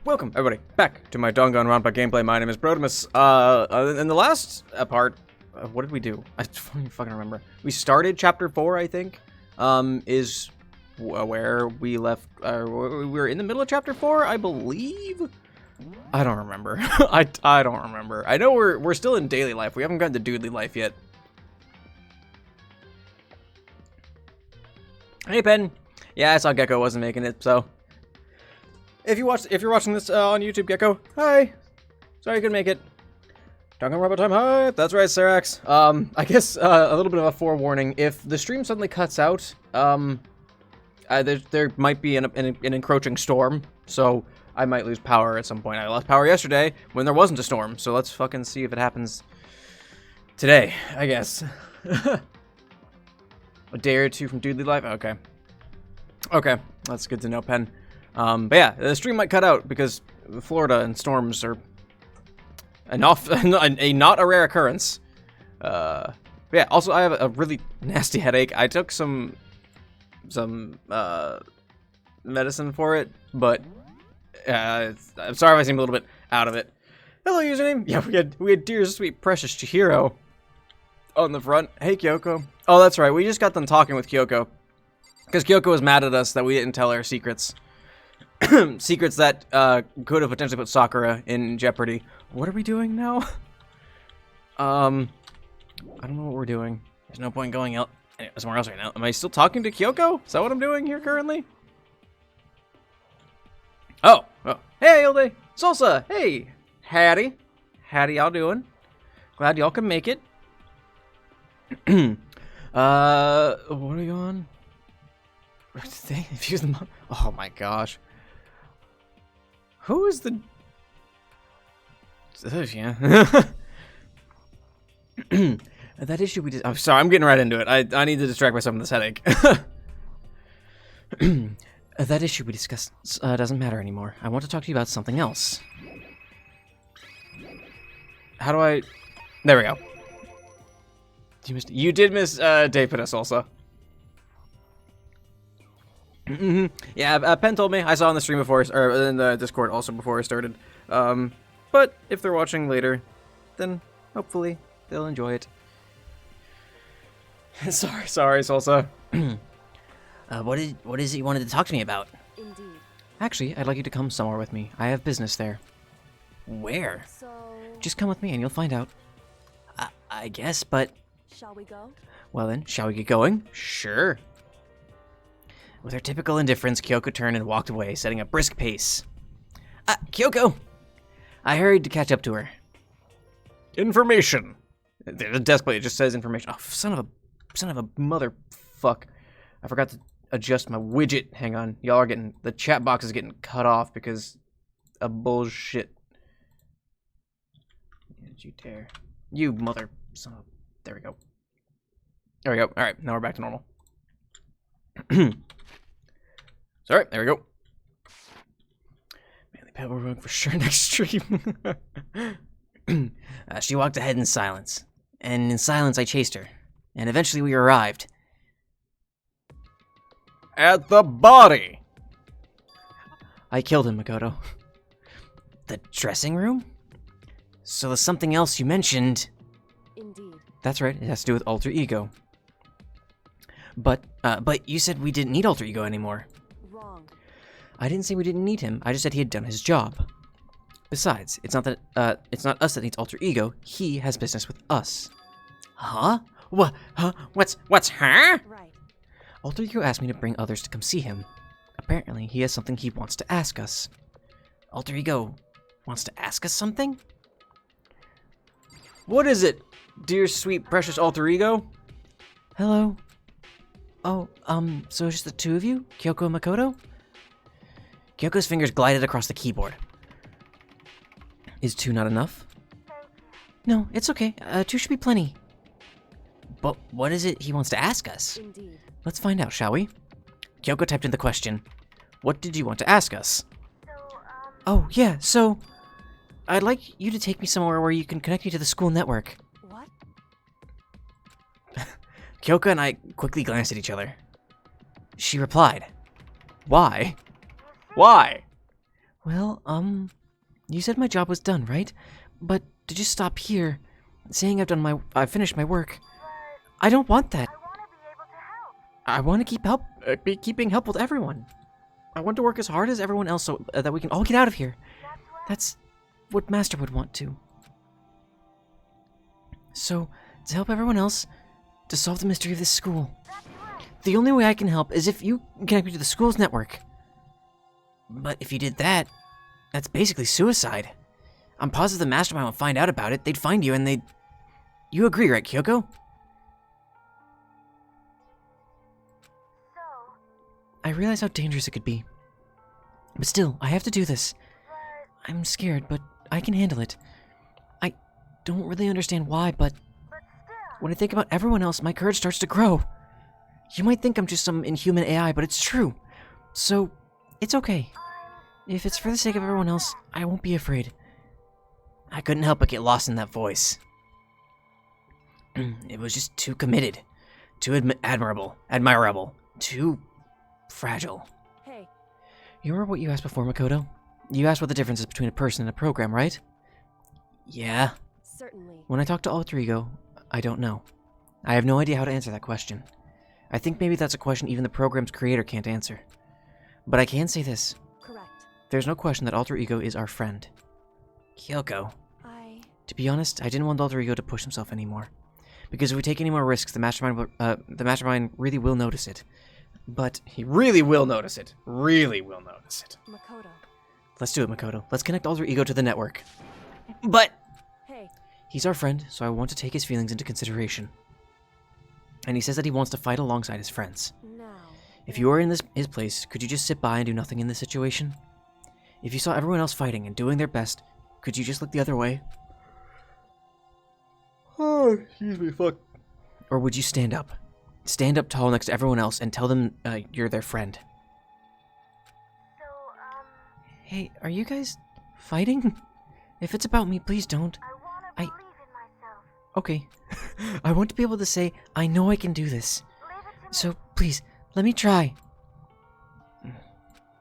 Welcome, everybody, back to my Danganronpa gameplay. My name is Brodemus. In the last part, what did we do? I don't even fucking remember. We started Chapter 4, I think, is where we left, we were in the middle of Chapter 4, I believe? I don't remember. I don't remember. I know we're still in daily life. We haven't gotten to Doodly life yet. Hey, Pen. Yeah, I saw Gecko wasn't making it, so... If you're watching this on YouTube, Gecko, hi. Sorry you couldn't make it. Danganronpa time, hi. That's right, Serax. I guess a little bit of a forewarning. If the stream suddenly cuts out, there might be an encroaching storm, so I might lose power at some point. I lost power yesterday when there wasn't a storm, so let's fucking see if it happens today, I guess. A day or two from Doodly Life? Okay. Okay, that's good to know, Pen. But yeah, the stream might cut out because Florida and storms are a not a rare occurrence. Yeah, also I have a really nasty headache. I took some medicine for it, but I'm sorry if I seem a little bit out of it. Hello, username. Yeah, we had dear sweet precious Chihiro on the front. Hey, Kyoko. Oh, that's right. We just got done talking with Kyoko because Kyoko was mad at us that we didn't tell her secrets. Secrets that could have potentially put Sakura in jeopardy. What are we doing now? I don't know what we're doing. There's no point going out somewhere else right now. Am I still talking to Kyoko? Is that what I'm doing here currently? Oh. Hey, Ilde. Salsa. Hey. Hattie. Hattie, y'all doing? Glad y'all can make it. What are we on? Oh my gosh. Who is the... Yeah. That issue we did... I'm sorry, I'm getting right into it. I need to distract myself from this headache. That issue we discussed doesn't matter anymore. I want to talk to you about something else. How do I... There we go. You did miss David also. Yeah, Pen told me. I saw on the stream before, or in the Discord also before I started. But if they're watching later, then hopefully they'll enjoy it. sorry, Salsa. What is it you wanted to talk to me about? Indeed. Actually, I'd like you to come somewhere with me. I have business there. Where? So, Just come with me and you'll find out. I guess, but... shall we go? Well then, shall we get going? Sure. With her typical indifference, Kyoko turned and walked away, setting a brisk pace. Kyoko! I hurried to catch up to her. Information. The desk plate just says information. Oh, son of a motherfuck. I forgot to adjust my widget. Hang on. Y'all are getting... The chat box is getting cut off because of bullshit. Did you dare? You mother... Son of... There we go. There we go. Alright, now we're back to normal. Sorry, there we go. Manly Pet, we're going for sure next stream. She walked ahead in silence. And in silence, I chased her. And eventually we arrived. At the body! I killed him, Makoto. The dressing room? So the something else you mentioned... Indeed. That's right, it has to do with alter ego. But you said we didn't need alter ego anymore. Wrong. I didn't say we didn't need him, I just said he had done his job. Besides, it's not us that needs alter ego, he has business with us. Huh? What? Huh? What's huh? Right. Alter ego asked me to bring others to come see him. Apparently, he has something he wants to ask us. Alter ego wants to ask us something? What is it, dear sweet precious alter ego? Hello? Oh, so it's just the two of you? Kyoko and Makoto? Kyoko's fingers glided across the keyboard. Is two not enough? No, it's okay. Two should be plenty. But what is it he wants to ask us? Indeed. Let's find out, shall we? Kyoko typed in the question. What did you want to ask us? Oh, yeah, so... I'd like you to take me somewhere where you can connect me to the school network. What? Kyoko and I quickly glanced at each other. She replied, "Why?" Why? Well, you said my job was done, right? But to just stop here, saying I've finished my work, I don't want that. I want to keep keeping help with everyone. I want to work as hard as everyone else so that we can all get out of here. That's what Master would want to. So, to help everyone else, to solve the mystery of this school. The only way I can help is if you connect me to the school's network. But if you did that, that's basically suicide. I'm positive the Mastermind would find out about it, they'd find you, and they'd... You agree, right, Kyoko? I realize how dangerous it could be. But still, I have to do this. I'm scared, but I can handle it. I don't really understand why, but when I think about everyone else, my courage starts to grow. You might think I'm just some inhuman AI, but it's true. So, it's okay. If it's for the sake of everyone else, I won't be afraid. I couldn't help but get lost in that voice. It was just too committed, too admirable, too fragile. Hey. You remember what you asked before, Makoto? You asked what the difference is between a person and a program, right? Yeah. Certainly. When I talk to Alter Ego, I don't know. I have no idea how to answer that question. I think maybe that's a question even the program's creator can't answer. But I can say this. Correct. There's no question that Alter Ego is our friend. Kyoko. To be honest, I didn't want Alter Ego to push himself anymore. Because if we take any more risks, the Mastermind really will notice it. But He really will notice it. Really will notice it. Makoto. let's do it, Makoto. Let's connect Alter Ego to the network. But Hey. he's our friend, so I want to take his feelings into consideration. And he says that he wants to fight alongside his friends. Now. If you were in his place, could you just sit by and do nothing in this situation? If you saw everyone else fighting and doing their best, could you just look the other way? Oh, excuse me, fuck. Or would you stand up? Stand up tall next to everyone else and tell them you're their friend. Hey, are you guys fighting? If it's about me, please don't. I believe in myself. Okay. I want to be able to say, I know I can do this. So, please, let me try.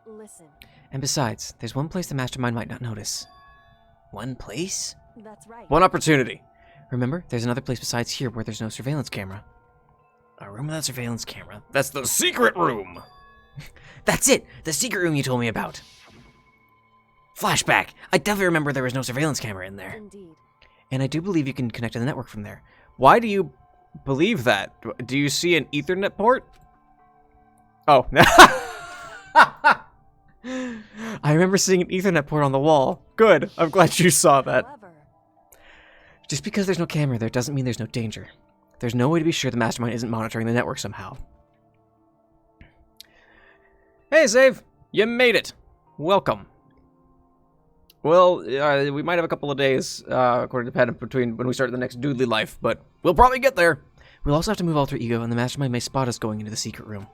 Listen. And besides, there's one place the Mastermind might not notice. One place? That's right. One opportunity. Remember, there's another place besides here where there's no surveillance camera. A room without surveillance camera. That's the secret room. That's it! The secret room you told me about. Flashback! I definitely remember there was no surveillance camera in there. Indeed. And I do believe you can connect to the network from there. Why do you believe that? Do you see an Ethernet port? Oh. I remember seeing an Ethernet port on the wall. Good. I'm glad you saw that. Clever. Just because there's no camera there doesn't mean there's no danger. There's no way to be sure the Mastermind isn't monitoring the network somehow. Hey, Save. You made it. Welcome. Well, we might have a couple of days, according to Pat, between when we start the next doodly life, but we'll probably get there. We'll also have to move Alter Ego, and the Mastermind may spot us going into the secret room.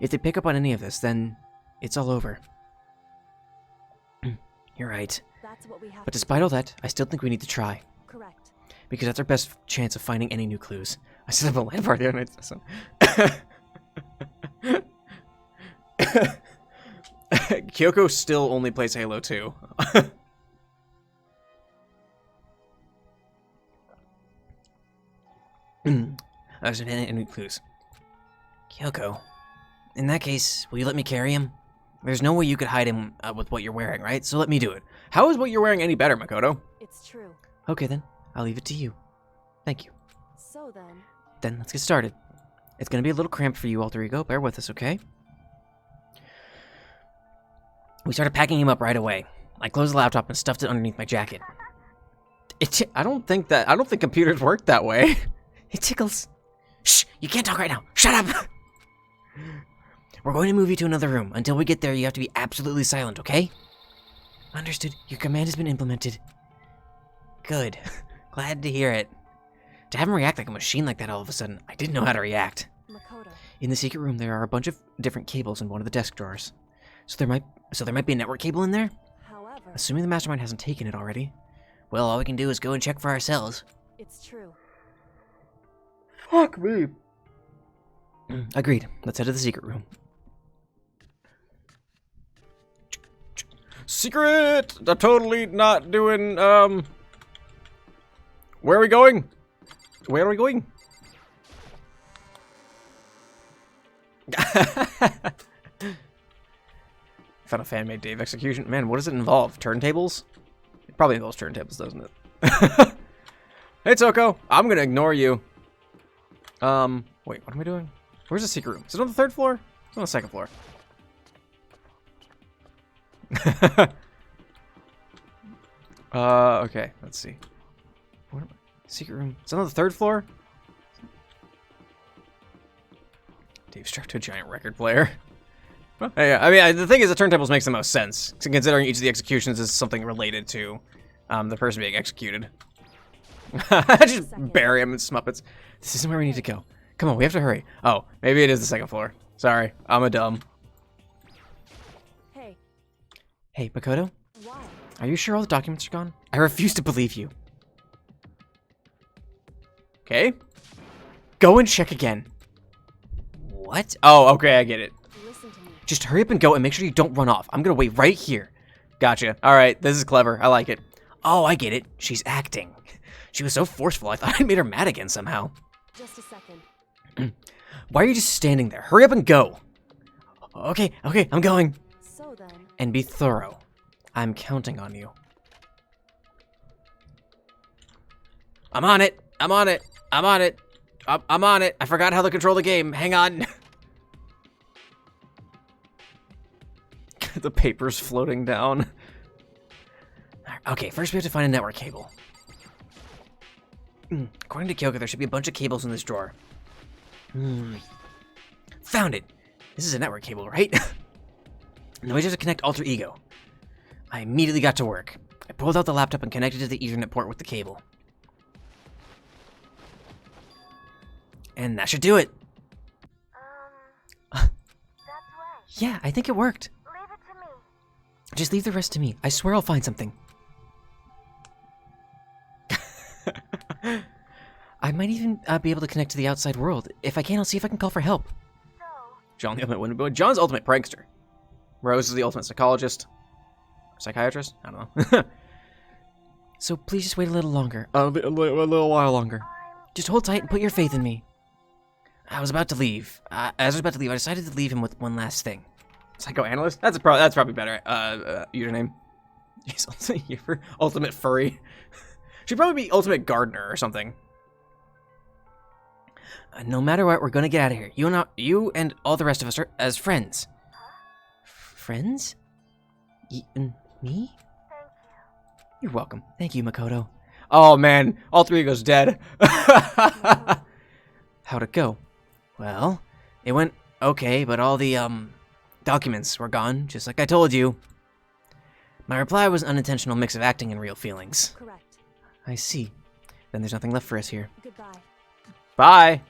If they pick up on any of this, then it's all over. You're right. That's what we have But to despite all that, I still think we need to try. do. Correct. Because that's our best chance of finding any new clues. I set up a land party on it. So. Kyoko still only plays Halo 2. There's any new clues. Kyoko. In that case, will you let me carry him? There's no way you could hide him with what you're wearing, right? So let me do it. How is what you're wearing any better, Makoto? It's true. Okay then, I'll leave it to you. Thank you. So then. Then let's get started. It's gonna be a little cramped for you, Alter Ego. Bear with us, okay? We started packing him up right away. I closed the laptop and stuffed it underneath my jacket. I don't think computers work that way. It tickles. Shh! You can't talk right now. Shut up! We're going to move you to another room. Until we get there, you have to be absolutely silent, okay? Understood. Your command has been implemented. Good. Glad to hear it. To have him react like a machine like that all of a sudden, I didn't know how to react. Makoto. In the secret room, there are a bunch of different cables in one of the desk drawers. So there might be a network cable in there? However. Assuming the Mastermind hasn't taken it already. Well, all we can do is go and check for ourselves. It's true. Fuck me. Agreed. Let's head to the secret room. Secret! I'm totally not doing, Where are we going? Where are we going? Found a fan-made Dave execution. Man, what does it involve? Turntables? It probably involves turntables, doesn't it? Hey, Toko. I'm gonna ignore you. Wait, what am I doing? Where's the secret room? Is it on the 3rd floor? It's on the 2nd floor. Okay, let's see. What am I? Secret room. It's on the 3rd floor? Dave strapped to a giant record player. Well, yeah, I mean, the thing is, the turntables makes the most sense, considering each of the executions is something related to the person being executed. Just bury him in smuppets. This isn't where we need to go. Come on, we have to hurry. Oh, maybe it is the 2nd floor. Sorry, I'm a dumb. Hey, Hey, Makoto? why? Are you sure all the documents are gone? I refuse to believe you. Okay. Go and check again. What? Oh, okay, I get it. Listen to me. Just hurry up and go and make sure you don't run off. I'm gonna wait right here. Gotcha. All right, this is clever. I like it. Oh, I get it. She's acting. She was so forceful, I thought I made her mad again somehow. Just a second. Why are you just standing there? Hurry up and go. Okay, I'm going. So then, And be thorough. I'm counting on you. I'm on it. I'm on it. I'm on it. I'm on it. I forgot how to control the game. Hang on. The paper's floating down. Okay, first we have to find a network cable. According to Kyoko, there should be a bunch of cables in this drawer. Found it. This is a network cable, right? Now we just have to connect Alter Ego. I immediately got to work. I pulled out the laptop and connected to the Ethernet port with the cable. And that should do it. That's right. Yeah, I think it worked. Leave it to me. Just leave the rest to me. I swear I'll find something. I might even be able to connect to the outside world. If I can, I'll see if I can call for help. So, John the ultimate wouldn't be. John's ultimate prankster. Rose is the ultimate psychologist. Psychiatrist? I don't know. So please just wait a little longer. a little while longer. Just hold tight and put your faith in me. I was about to leave. I decided to leave him with one last thing. Psychoanalyst? That's probably better. Username. He's ultimate furry. Should probably be ultimate gardener or something. No matter what, we're gonna get out of here. You and all the rest of us are as friends. Friends? Me? thank you. You're welcome. Thank you, Makoto. Oh man, Alter Ego's dead. How'd it go? Well, it went okay, but all the, documents were gone, just like I told you. My reply was an unintentional mix of acting and real feelings. correct. I see. Then there's nothing left for us here. Goodbye. Bye.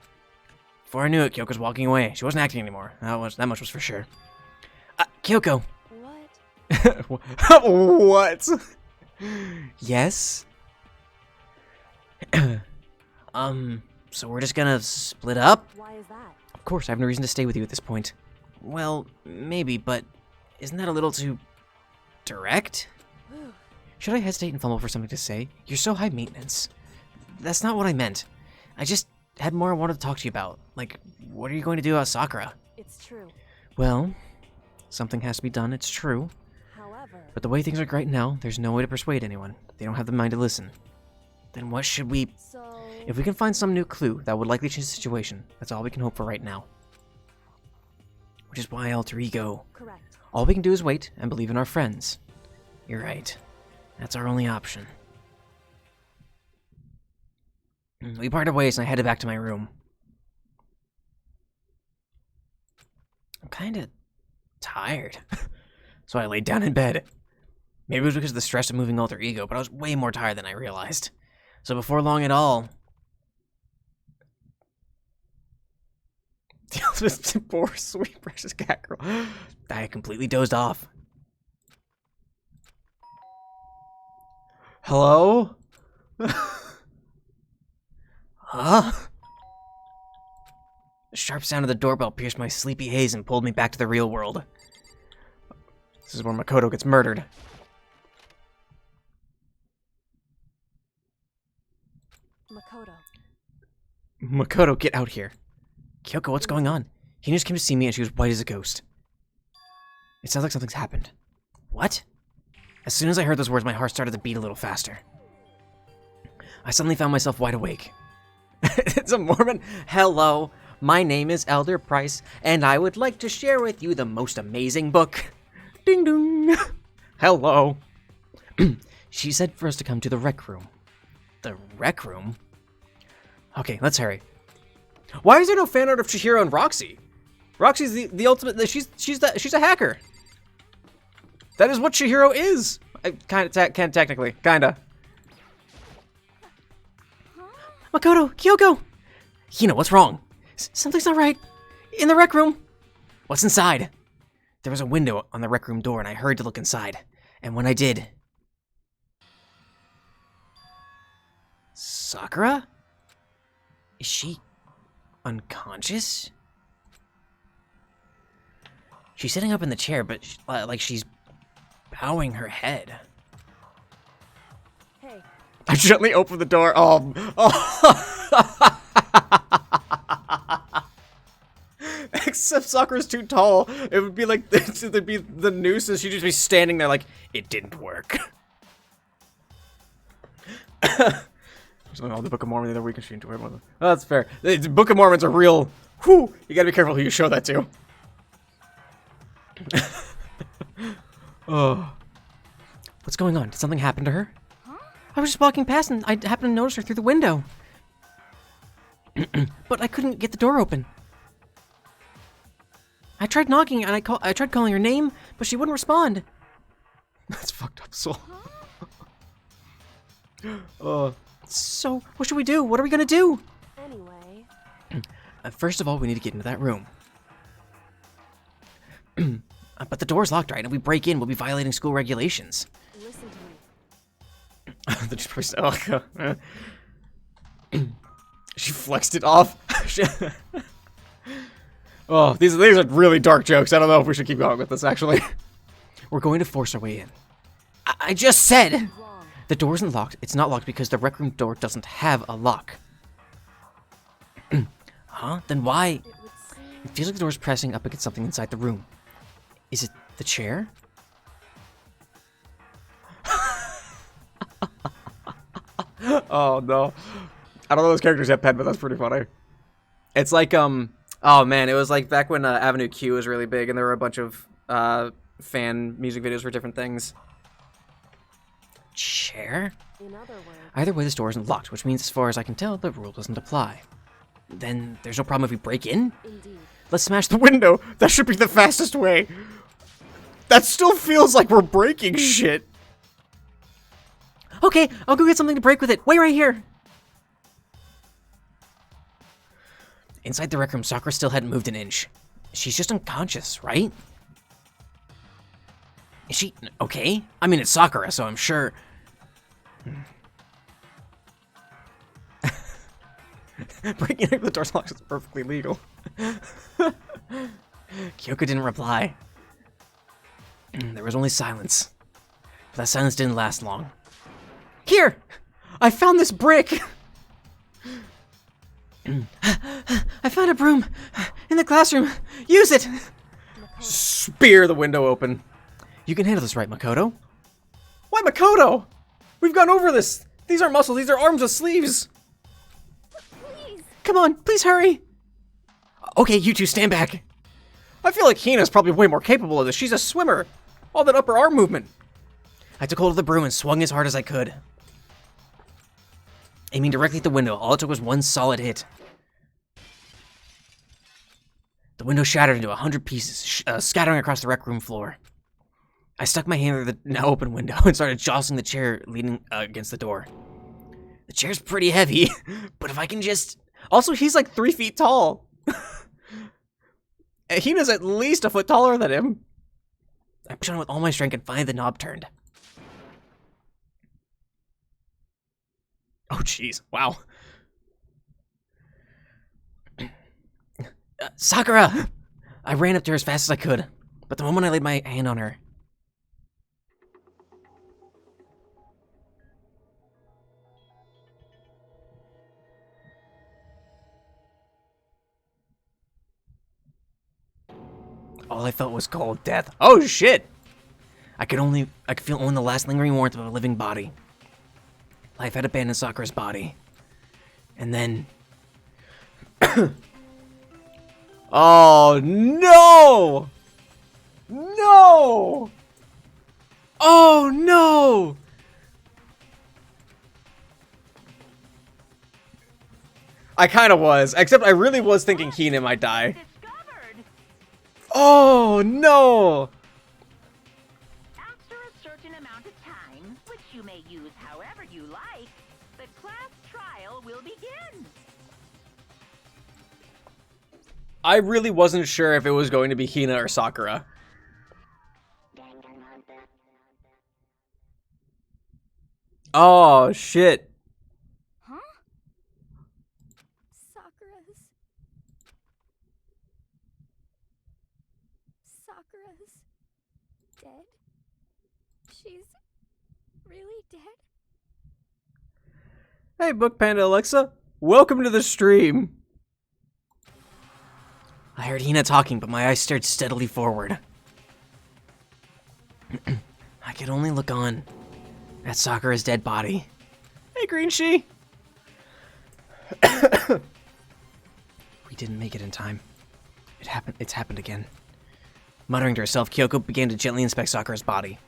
Before I knew it, Kyoko's walking away. She wasn't acting anymore. That much was for sure. Kyoko! What? What? Yes? So we're just gonna split up? Why is that? Of course, I have no reason to stay with you at this point. Well, maybe, but isn't that a little too direct? Should I hesitate and fumble for something to say? You're so high maintenance. That's not what I meant. I just had more I wanted to talk to you about. Like, what are you going to do about Sakura? It's true. Well, something has to be done, it's true. However, But the way things are right now, there's no way to persuade anyone. They don't have the mind to listen. Then what should we... so If we can find some new clue, that would likely change the situation. That's all we can hope for right now. Which is why Alter Ego. correct. All we can do is wait and believe in our friends. You're right. That's our only option. We parted ways and I headed back to my room. I'm kinda tired. So I laid down in bed. Maybe it was because of the stress of moving Alter Ego, but I was way more tired than I realized. So before long at all... This poor, sweet, precious cat girl. I completely dozed off. Hello? Huh? The sharp sound of the doorbell pierced my sleepy haze and pulled me back to the real world. This is where Makoto gets murdered. Makoto. Makoto, get out here. Kyoko, what's going on? He just came to see me and she was white as a ghost. It sounds like something's happened. What? As soon as I heard those words, my heart started to beat a little faster. I suddenly found myself wide awake. It's a Mormon. Hello, my name is Elder Price, and I would like to share with you the most amazing book. Ding dong. Hello. She said for us to come to the rec room. The rec room? Okay, let's hurry. Why is there no fan art of Chihiro and Roxy? Roxy's the ultimate. She's a hacker. That is what Chihiro is. Can't technically, kinda. Makoto, Kyoko! Hina, what's wrong? Something's not right. In the rec room. What's inside? There was a window on the rec room door and I hurried to look inside. And when I did... Sakura? Is she unconscious? She's sitting up in the chair, but like she's bowing her head. Hey, I gently open the door. Oh. Except Sakura's too tall. It would be like there'd be the noose, and she'd just be standing there like it didn't work. Oh, the Book of Mormon the other week, and she enjoyed one of them. Oh, that's fair. The Book of Mormon's a real. Whew, you gotta be careful who you show that to. Oh. What's going on? Did something happen to her? I was just walking past and I happened to notice her through the window. But I couldn't get the door open. I tried knocking and I tried calling her name, but she wouldn't respond. That's fucked up, soul. Oh. So, what should we do? What are we gonna do? anyway. First of all, we need to get into that room. But the door's locked, right? And if we break in, we'll be violating school regulations. Listen to me. She flexed it off. Oh, these are really dark jokes. I don't know if we should keep going with this, actually. We're going to force our way in. I just said! Wrong. The door isn't locked. It's not locked because the rec room door doesn't have a lock. Huh? Then why? It would seem It feels like the door's pressing up against something inside the room. Is it the chair? Oh, no. I don't know those characters have pen, but that's pretty funny. It's like, oh man, it was like back when Avenue Q was really big and there were a bunch of fan music videos for different things. Chair? in other words. Either way, this door isn't locked, which means as far as I can tell, the rule doesn't apply. Then there's no problem if we break in? Indeed. Let's smash the Window! That should be the fastest way! That still feels like we're breaking shit! Okay, I'll go get something to break with it. Wait right here. Inside the rec room, Sakura still hadn't moved an inch. She's just unconscious, right? Is she okay? I mean, it's Sakura, so I'm sure. Breaking into the door's locked is perfectly legal. Kyoko didn't reply. There was only silence. But that silence didn't last long. Here! I found this brick! I found a broom in the classroom. Use it! Spear the window open. You can handle this, right, Makoto? Why Makoto? We've gone over this. These aren't muscles, these are arms with sleeves. Please. Come on, please hurry. Okay, you two stand back. I feel like Hina's probably way more capable of this. She's a swimmer. All that upper arm movement. I took hold of the broom and swung as hard as I could. Aiming directly at the window, all it took was one solid hit. The window shattered into 100 pieces, scattering across the rec room floor. I stuck my hand through the now open window and started jostling the chair leaning against the door. The chair's pretty heavy, but if I can just... Also, he's like 3 feet tall. Hina's at least a foot taller than him. I pushed on with all my strength and finally the knob turned. Oh, jeez. Wow. Sakura! I ran up to her as fast as I could, but the moment I laid my hand on her, all I felt was cold death. Oh shit! I could feel only the last lingering warmth of a living body. Life had abandoned Sakura's body. And then... Oh, no! No! Oh, no! I kind of was, except I really was thinking Hina might die. Oh, no! After a certain amount of time, which you may use however you like, the class trial will begin. I really wasn't sure if it was going to be Hina or Sakura. Oh, shit. Huh? Sakura's dead? She's really dead? Hey, Book Panda Alexa. Welcome to the stream. I heard Hina talking, but my eyes stared steadily forward. I could only look on at Sakura's dead body. Hey, Green She. We didn't make it in time. It's happened again. Muttering to herself, Kyoko began to gently inspect Sakura's body.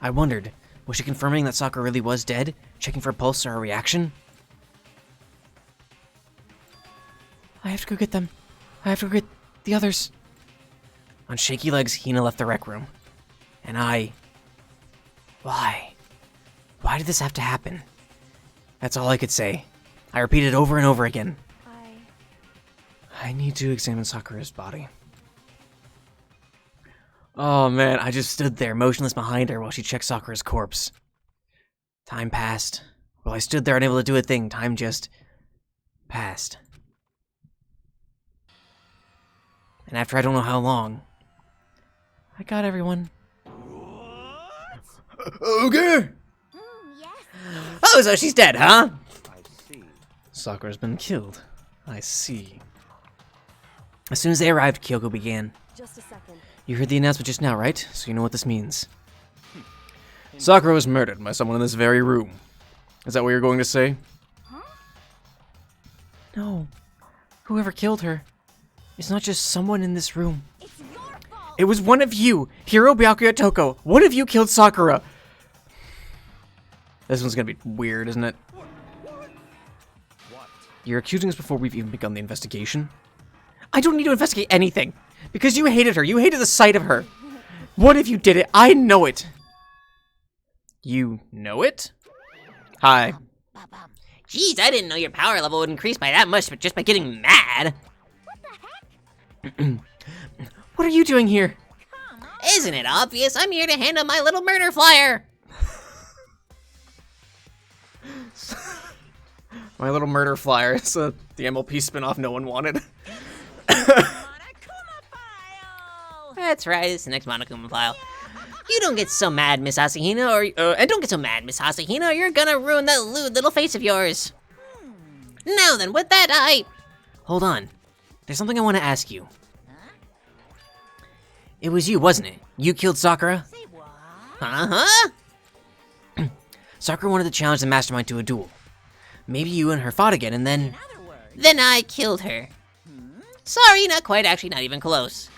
I wondered, was she confirming that Sakura really was dead? Checking for a pulse or a reaction? I have to go get them. I have to go get the others. On shaky legs, Hina left the rec room. And I... Why? Why did this have to happen? That's all I could say. I repeated over and over again. I need to examine Sakura's body. Oh man, I just stood there, motionless behind her while she checked Sakura's corpse. Time passed. While I stood there unable to do a thing, time just... passed. And after I don't know how long, I got everyone. Okay. Yes. Oh, so she's dead, huh? Sakura's been killed. I see. As soon as they arrived, Kyoko began. Just a second. You heard the announcement just now, right? So you know what this means. Sakura was murdered by someone in this very room. Is that what you're going to say? No. Whoever killed her, it's not just someone in this room. It's your fault. It was one of you, Hiro, Byakuya, Toko. One of you killed Sakura. This one's gonna be weird, isn't it? You're accusing us before we've even begun the investigation? I don't need to investigate anything, because you hated her. You hated the sight of her. What if you did it? I know it. You know it? Hi. Jeez, I didn't know your power level would increase by that much, but just by getting mad. What are you doing here? Isn't it obvious? I'm here to handle my little murder flyer. My little murder flyer. It's the MLP spinoff no one wanted. That's right, it's the next Monokuma file. You don't get so mad, Miss Asahina, and don't get so mad, Miss Asahina, or you're gonna ruin that lewd little face of yours. Now then, with that, Hold on. There's something I want to ask you. It was you, wasn't it? You killed Sakura? Uh-huh. Sakura wanted to challenge the mastermind to a duel. Maybe you and her fought again, and then... Then I killed her. Sorry, not quite, actually not even close.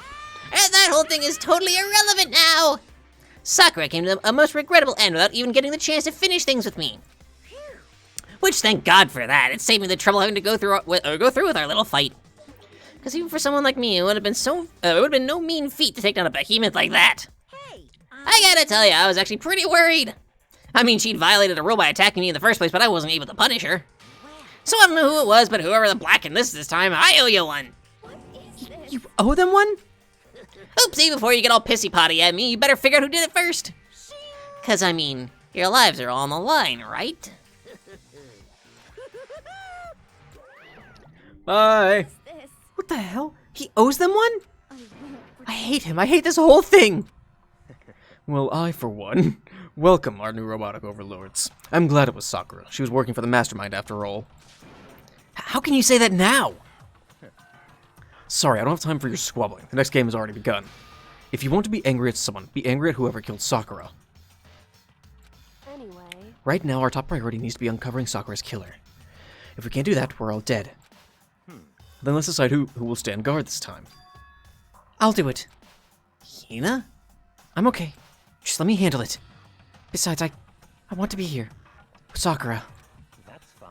And that whole thing is totally irrelevant now. Sakura came to a most regrettable end without even getting the chance to finish things with me. Which, thank God for that. It saved me the trouble having to go through with our little fight. Because even for someone like me, it would have been no mean feat to take down a behemoth like that. I gotta tell you, I was actually pretty worried. I mean, she'd violated a rule by attacking me in the first place, but I wasn't able to punish her. So I don't know who it was, but whoever the black in this time, I owe you one. You owe them one? Oopsie, before you get all pissy-potty at me, you better figure out who did it first. Cause, I mean, your lives are all on the line, right? Bye. This. What the hell? He owes them one? I hate him. I hate this whole thing. Well, I, for one, welcome our new robotic overlords. I'm glad it was Sakura. She was working for the mastermind after all. How can you say that now? Sorry, I don't have time for your squabbling. The next game has already begun. If you want to be angry at someone, be angry at whoever killed Sakura. Anyway, Right now, our top priority needs to be uncovering Sakura's killer. If we can't do that, we're all dead. Then let's decide who will stand guard this time. I'll do it. Hina? I'm okay. Just let me handle it. Besides, I want to be here. With Sakura. That's fine.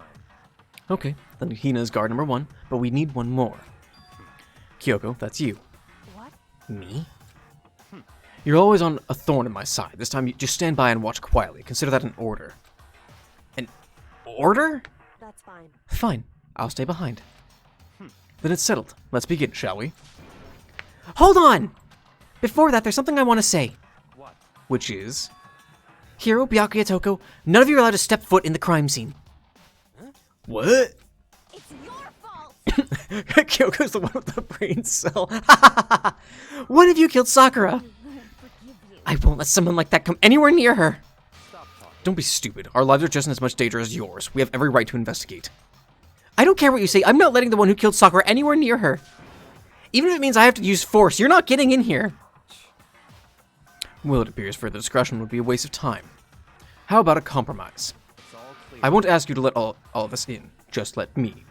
Okay, then Hina is guard number 1, but we need one more. Kyoko, that's you. what? Me? You're always on a thorn in my side. This time, you just stand by and watch quietly. Consider that an order. An order? That's fine. Fine, I'll stay behind. Then it's settled. Let's begin, shall we? Hold on! Before that, there's something I want to say. What? Which is... Hiro, Byakuya, Toko, none of you are allowed to step foot in the crime scene. What? It's your fault! Kyoko's the one with the brain cell. One of you killed Sakura. I won't let someone like that come anywhere near her. Don't be stupid. Our lives are just in as much danger as yours. We have every right to investigate. I don't care what you say. I'm not letting the one who killed Sakura anywhere near her. Even if it means I have to use force, you're not getting in here. Well, it appears further discretion would be a waste of time. How about a compromise? It's all clear. I won't ask you to let all of us in. Just let me.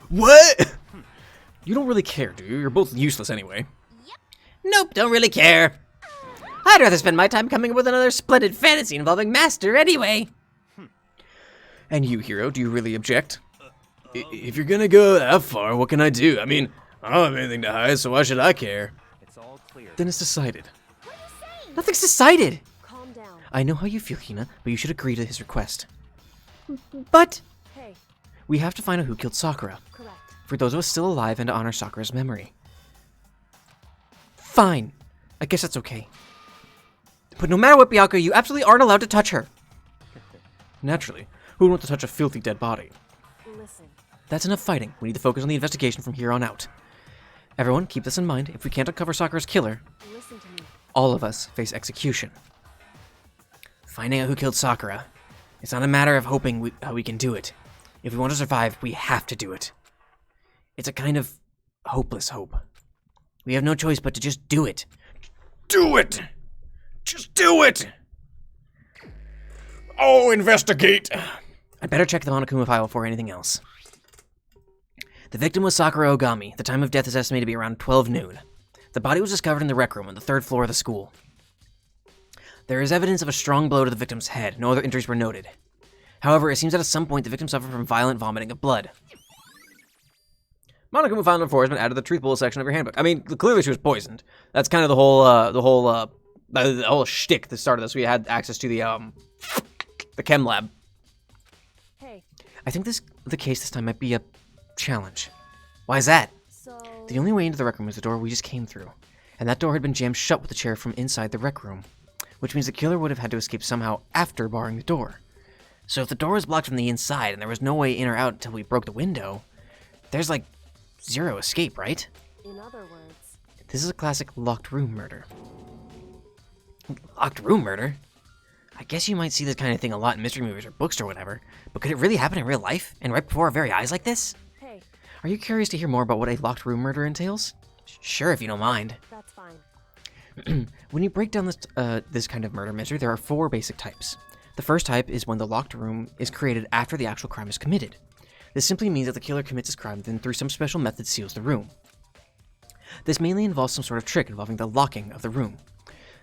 What? You don't really care, do you? You're both useless anyway. Nope, don't really care. I'd rather spend my time coming up with another splendid fantasy involving Master anyway. And you, Hiro, do you really object? If you're gonna go that far, what can I do? I mean, I don't have anything to hide, so why should I care? It's all clear. Then it's decided. Nothing's decided. Calm down. I know how you feel, Hina, but you should agree to his request. But Hey, We have to find out who killed Sakura. correct. For those of us still alive and to honor Sakura's memory. fine. I guess that's okay. But no matter what, Byakuya, you absolutely aren't allowed to touch her. Naturally, who would want to touch a filthy dead body? Listen, That's enough fighting. We need to focus on the investigation from here on out. Everyone, keep this in mind. If we can't uncover Sakura's killer, listen to me. all of us face execution. Finding out who killed Sakura. It's not a matter of hoping how we can do it. If we want to survive, we have to do it. It's a kind of hopeless hope. We have no choice but to just do it. Do it! Just do it! Oh, investigate! I'd better check the Monokuma file before anything else. The victim was Sakura Ogami. The time of death is estimated to be around 12 noon. The body was discovered in the rec room on the 3rd floor of the school. There is evidence of a strong blow to the victim's head. No other injuries were noted. However, it seems that at some point the victim suffered from violent vomiting of blood. Monokuma file number 4 has been added to the truth bullet section of your handbook. I mean, clearly she was poisoned. That's kind of the whole shtick that started this. We had access to the chem lab. Hey, I think the case this time might be a challenge. Why is that? so... The only way into the rec room was the door we just came through. And that door had been jammed shut with the chair from inside the rec room. Which means the killer would have had to escape somehow after barring the door. So if the door was blocked from the inside and there was no way in or out until we broke the window, there's like zero escape, right? In other words, This is a classic locked room murder. Locked room murder? I guess you might see this kind of thing a lot in mystery movies or books or whatever, but could it really happen in real life? And right before our very eyes like this? hey, Are you curious to hear more about what a locked room murder entails? Sure, if you don't mind. that's fine. When you break down this kind of murder mystery, there are 4 basic types. The first type is when the locked room is created after the actual crime is committed. This simply means that the killer commits his crime, then through some special method seals the room. This mainly involves some sort of trick involving the locking of the room.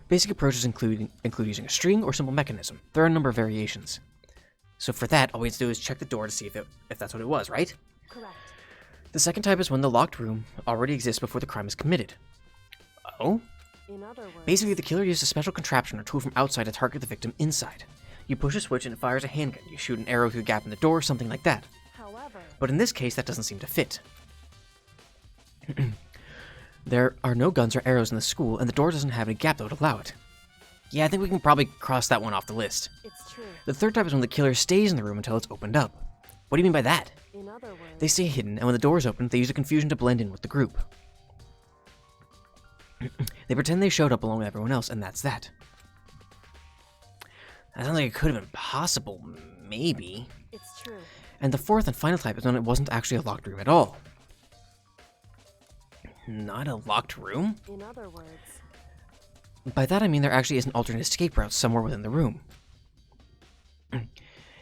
Basic approaches include using a string or simple mechanism. There are a number of variations. So for that, all we have to do is check the door to see if that's what it was, right? Correct. The second type is when the locked room already exists before the crime is committed. Oh? In other words, Basically, the killer used a special contraption or tool from outside to target the victim inside. You push a switch and it fires a handgun. You shoot an arrow through a gap in the door, something like that. however, But in this case, that doesn't seem to fit. There are no guns or arrows in the school, and the door doesn't have any gap that would allow it. Yeah, I think we can probably cross that one off the list. it's true. The third type is when the killer stays in the room until it's opened up. What do you mean by that? In other words, They stay hidden, and when the door is opened, they use the confusion to blend in with the group. They pretend they showed up along with everyone else, and that's that. That sounds like it could have been possible, maybe. it's true. And the fourth and final type is when it wasn't actually a locked room at all. Not a locked room? In other words, By that I mean there actually is an alternate escape route somewhere within the room.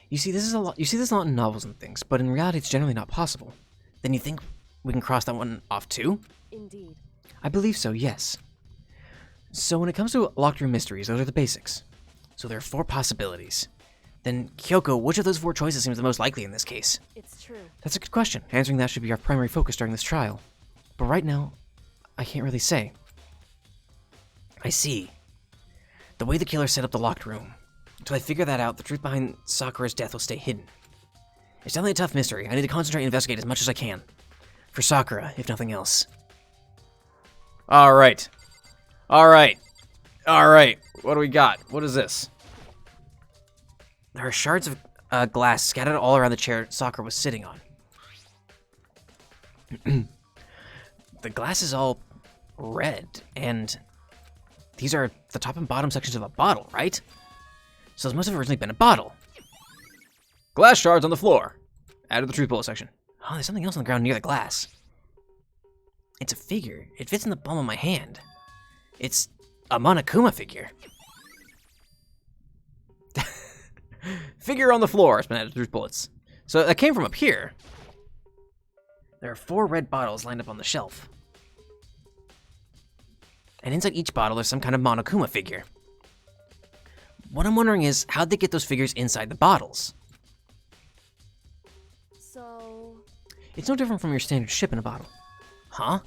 You see, this is a lot. You see this a lot in novels and things, but in reality, it's generally not possible. Then you think we can cross that one off too? indeed. I believe so. Yes. So when it comes to locked room mysteries, those are the basics. So there are 4 possibilities. Then Kyoko, which of those 4 choices seems the most likely in this case? It's true. That's a good question. Answering that should be our primary focus during this trial. But right now, I can't really say. I see. The way the killer set up the locked room. Until I figure that out, the truth behind Sakura's death will stay hidden. It's definitely a tough mystery. I need to concentrate and investigate as much as I can. For Sakura, if nothing else. Alright. Alright. Alright. What do we got? What is this? There are shards of glass scattered all around the chair Sakura was sitting on. The glass is all red, and these are the top and bottom sections of a bottle, right? So this must have originally been a bottle. Glass shards on the floor. Add to the truth bullet section. Oh, there's something else on the ground near the glass. It's a figure. It fits in the palm of my hand. It's a Monokuma figure. Figure on the floor has been added to truth bullets. So that came from up here. There are 4 red bottles lined up on the shelf. And inside each bottle there's some kind of Monokuma figure. What I'm wondering is, how'd they get those figures inside the bottles? So, It's no different from your standard ship in a bottle. Huh?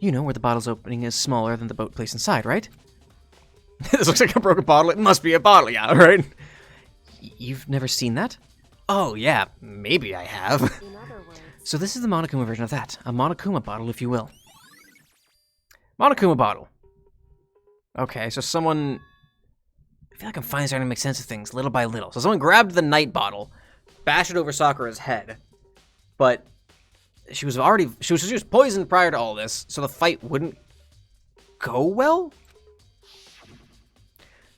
You know, where the bottle's opening is smaller than the boat placed inside, right? This looks like a broken bottle. It must be a bottle, yeah, right? You've never seen that? Oh, yeah, maybe I have. in other words, So this is the Monokuma version of that. A Monokuma bottle, if you will. Monokuma bottle. Okay, so someone... I feel like I'm finally starting to make sense of things, little by little. So someone grabbed the night bottle, bashed it over Sakura's head, but she was poisoned prior to all this, so the fight wouldn't go well?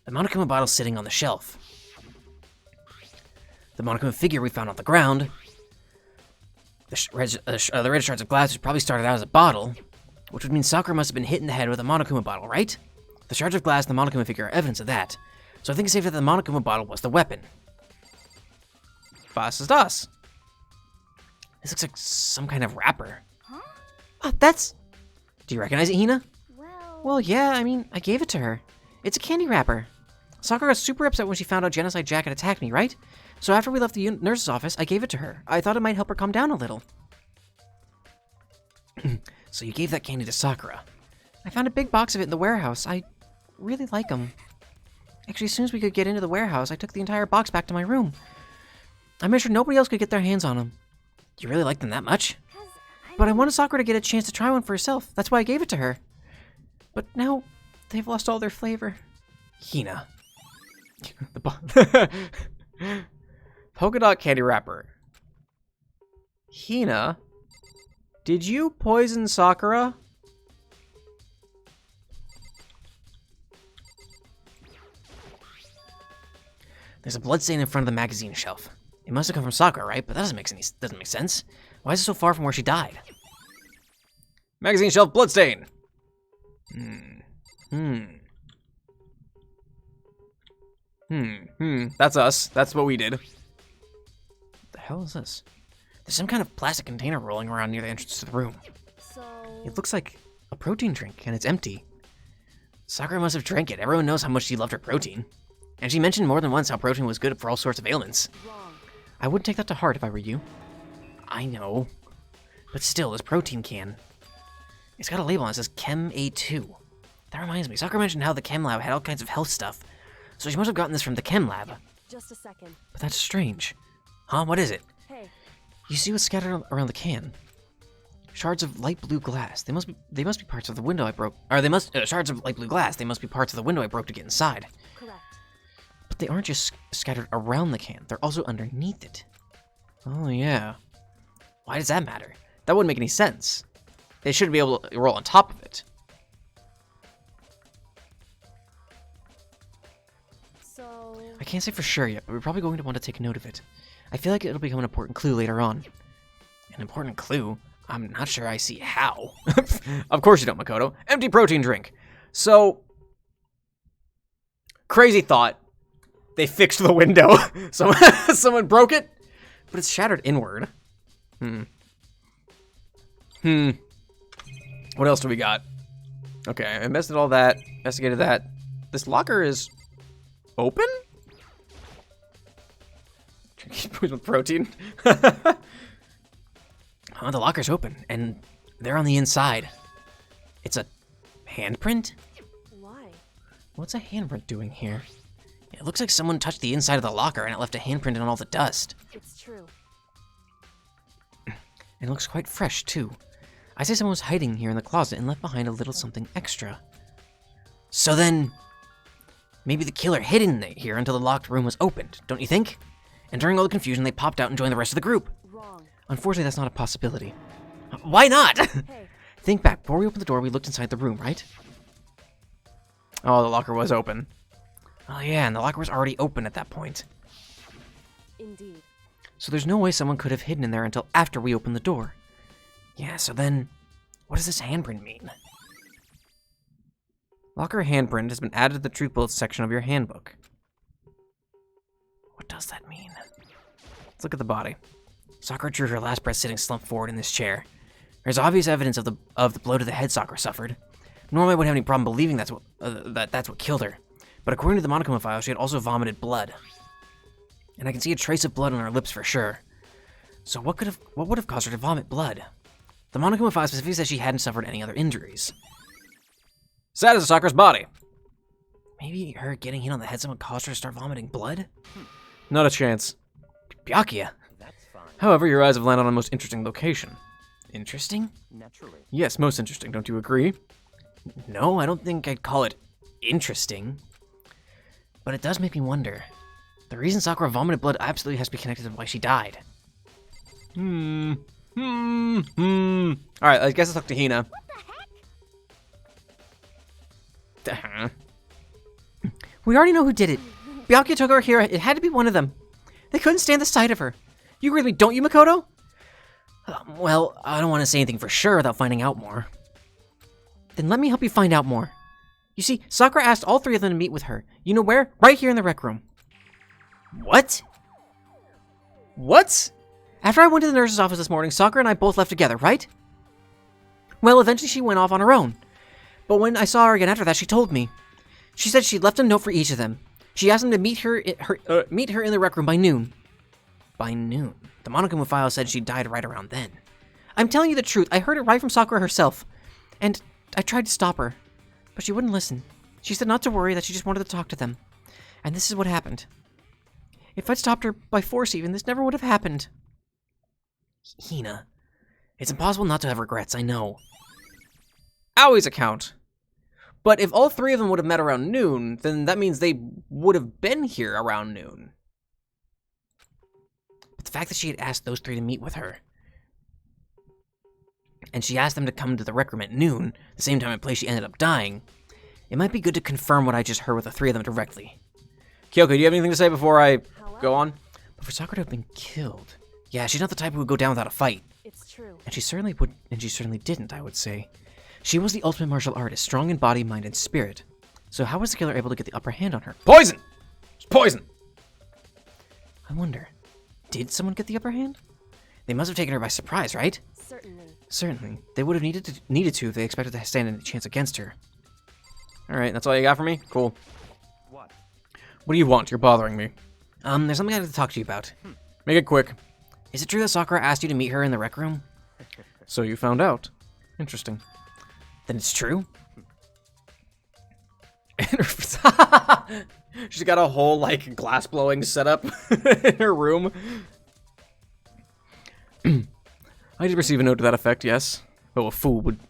The Monokuma bottle's sitting on the shelf. The Monokuma figure we found on the ground. The red shards of glass which probably started out as a bottle, which would mean Sakura must have been hit in the head with a Monokuma bottle, right? The shards of glass and the Monokuma figure are evidence of that. So I think it's safe that the Monokuma bottle was the weapon. Was ist das? This looks like some kind of wrapper. Huh? Oh, that's... Do you recognize it, Hina? Well, yeah, I mean, I gave it to her. It's a candy wrapper. Sakura got super upset when she found out Genocide Jack had attacked me, right? So after we left the nurse's office, I gave it to her. I thought it might help her calm down a little. So you gave that candy to Sakura. I found a big box of it in the warehouse. I really like them. Actually, as soon as we could get into the warehouse, I took the entire box back to my room. I made sure nobody else could get their hands on them. You really like them that much? But I wanted Sakura to get a chance to try one for herself. That's why I gave it to her. But now, they've lost all their flavor. Hina. Polka dot candy wrapper. Hina, did you poison Sakura? There's a blood stain in front of the magazine shelf. It must have come from Sakura, right? But that doesn't make sense. Why is it so far from where she died? Magazine shelf bloodstain. That's us. That's what we did. The hell is this? There's some kind of plastic container rolling around near the entrance to the room. so, It looks like a protein drink, and it's empty. Sakura must have drank it. Everyone knows how much she loved her protein. And she mentioned more than once how protein was good for all sorts of ailments. wrong. I wouldn't take that to heart if I were you. I know. But still, this protein can. It's got a label and it says Chem A2. That reminds me, Sakura mentioned how the Chem Lab had all kinds of health stuff. So she must have gotten this from the Chem Lab. Just a second. But that's strange. Huh? What is it? Hey, You see what's scattered around the can? Shards of light blue glass. They must be parts of the window I broke. Or they must shards of light blue glass. They must be parts of the window I broke to get inside. correct. But they aren't just scattered around the can. They're also underneath it. Oh, yeah. Why does that matter? That wouldn't make any sense. They should be able to roll on top of it. So, I can't say for sure yet, but we're probably going to want to take note of it. I feel like it'll become an important clue later on. An important clue? I'm not sure I see how. Of course you don't, Makoto. Empty protein drink. So, crazy thought. They fixed the window. Someone broke it, but it's shattered inward. What else do we got? Okay, I investigated all that. Investigated that. This locker is open? With protein. Oh, the locker's open, and they're on the inside. It's a handprint? Why? What's a handprint doing here? It looks like someone touched the inside of the locker and it left a handprint in all the dust. It's true. And it looks quite fresh, too. I say someone was hiding here in the closet and left behind a little something extra. So then, maybe the killer hid in here until the locked room was opened, don't you think? And during all the confusion, they popped out and joined the rest of the group. Wrong. Unfortunately, that's not a possibility. Why not? Hey, Think back. Before we opened the door, we looked inside the room, right? Oh, the locker was open. Oh yeah, and the locker was already open at that point. indeed. So there's no way someone could have hidden in there until after we opened the door. Yeah, so then, what does this handprint mean? Locker handprint has been added to the truth bullets section of your handbook. What does that mean? Let's look at the body. Sakura drew her last breath sitting slumped forward in this chair. There's obvious evidence of the blow to the head Sakura suffered. Normally I wouldn't have any problem believing that's what killed her. But according to the Monokuma file, she had also vomited blood. And I can see a trace of blood on her lips for sure. So what would have caused her to vomit blood? The Monokuma file specifically says she hadn't suffered any other injuries. Sad as Sakura's body. Maybe her getting hit on the head someone caused her to start vomiting blood? Not a chance. Byakuya. That's fine. However, your eyes have landed on a most interesting location. Interesting? Naturally. Yes, most interesting. Don't you agree? No, I don't think I'd call it interesting. But it does make me wonder. The reason Sakura vomited blood absolutely has to be connected to why she died. Alright, I guess let's talk to Hina. What the heck? We already know who did it. Byakuya took her here. It had to be one of them. They couldn't stand the sight of her. You agree with me, don't you, Makoto? Well, I don't want to say anything for sure without finding out more. Then let me help you find out more. You see, Sakura asked all three of them to meet with her. You know where? Right here in the rec room. What? What? After I went to the nurse's office this morning, Sakura and I both left together, right? Well, eventually she went off on her own. But when I saw her again after that, she told me. She said she left a note for each of them. She asked them to meet her in the rec room by noon. By noon? The Monokuma file said she died right around then. I'm telling you the truth. I heard it right from Sakura herself. And I tried to stop her. But she wouldn't listen. She said not to worry, that she just wanted to talk to them. And this is what happened. If I'd stopped her by force even, this never would have happened. Hina. It's impossible not to have regrets, I know. Aoi's account. But if all three of them would have met around noon, then that means they would have been here around noon. But the fact that she had asked those three to meet with her, and she asked them to come to the rec room at noon, the same time and place she ended up dying, it might be good to confirm what I just heard with the three of them directly. Kyoko, do you have anything to say before I go on? But for Sakura to have been killed, yeah, she's not the type who would go down without a fight. It's true. And she certainly didn't, I would say. She was the ultimate martial artist, strong in body, mind, and spirit. So how was the killer able to get the upper hand on her? Poison! It's poison! I wonder, did someone get the upper hand? They must have taken her by surprise, right? Certainly. Certainly. They would have needed to if they expected to stand any chance against her. Alright, that's all you got for me? Cool. What? What do you want? You're bothering me. There's something I'd like to talk to you about. Make it quick. Is it true that Sakura asked you to meet her in the rec room? So you found out. Interesting. Then it's true? She's got a whole, like, glass blowing setup in her room. I did receive a note to that effect, yes. Though a fool would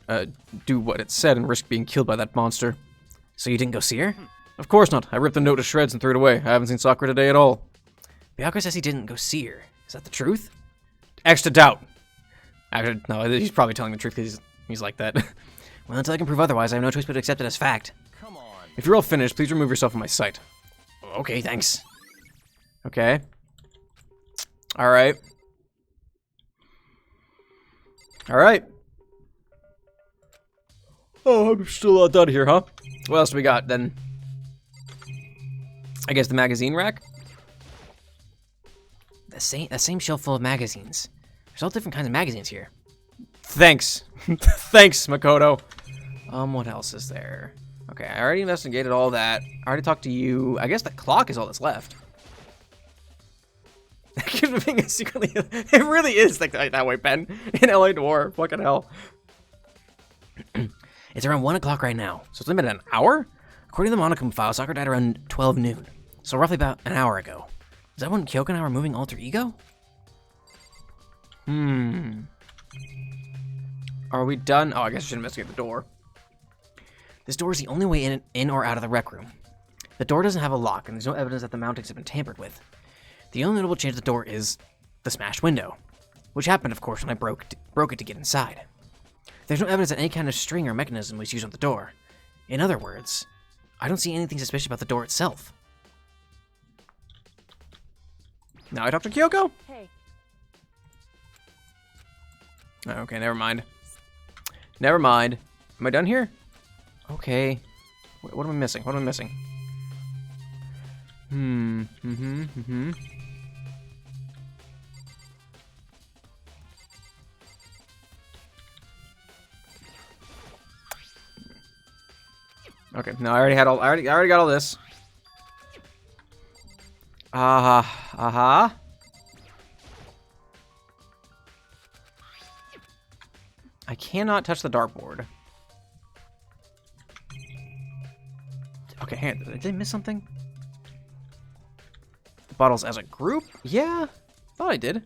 do what it said and risk being killed by that monster. So you didn't go see her? Of course not. I ripped the note to shreds and threw it away. I haven't seen Sakura today at all. Byakuya says he didn't go see her. Is that the truth? Extra doubt. Actually, no, he's probably telling the truth because he's like that. Well, until I can prove otherwise, I have no choice but to accept it as fact. Come on. If you're all finished, please remove yourself from my sight. Okay, thanks. Okay. Alright. Alright. Oh, I'm still not done here, huh? What else do we got then? I guess the magazine rack? That same shelf full of magazines. There's all different kinds of magazines here. Thanks. Thanks, Makoto. What else is there? Okay, I already investigated all that. I already talked to you. I guess the clock is all that's left. Secretly, it really is like that way, Ben. In LA Noire. Fucking hell. It's around 1 o'clock right now. So it's been an hour? According to the Monochrome file, Sakura died around 12 noon. So roughly about an hour ago. Is that when Kyoko and I were moving Alter Ego? Are we done? Oh, I guess I should investigate the door. This door is the only way in or out of the rec room. The door doesn't have a lock, and there's no evidence that the mountings have been tampered with. The only notable change to the door is the smashed window, which happened, of course, when I broke it to get inside. There's no evidence that any kind of string or mechanism was used on the door. In other words, I don't see anything suspicious about the door itself. Now I talk to Kyoko? Hey, Okay, never mind. Never mind. Am I done here? Okay. What am I missing? What am I missing? Okay, no, I already had all. I already got all this. I cannot touch the dartboard. Okay, hang on. Did I miss something? Bottles as a group? Yeah, thought I did.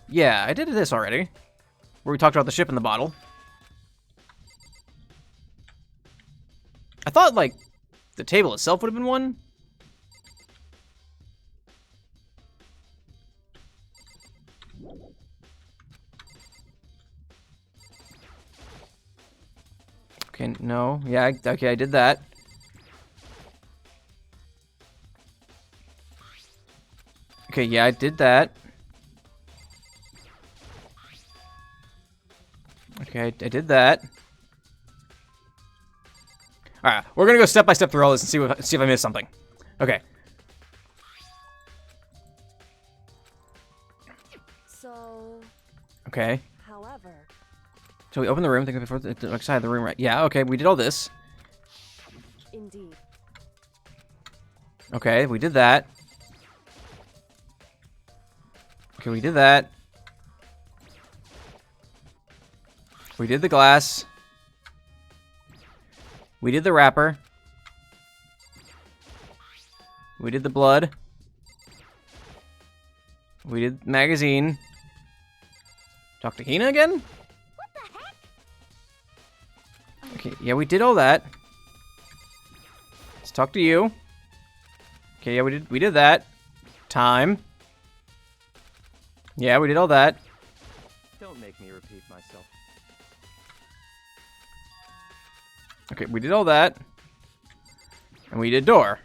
Yeah, I did this already. Where we talked about the ship in the bottle. I thought, like, the table itself would have been one. Okay, no. Yeah, okay, I did that. Okay, yeah, I did that. Okay, I did that. Alright, we're gonna go step by step through all this and see if I missed something. Okay. so, Okay. however, So we open the room, think before the side of the room, right? Yeah, okay, we did all this. indeed, Okay, we did that. Okay, we did that. We did the glass. We did the wrapper. We did the blood. We did magazine. Talk to Hina again? Okay, yeah, we did all that. Let's talk to you. Okay, yeah, we did that. Time. Yeah, we did all that. Don't make me repeat myself. Okay, we did all that. And we did door.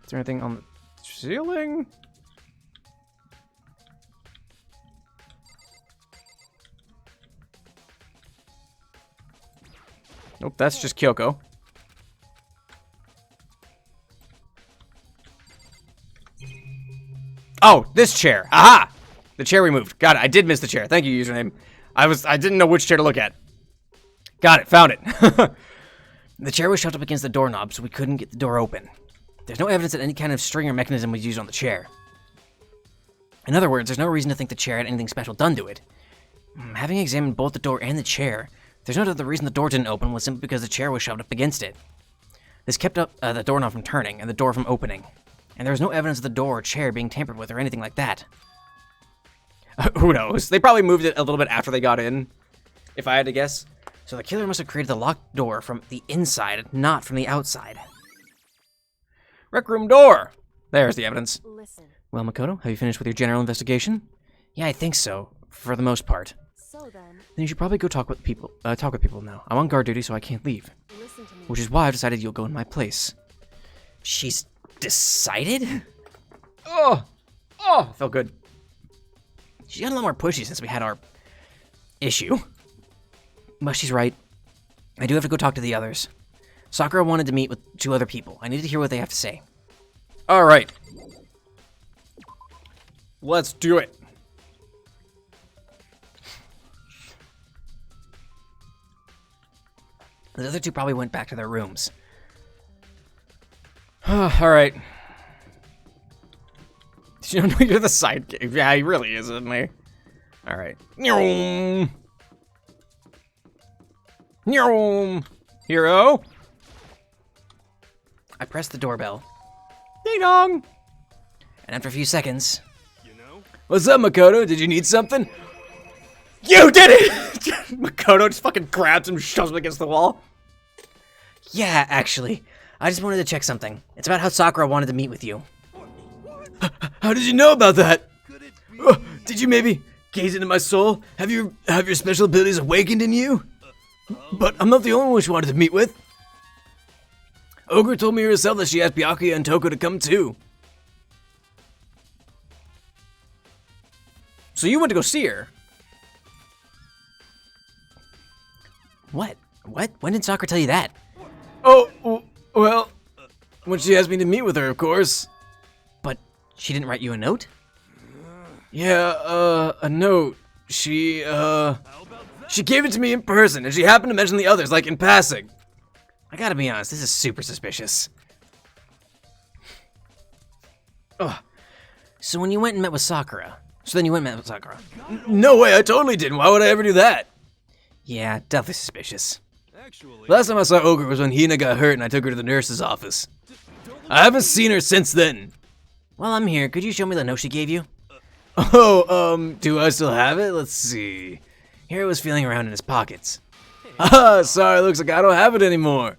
Is there anything on the ceiling? Nope, that's just Kyoko. Oh, this chair. Aha! The chair we moved. Got it. I did miss the chair. Thank you, username. I didn't know which chair to look at. Got it. Found it. The chair was shoved up against the doorknob, so we couldn't get the door open. There's no evidence that any kind of string or mechanism was used on the chair. In other words, there's no reason to think the chair had anything special done to it. Having examined both the door and the chair, there's no doubt the reason the door didn't open was simply because the chair was shoved up against it. This kept up the doorknob from turning and the door from opening. And there was no evidence of the door or chair being tampered with or anything like that. Who knows? They probably moved it a little bit after they got in, if I had to guess. So the killer must have created the locked door from the inside, not from the outside. Rec room door! There's the evidence. listen. Well, Makoto, have you finished with your general investigation? Yeah, I think so, for the most part. So then, Then you should probably go talk with people now. I'm on guard duty, so I can't leave. listen to me. Which is why I've decided you'll go in my place. She's decided? Oh, felt good. She's gotten a lot more pushy since we had our issue. But she's right. I do have to go talk to the others. Sakura wanted to meet with 2 other people. I need to hear what they have to say. All right. Let's do it. The other 2 probably went back to their rooms. All right. Did you know you're the sidekick? Yeah, he really is, isn't he? All right. Nyom. Nyom. Hero. I pressed the doorbell, Ding dong. and after a few seconds, What's up, Makoto? Did you need something? You did it! Makoto just fucking grabs him and shoves him against the wall. yeah, actually, I just wanted to check something. It's about how Sakura wanted to meet with you. How did you know about that? Did you maybe gaze into my soul? Have your special abilities awakened in you? But I'm not the only one she wanted to meet with. Ogre told me herself that she asked Byakuya and Toko to come too. So you went to go see her? What? What? When did Sakura tell you that? Oh, well, when she asked me to meet with her, of course. But she didn't write you a note? Yeah, a note. She gave it to me in person, and she happened to mention the others, like in passing. I gotta be honest, this is super suspicious. Ugh. So when you went and met with Sakura, No way, I totally didn't. Why would I ever do that? Yeah, definitely suspicious. Last time I saw Ogre was when Hina got hurt and I took her to the nurse's office. I haven't seen her since then. While I'm here, could you show me the note she gave you? Oh, do I still have it? Let's see. Hiro was feeling around in his pockets. Ah, sorry, looks like I don't have it anymore.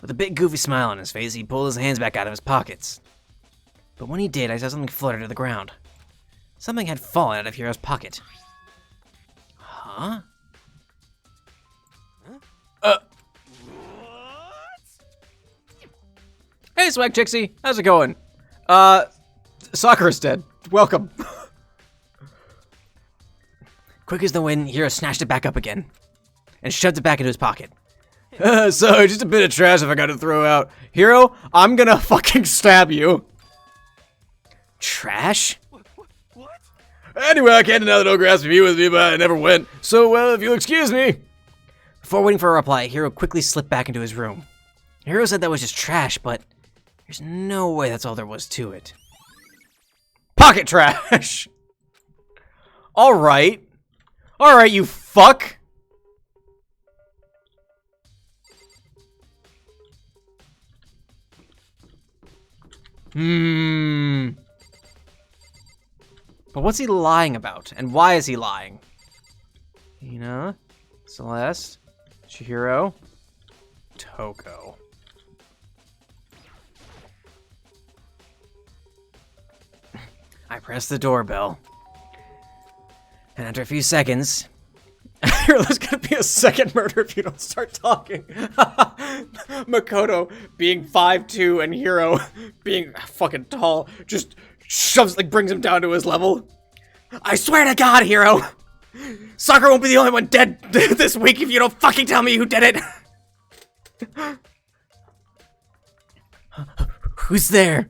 With a big goofy smile on his face, he pulled his hands back out of his pockets. But when he did, I saw something flutter to the ground. Something had fallen out of Hiro's pocket. Huh? Hey, Swag Chixie, how's it going? Sakura's dead. Welcome. Quick as the wind, Hiro snatched it back up again and shoved it back into his pocket. Sorry, just a bit of trash if I got to throw out. Hiro, I'm gonna fucking stab you. Trash? Anyway, I can't deny that Ogre asked me to be with me, but I never went. So, well, if you'll excuse me. Before waiting for a reply, Hiro quickly slipped back into his room. Hiro said that was just trash, but there's no way that's all there was to it. Pocket trash. All right, you fuck. But what's he lying about? And why is he lying? Hina, Celeste, Chihiro, Toko. I pressed the doorbell. And after a few seconds, There's gonna be a second murder if you don't start talking. Makoto being 5'2" and Hiro being fucking tall just shoves, like, brings him down to his level. I swear to God, Hiro, Sakura won't be the only one dead this week if you don't fucking tell me who did it. who's there?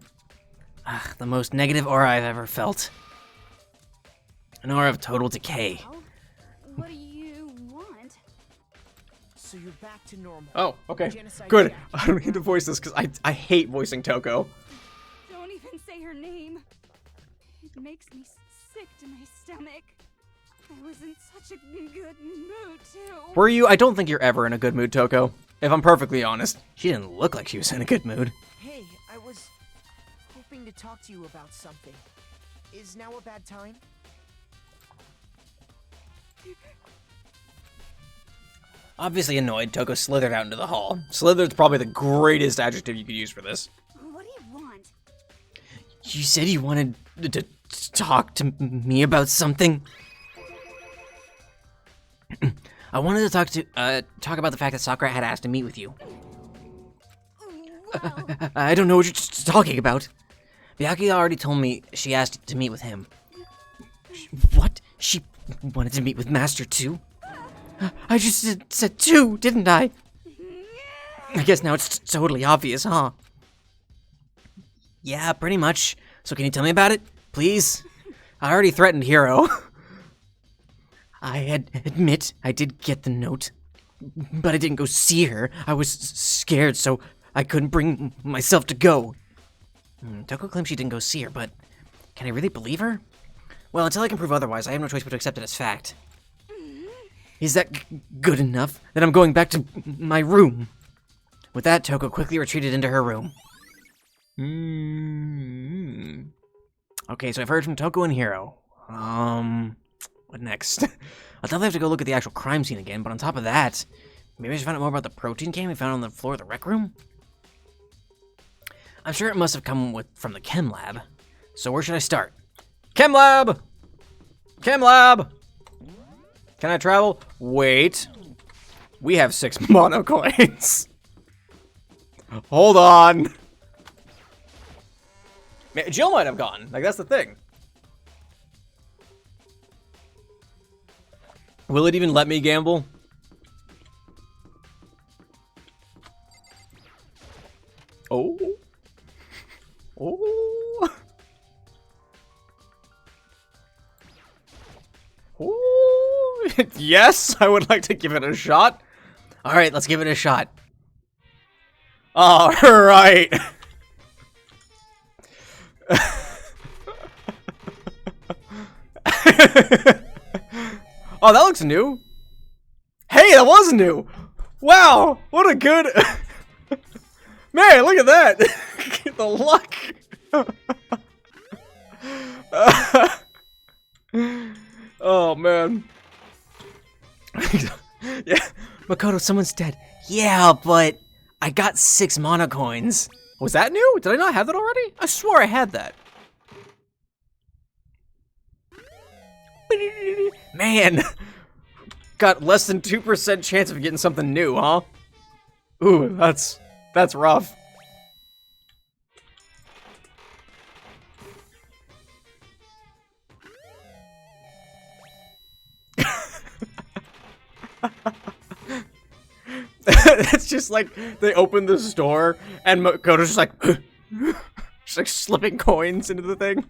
The most negative aura I've ever felt. An aura of total decay. What do you want? So you're back to normal. Oh, okay, Genocide good. reactor. I don't need to voice this because I hate voicing Toko. Don't even say her name. It makes me sick to my stomach. I was in such a good mood, too. Were you? I don't think you're ever in a good mood, Toko. If I'm perfectly honest. She didn't look like she was in a good mood. Hey, I was hoping to talk to you about something. Is now a bad time? Obviously annoyed, Toko slithered out into the hall. Slithered's probably the greatest adjective you could use for this. What do you want? You said you wanted to talk to me about something? I wanted to talk about the fact that Sakura had asked to meet with you. well. I don't know what you're talking about. Byakuya already told me she asked to meet with him. What? She wanted to meet with Master too? I just said two, didn't I? I guess now it's totally obvious, huh? Yeah, pretty much. So can you tell me about it, please? I already threatened Hiro. I admit I did get the note, but I didn't go see her. I was scared, so I couldn't bring myself to go. Toko claims she didn't go see her, but can I really believe her? Well, until I can prove otherwise, I have no choice but to accept it as fact. Is that good enough? Then I'm going back to my room. With that, Toko quickly retreated into her room. Okay, so I've heard from Toko and Hiro. What next? I'll definitely have to go look at the actual crime scene again, but on top of that, maybe I should find out more about the protein can we found on the floor of the rec room? I'm sure it must have come from the chem lab. So where should I start? Chem lab! Chem lab! Can I travel? Wait. We have 6 mono coins. Hold on. Man, Jill might have gone. Like, that's the thing. Will it even let me gamble? Oh. Oh. Oh. Yes, I would like to give it a shot. All right, let's give it a shot. All right. Oh, that looks new. Hey, that was new. Wow, what a good... Man, look at that. The luck. Oh, man. Yeah. Makoto, someone's dead. Yeah, but I got 6 mono coins. Was that new? Did I not have that already? I swore I had that. Man. Got less than 2% chance of getting something new, huh? Ooh, that's rough. It's just like they open the store and Makoto's just like just like slipping coins into the thing.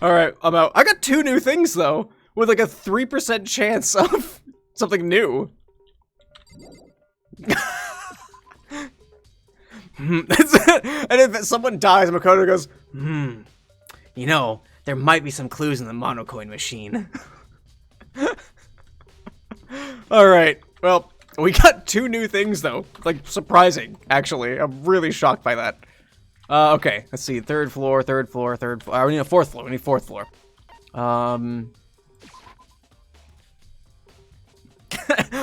All right, I'm out. I got 2 new things though, with like a 3% chance of something new. And if someone dies, Makoto goes, You know, there might be some clues in the mono coin machine. all right, well, we got 2 new things though. Like, surprising, actually. I'm really shocked by that. Okay, let's see. 3rd floor, 3rd floor, 3rd floor. We need a 4th floor. We need 4th floor.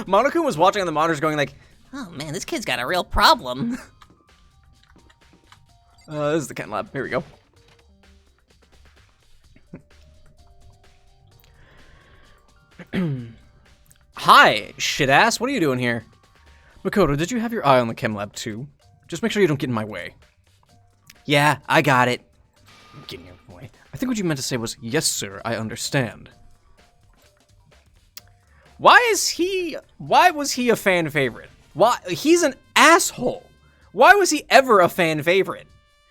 Monokuma was watching on the monitors going like, Oh man, this kid's got a real problem. this is the chem lab. Here we go. Hi, shit-ass. What are you doing here? Makoto, did you have your eye on the chem lab too? Just make sure you don't get in my way. Yeah, I got it. Getting in my way. I think what you meant to say was, yes, sir, I understand. Why was he a fan favorite? Why? He's an asshole. Why was he ever a fan favorite?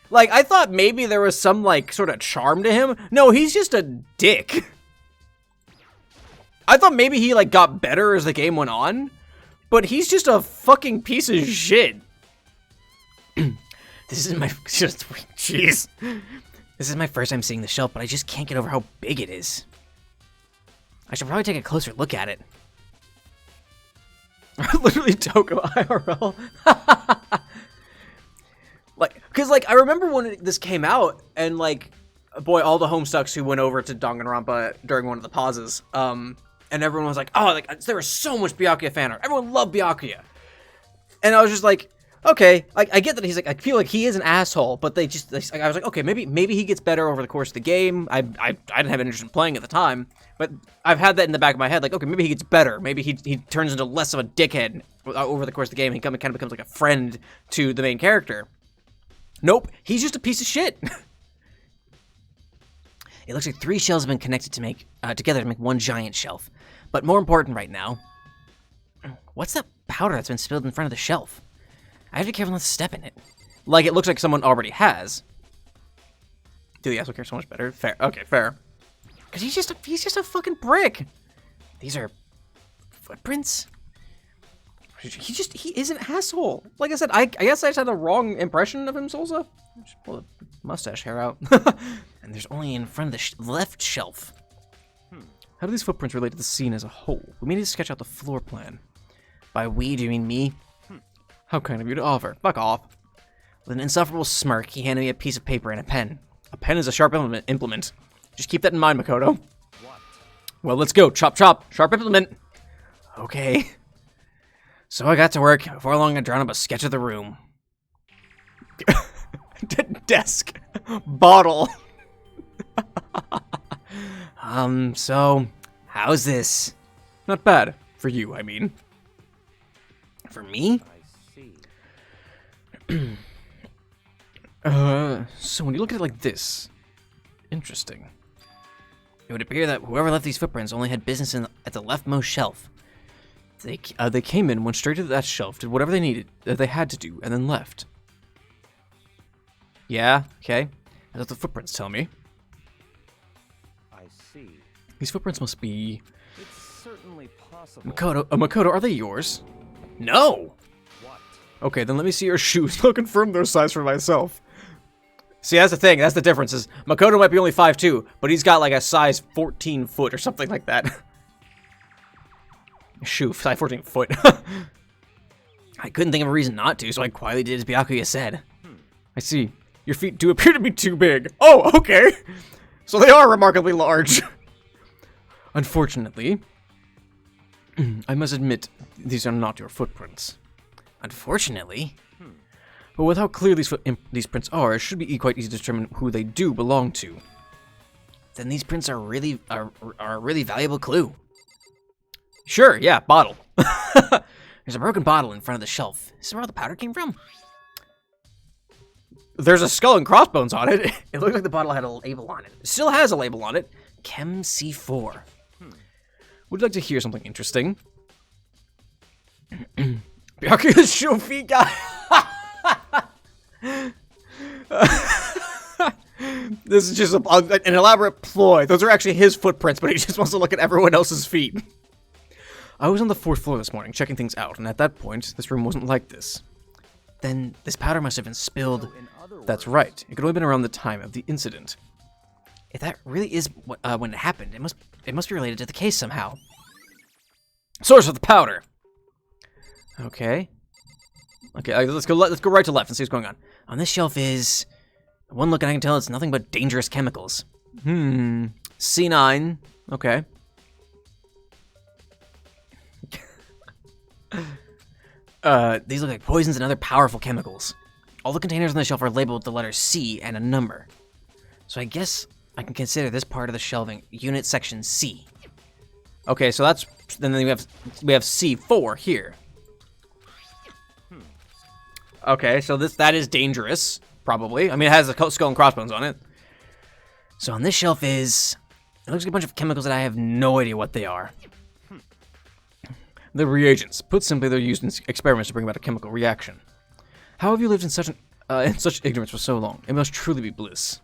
Like, I thought maybe there was some, like, sort of charm to him. No, he's just a dick. I thought maybe he, like, got better as the game went on. But he's just a fucking piece of shit. This is my jeez. This is my first time seeing the shelf, but I just can't get over how big it is. I should probably take a closer look at it. Literally Toko IRL. Like, cause like I remember when this came out, and like, boy, all the Homestucks who went over to Danganronpa during one of the pauses, and everyone was like, oh, like there was so much Byakuya fan art. Everyone loved Byakuya, and I was just like, okay, I get that he's like, I feel like he is an asshole, but I was like, okay, maybe he gets better over the course of the game. I didn't have an interest in playing at the time, but I've had that in the back of my head, like, okay, maybe he gets better. Maybe he turns into less of a dickhead over the course of the game. He kind of becomes like a friend to the main character. Nope, he's just a piece of shit. It looks like 3 shelves have been connected to make together to make one giant shelf. But more important right now, what's that powder that's been spilled in front of the shelf? I have to be careful not to step in it. Like, it looks like someone already has. Do the asshole care so much better? Fair. Okay, fair. Because he's just a fucking prick. These are footprints? He is an asshole. Like I said, I guess I just had the wrong impression of him, Solza. Just pull the mustache hair out. And there's only in front of the left shelf. How do these footprints relate to the scene as a whole? We may need to sketch out the floor plan. By we, do you mean me? How kind of you to offer. Fuck off. With an insufferable smirk, he handed me a piece of paper and a pen. A pen is a sharp implement. Just keep that in mind, Makoto. What? Well, let's go. Chop, chop. Sharp implement. Okay. So I got to work. Before long, I drawn up a sketch of the room. Desk. Bottle. So, how's this? Not bad. For you, I mean. For me? I see. So when you look at it like this, interesting. It would appear that whoever left these footprints only had business at the leftmost shelf. They came in, went straight to that shelf, did whatever they needed, they had to do, and then left. Yeah, okay. That's what the footprints tell me. I see. These footprints must be... It's certainly possible. Makoto, are they yours? No! What? Okay, then let me see your shoes. I'll confirm their size for myself. See, that's the thing. That's the difference. Is Makoto might be only 5'2", but he's got like a size 14 foot or something like that. Shoe, size 14 foot. I couldn't think of a reason not to, so I quietly did as Byakuya said. I see. Your feet do appear to be too big. Oh, okay. So they are remarkably large. Unfortunately, I must admit, these are not your footprints. Unfortunately? But with how clear these prints are, it should be quite easy to determine who they do belong to. Then these prints are a really valuable clue. Sure, yeah, bottle. There's a broken bottle in front of the shelf. Is this where all the powder came from? There's a skull and crossbones on it. It looked like the bottle had a label on it. It still has a label on it. Chem C4. Would you like to hear something interesting? Byakuya's show feet guy. This is just an elaborate ploy. Those are actually his footprints, but he just wants to look at everyone else's feet. I was on the 4th floor this morning, checking things out, and at that point, this room wasn't like this. Then, this powder must have been spilled. That's right. It could only have been around the time of the incident. If that really is when it happened, it must be related to the case somehow. Source of the powder. Okay. Okay, let's go right to left and see what's going on. On this shelf is... One look and I can tell it's nothing but dangerous chemicals. C9. Okay. These look like poisons and other powerful chemicals. All the containers on the shelf are labeled with the letter C and a number. So I guess I can consider this part of the shelving unit section C. Okay, so that's... Then we have C4 here. Okay, so that is dangerous, probably. I mean, it has a skull and crossbones on it. So on this shelf is... It looks like a bunch of chemicals that I have no idea what they are. The reagents. Put simply, they're used in experiments to bring about a chemical reaction. How have you lived in such ignorance for so long? It must truly be bliss.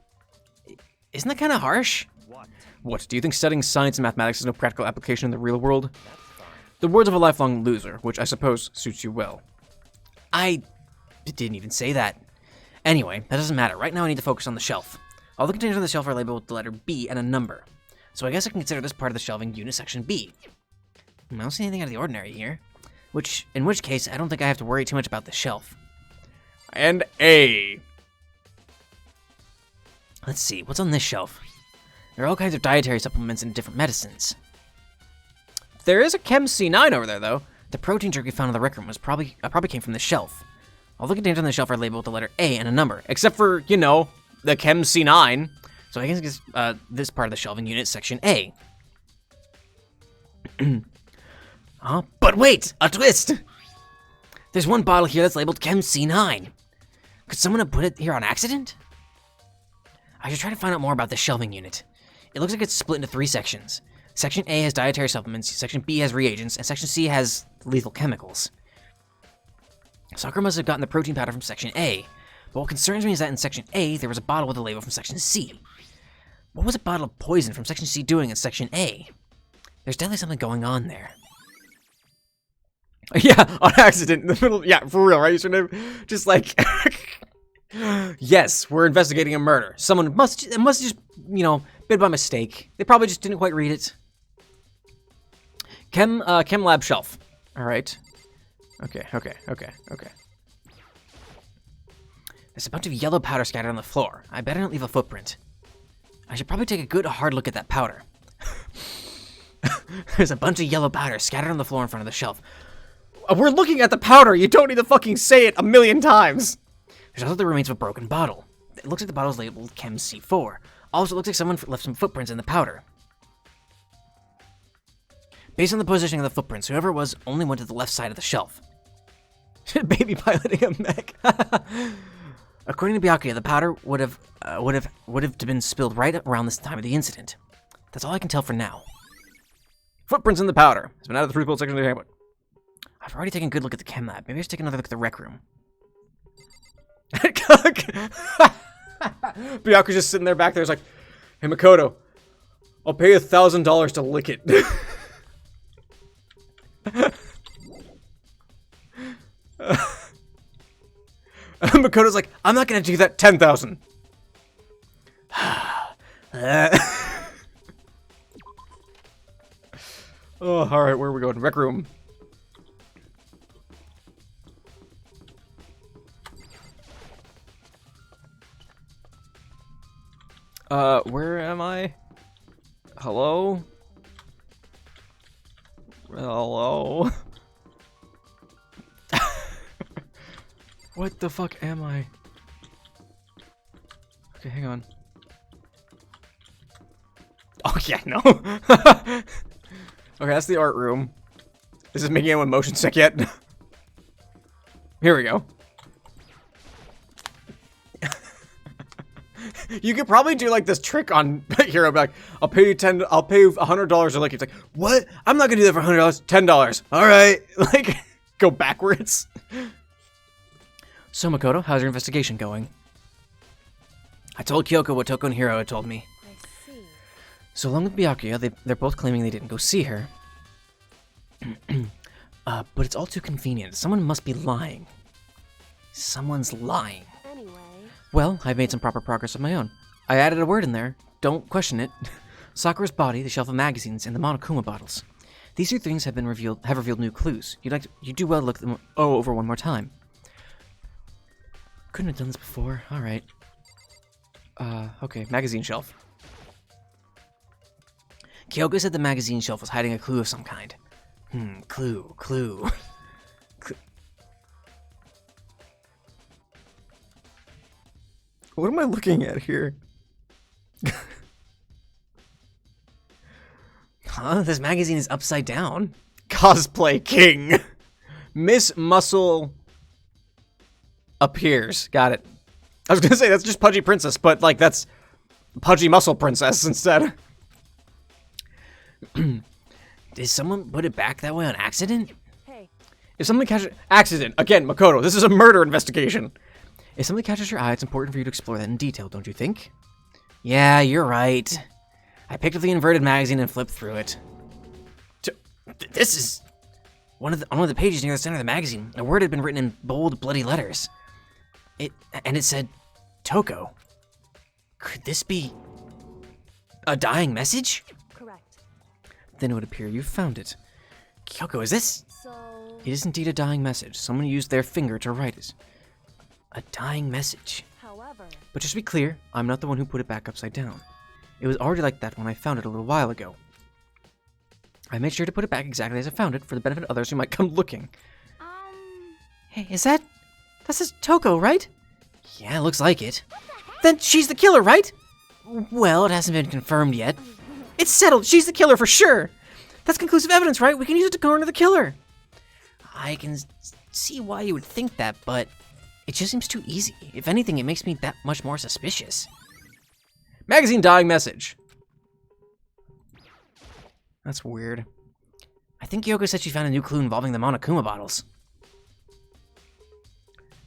Isn't that kind of harsh? What? Do you think studying science and mathematics has no practical application in the real world? The words of a lifelong loser, which I suppose suits you well. I didn't even say that. Anyway, that doesn't matter. Right now I need to focus on the shelf. All the containers on the shelf are labeled with the letter B and a number. So I guess I can consider this part of the shelving unit section B. I don't see anything out of the ordinary here. In which case, I don't think I have to worry too much about the shelf. And A. Let's see, what's on this shelf? There are all kinds of dietary supplements and different medicines. There is a Chem C9 over there, though. The protein drink we found in the rec room was probably came from the shelf. All the containers on the shelf are labeled with the letter A and a number, except for, you know, the Chem C9. So I guess this part of the shelving unit, section A. But wait! A twist! There's one bottle here that's labeled Chem C9. Could someone have put it here on accident? I should try to find out more about the shelving unit. It looks like it's split into 3 sections. Section A has dietary supplements, Section B has reagents, and Section C has lethal chemicals. Sakura must have gotten the protein powder from Section A, but what concerns me is that in Section A, there was a bottle with a label from Section C. What was a bottle of poison from Section C doing in Section A? There's definitely something going on there. Yeah, on accident in the middle. Yeah, for real, right? Username? Just like, yes, we're investigating a murder. Someone must just, you know, bid by mistake. They probably just didn't quite read it. Chem lab shelf. All right. Okay. There's a bunch of yellow powder scattered on the floor. I better not leave a footprint. I should probably take a good hard look at that powder. There's a bunch of yellow powder scattered on the floor in front of the shelf. We're looking at the powder. You don't need to fucking say it a million times. There's also the remains of a broken bottle. It looks like the bottle is labeled Chem C4. Also, it looks like someone left some footprints in the powder. Based on the positioning of the footprints, whoever it was only went to the left side of the shelf. Baby piloting a mech. According to Byakuya, the powder would have been spilled right around this time of the incident. That's all I can tell for now. Footprints in the powder. It's been out of the fruitful section of the handbook. I've already taken a good look at the chem lab. Maybe I should take another look at the rec room. Byakuya's just sitting there back there. He's like, hey, Makoto, I'll pay you $1,000 to lick it. Makoto's like, I'm not gonna do that. 10,000. Oh, all right. Where are we going? Rec room. Where am I? Hello? Hello? What the fuck am I? Okay, hang on. Oh, yeah, no. Okay, that's the art room. Is this making anyone motion sick yet? Here we go. You could probably do like this trick on Hero, be like, I'll pay you $100 to lick it. It's like, what? I'm not gonna do that for $100. $10. All right, like, go backwards. So Makoto, how's your investigation going? I told Kyoko what Toko and Hiro had told me. I see. So along with Byakuya, they're both claiming they didn't go see her. But it's all too convenient. Someone must be lying. Someone's lying. Anyway. Well, I've made some proper progress of my own. I added a word in there. Don't question it. Sakura's body, the shelf of magazines, and the Monokuma bottles. These 2 things have revealed new clues. You do well to look them over one more time. Couldn't have done this before. All right. Okay, magazine shelf. Kyoko said the magazine shelf was hiding a clue of some kind. Clue. What am I looking at here? Huh? This magazine is upside down. Cosplay king. Miss Muscle appears. Got it. I was gonna say that's just Pudgy Princess, but like that's Pudgy Muscle Princess instead. Did someone put it back that way on accident? Hey. If something catches accident, again, Makoto, this is a murder investigation. If something catches your eye, it's important for you to explore that in detail, don't you think? Yeah, you're right. I picked up the inverted magazine and flipped through it. This is... on one of the pages near the center of the magazine, a word had been written in bold, bloody letters. It said, Toko. Could this be a dying message? Correct. Then it would appear you found it. Kyoko, is this? So. It is indeed a dying message. Someone used their finger to write it. A dying message. However. But just to be clear, I'm not the one who put it back upside down. It was already like that when I found it a little while ago. I made sure to put it back exactly as I found it for the benefit of others who might come looking. Hey, is that... That says Toko, right? Yeah, looks like it. Then she's the killer, right? Well, it hasn't been confirmed yet. It's settled. She's the killer for sure. That's conclusive evidence, right? We can use it to corner the killer. I can see why you would think that, but It just seems too easy. If anything, it makes me that much more suspicious. Magazine dying message. That's weird. I think Yoko said she found a new clue involving the Monokuma bottles.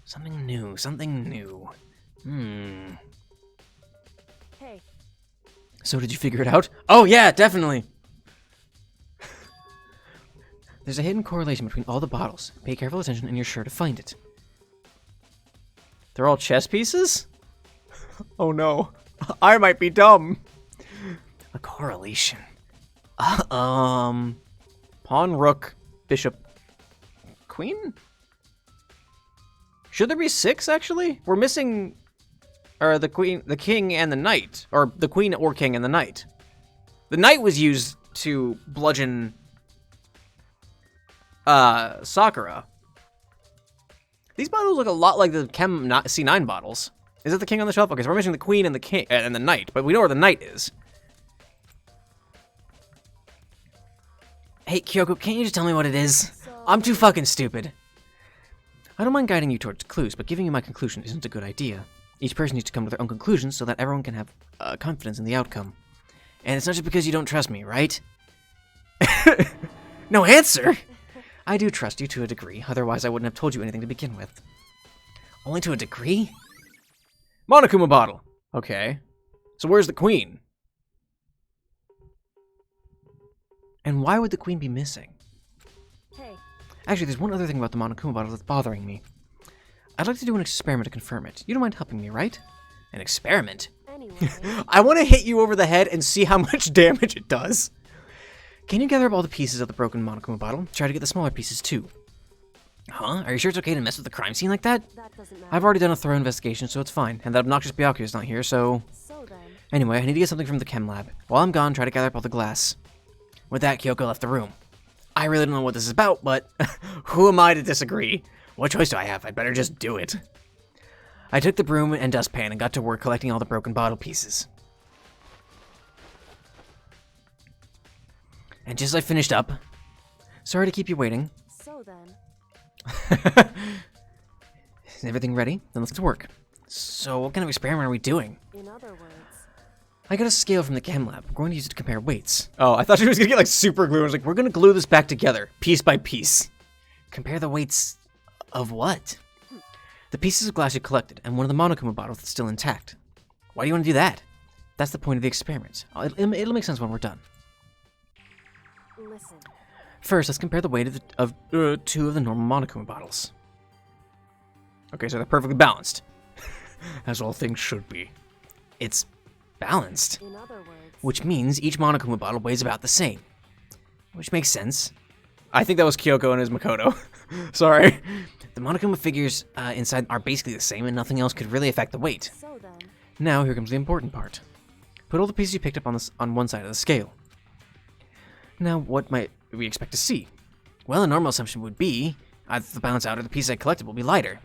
Something new, something new. Hey, So did you figure it out? Oh yeah, definitely. There's a hidden correlation between all the bottles. Pay careful attention and you're sure to find it. They're all chess pieces? Oh no. I might be dumb. A correlation. Pawn, rook, bishop, queen? Should there be 6 actually? We're missing the queen, the king, and the knight. Or the queen or king and the knight. The knight was used to bludgeon Sakura. These bottles look a lot like the Chem C9 bottles. Is it the king on the shelf? Okay, so we're missing the queen and the king and the knight, but we know where the knight is. Hey, Kyoko, can't you just tell me what it is? I'm too fucking stupid. I don't mind guiding you towards clues, but giving you my conclusion isn't a good idea. Each person needs to come to their own conclusions so that everyone can have confidence in the outcome. And it's not just because you don't trust me, right? No answer! I do trust you to a degree, otherwise I wouldn't have told you anything to begin with. Only to a degree? Monokuma bottle. Okay. So where's the queen? And why would the queen be missing? hey, Actually, there's one other thing about the Monokuma bottle that's bothering me. I'd like to do an experiment to confirm it. You don't mind helping me, right? An experiment? anyway. I want to hit you over the head and see how much damage it does. Can you gather up all the pieces of the broken Monokuma bottle? Try to get the smaller pieces, too. Huh? Are you sure it's okay to mess with the crime scene like that? That doesn't matter. I've already done a thorough investigation, so it's fine. And that obnoxious Byakuya's not here, so... So then, Anyway, I need to get something from the chem lab. While I'm gone, try to gather up all the glass. With that, Kyoko left the room. I really don't know what this is about, but who am I to disagree? What choice do I have? I'd better just do it. I took the broom and dustpan and got to work collecting all the broken bottle pieces. And just as I finished up... Sorry to keep you waiting. so then. Is everything ready? Then let's get to work. So, what kind of experiment are we doing? In other words, I got a scale from the chem lab. We're going to use it to compare weights. Oh, I thought she was gonna get like super glue. I was like, we're gonna glue this back together, piece by piece. Compare the weights of what? The pieces of glass you collected, and one of the Monokuma bottles that's still intact. Why do you want to do that? That's the point of the experiment. It'll make sense when we're done. listen. First, let's compare the weight of two of the normal Monokuma bottles. Okay, so they're perfectly balanced. As all things should be. It's balanced, In other words, which means each Monokuma bottle weighs about the same. Which makes sense. I think that was Kyoko and his Makoto. Sorry. The Monokuma figures inside are basically the same, and nothing else could really affect the weight. so then. Now, here comes the important part. Put all the pieces you picked up on one side of the scale. Now, what might we expect to see? Well, a normal assumption would be either the balance out or the pieces I collected will be lighter.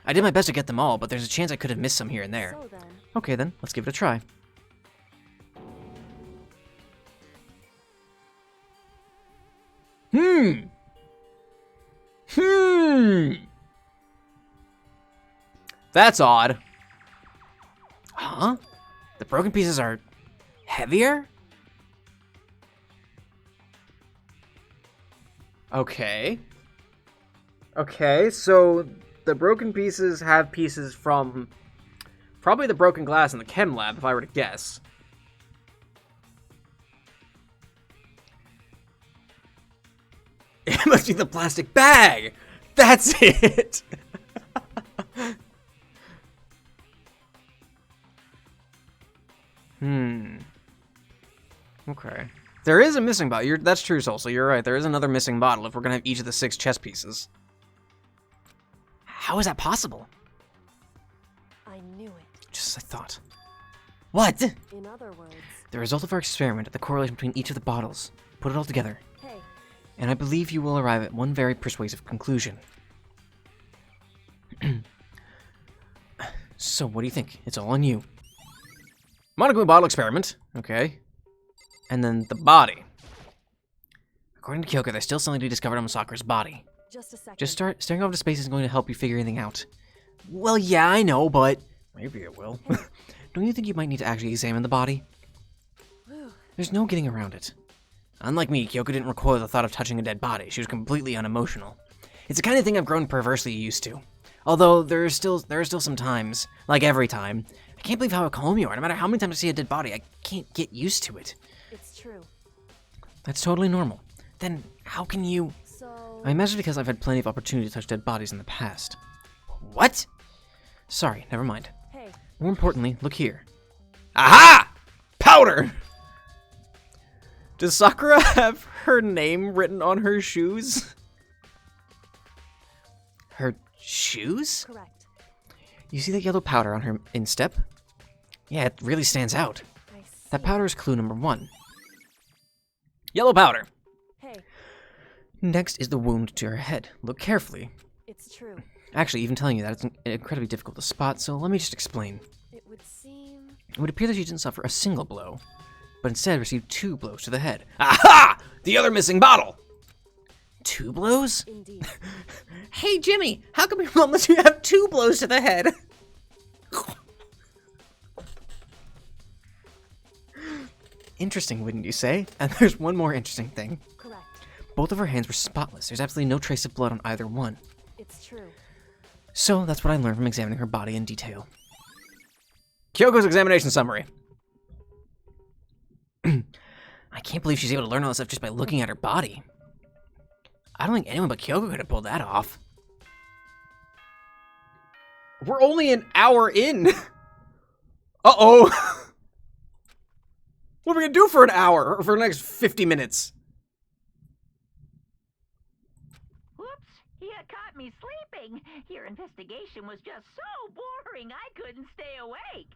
I did my best to get them all, but there's a chance I could have missed some here and there. So then. Okay then, let's give it a try. That's odd. Huh? The broken pieces are heavier? Okay. Okay, so the broken pieces have pieces from probably the broken glass in the chem lab, if I were to guess. It must be the plastic bag! That's it! Okay. There is a missing bottle. That's true, Soul. So you're right. There is another missing bottle if we're going to have each of the 6 chess pieces. How is that possible? I knew it. Just as I thought. What? In other words, The result of our experiment, the correlation between each of the bottles. Put it all together. hey, And I believe you will arrive at one very persuasive conclusion. So, what do you think? It's all on you. Monokuma bottle experiment. Okay. And then the body. According to Kyoko, there's still something to be discovered on Sakura's body. just a second. Just staring off into space isn't going to help you figure anything out. Well, yeah, I know, but... Maybe it will. Don't you think you might need to actually examine the body? There's no getting around it. Unlike me, Kyoko didn't recoil at the thought of touching a dead body. She was completely unemotional. It's the kind of thing I've grown perversely used to. Although, there are still some times, like every time, I can't believe how calm you are. No matter how many times I see a dead body, I can't get used to it. It's true. That's totally normal. Then, how can you... So... I imagine because I've had plenty of opportunity to touch dead bodies in the past. What? Sorry, never mind. Hey, More importantly, look here. Aha! Powder! Does Sakura have her name written on her shoes? Her shoes? correct. You see that yellow powder on her instep? Yeah, it really stands out. I see. That powder is clue number 1. Yellow powder. Hey, Next is the wound to her head. Look carefully. it's true. Actually, even telling you that, it's incredibly difficult to spot, so let me just explain. It would seem... It would appear that she didn't suffer a single blow, but instead received 2 blows to the head. Aha! The other missing bottle. 2 blows? Indeed. Hey, Jimmy, how come your mom lets you have 2 blows to the head? Interesting, wouldn't you say? And there's one more interesting thing. Correct. Both of her hands were spotless. There's absolutely no trace of blood on either one. It's true. So that's what I learned from examining her body in detail. Kyoko's examination summary. I can't believe she's able to learn all this stuff just by looking at her body. I don't think anyone but Kyoko could have pulled that off. We're only an hour in. Uh-oh. What are we gonna do for an hour? Or for the next 50 minutes? Whoops, you caught me sleeping. Your investigation was just so boring I couldn't stay awake.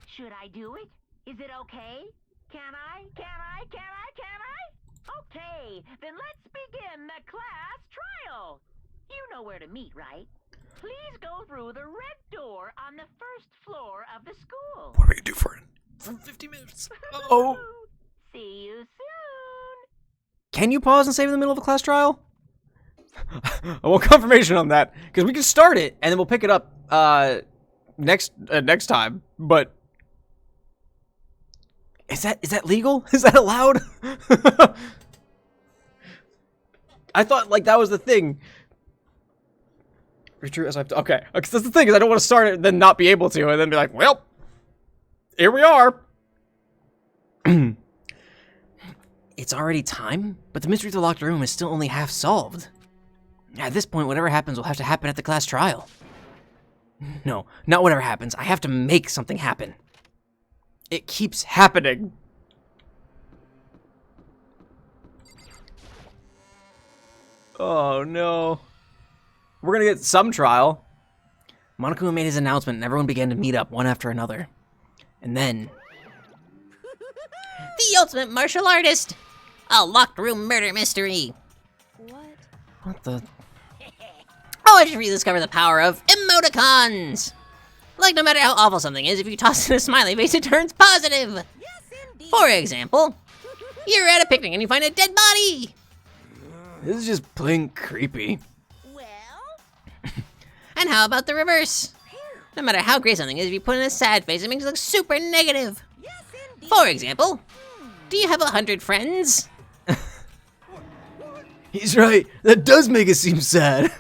Should I do it? Is it okay? Can I? Okay, then let's begin the class trial. You know where to meet, right? Please go through the red door on the first floor of the school. What are we gonna do for 50 minutes? Uh-oh. See you soon. Can you pause and save in the middle of a class trial? I want confirmation on that, because we can start it, and then we'll pick it up, next time, but... Is that legal? Is that allowed? I thought, like, that was the thing. Retreat as I have to... Okay, because that's the thing, is I don't want to start it and then not be able to, and then be like, well, here we are. It's already time, but the mystery of the locked room is still only half solved. At this point, whatever happens will have to happen at the class trial. No, not whatever happens. I have to make something happen. It keeps happening. Oh, no. We're gonna get some trial. Monokuma made his announcement and everyone began to meet up one after another. And then... The ultimate martial artist! A locked room murder mystery! What? What the... Oh, I just rediscovered the power of emoticons! Like, no matter how awful something is, if you toss in a smiley face, it turns positive! Yes, indeed. For example, you're at a picnic and you find a dead body! This is just plain creepy. Well, And how about the reverse? No matter how great something is, if you put in a sad face, it makes it look super negative! yes, indeed. For example, do you have 100 friends? He's right. That does make it seem sad.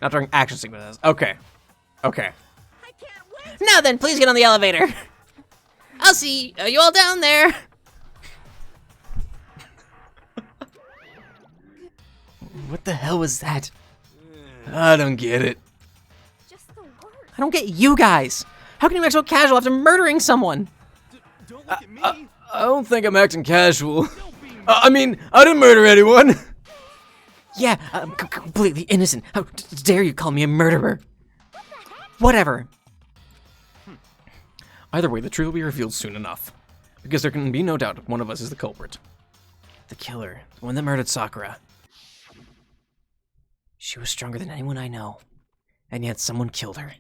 Not during action sequences. Okay. Okay. I can't wait. Now then, please get on the elevator. I'll see you all down there. What the hell was that? I don't get it. Just the worst. I don't get you guys! How can you act so casual after murdering someone? Don't look at me. I don't think I'm acting casual. I mean, I didn't murder anyone. Yeah, I'm completely innocent. How dare you call me a murderer? Whatever. Either way, the truth will be revealed soon enough. Because there can be no doubt one of us is the culprit. The killer, the one that murdered Sakura. She was stronger than anyone I know, and yet someone killed her.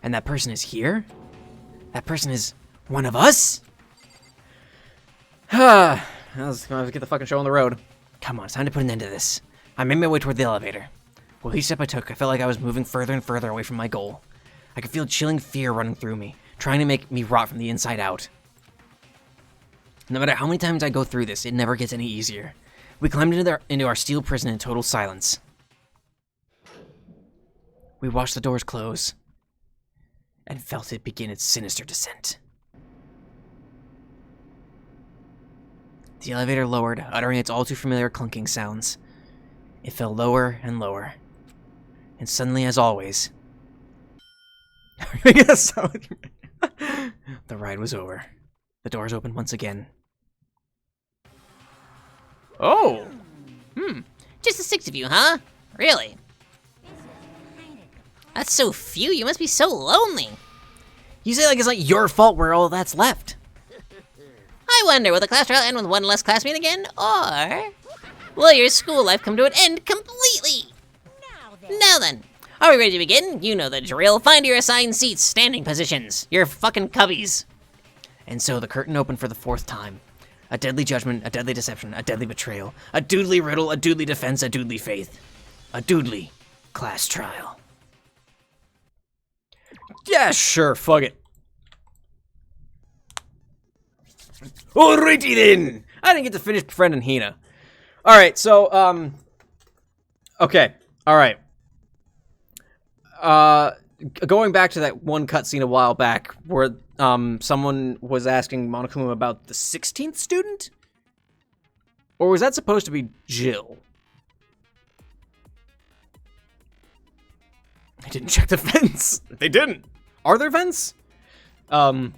And that person is here? That person is one of us? Let's get the fucking show on the road. Come on, it's time to put an end to this. I made my way toward the elevator. With each step I took, I felt like I was moving further and further away from my goal. I could feel chilling fear running through me, trying to make me rot from the inside out. No matter how many times I go through this, it never gets any easier. We climbed into our steel prison in total silence. We watched the doors close and felt it begin its sinister descent. The elevator lowered, uttering its all too familiar clunking sounds. It fell lower and lower. And suddenly, as always, the ride was over. The doors opened once again. Oh! Just the 6 of you, huh? Really? That's so few. You must be so lonely. You say like it's not your fault where all that's left. I wonder, will the class trial end with one less classmate again, or will your school life come to an end completely? Now then, are we ready to begin? You know the drill. Find your assigned seats, standing positions, your fucking cubbies. And so the curtain opened for the 4th time. A deadly judgment, a deadly deception, a deadly betrayal, a doodly riddle, a doodly defense, a doodly faith. A doodly class trial. Yeah, sure, fuck it. Alrighty then! I didn't get to finish befriending Hina. Alright, so, okay, alright. Going back to that one cutscene a while back, where, someone was asking Monokuma about the 16th student? Or was that supposed to be Jill? I didn't check the vents. They didn't. Are there vents? The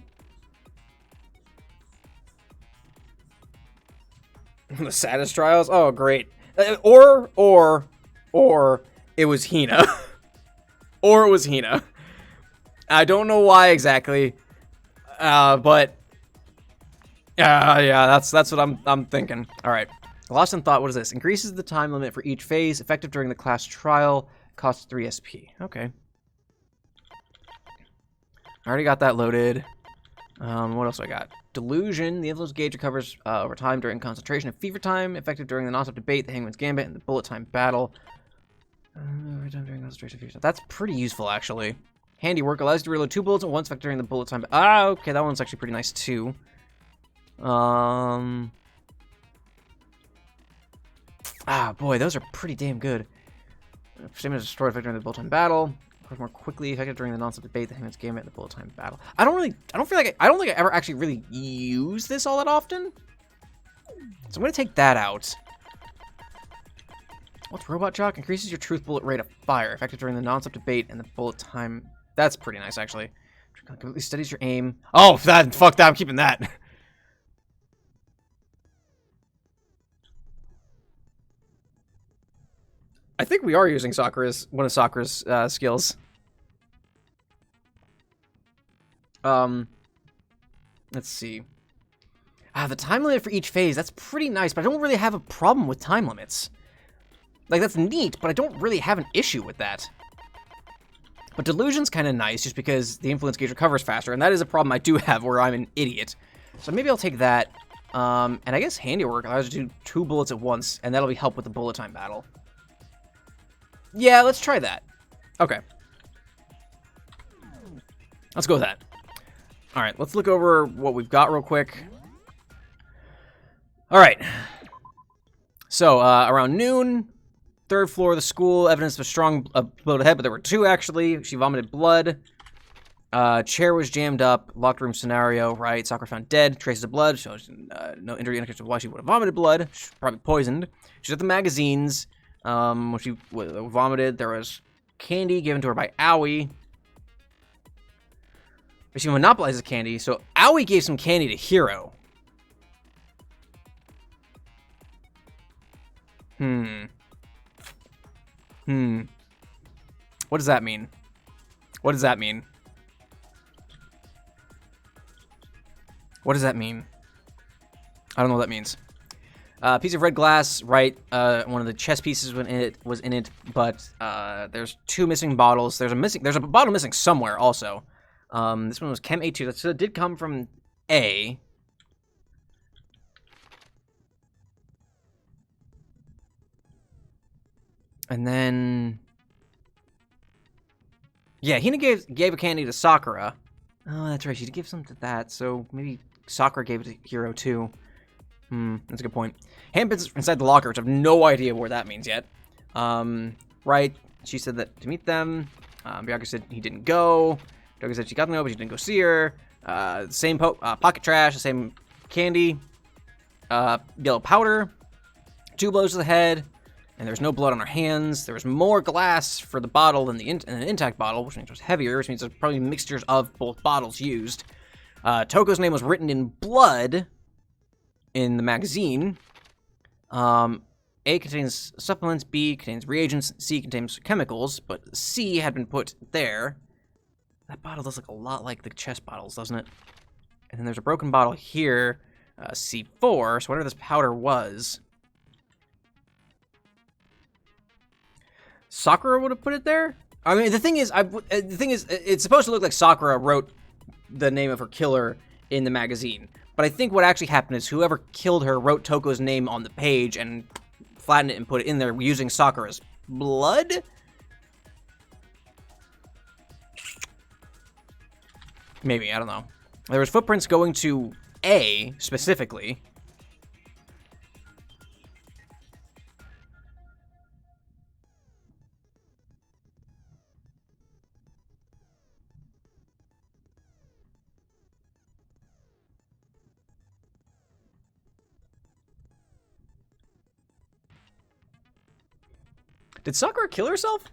saddest trials? Oh, great. Or it was Hina. Or it was Hina. I don't know why exactly. But yeah, that's what I'm thinking. All right. Lost in Thought, what is this? Increases the time limit for each phase, effective during the class trial, costs 3 SP. Okay. I already got that loaded. What else do I got? Delusion. The influence gauge recovers over time during concentration and fever time, effective during the non-stop debate, the Hangman's Gambit, and the bullet time battle. Over time during concentration and fever time. That's pretty useful, actually. Handiwork allows you to reload 2 bullets at once, effective during the bullet time. Ah, okay, that one's actually pretty nice, too. Ah, boy, those are pretty damn good. Stamina is destroyed effective during the bullet time battle. More quickly, effective during the non-stop debate, the Hangman's Gambit, and the bullet time battle. I don't think I ever actually really use this all that often. So I'm gonna take that out. What's Robot Jock? Increases your truth bullet rate of fire, effective during the non-stop debate and the bullet time. That's pretty nice, actually. Completely steadies your aim. Oh, fuck that, I'm keeping that. I think we are using one of Sakura's skills. Let's see. The time limit for each phase, that's pretty nice, but I don't really have a problem with time limits. Like, that's neat, but I don't really have an issue with that. But Delusion's kind of nice, just because the influence gauge recovers faster, and that is a problem I do have where I'm an idiot. So maybe I'll take that. And I guess Handiwork allows you to do 2 bullets at once, and that'll be help with the bullet time battle. Yeah, let's try that. Okay. Let's go with that. All right, let's look over what we've got real quick. All right. So, around noon, 3rd floor of the school, evidence of a strong blow to the head, but there were 2 actually. She vomited blood. Chair was jammed up. Locked room scenario, right? Sakura found dead. Traces of blood. Shows no injury indicates why she would have vomited blood. She's probably poisoned. She's at the magazines. When she vomited, there was candy given to her by Aoi. But she monopolizes candy, so Aoi gave some candy to Hiro. What does that mean? What does that mean? What does that mean? I don't know what that means. Piece of red glass, right? One of the chess pieces was in it, but there's 2 missing bottles. There's a bottle missing somewhere also. This one was Chem A2. So it did come from A. And then Yeah, Hina gave a candy to Sakura. Oh, that's right. She did give some to that, so maybe Sakura gave it to Hiro too. That's a good point. Handprints inside the locker, which I have no idea what that means yet. Right. She said that to meet them. Bianca said he didn't go. Doga said she got to know, but she didn't go see her. Same pocket trash, the same candy. Yellow powder. 2 blows to the head. And there was no blood on her hands. There was more glass for the bottle than an intact bottle, which means it was heavier, which means there's probably mixtures of both bottles used. Toko's name was written in blood in the magazine. A contains supplements, B contains reagents, C contains chemicals, but C had been put there. That bottle does look a lot like the chest bottles, doesn't it? And then there's a broken bottle here, C4, so whatever this powder was. Sakura would have put it there? I mean, the thing is, it's supposed to look like Sakura wrote the name of her killer in the magazine. But I think what actually happened is whoever killed her wrote Toko's name on the page and flattened it and put it in there using Sakura's blood? Maybe, I don't know. There was footprints going to A, specifically. Did Sakura kill herself?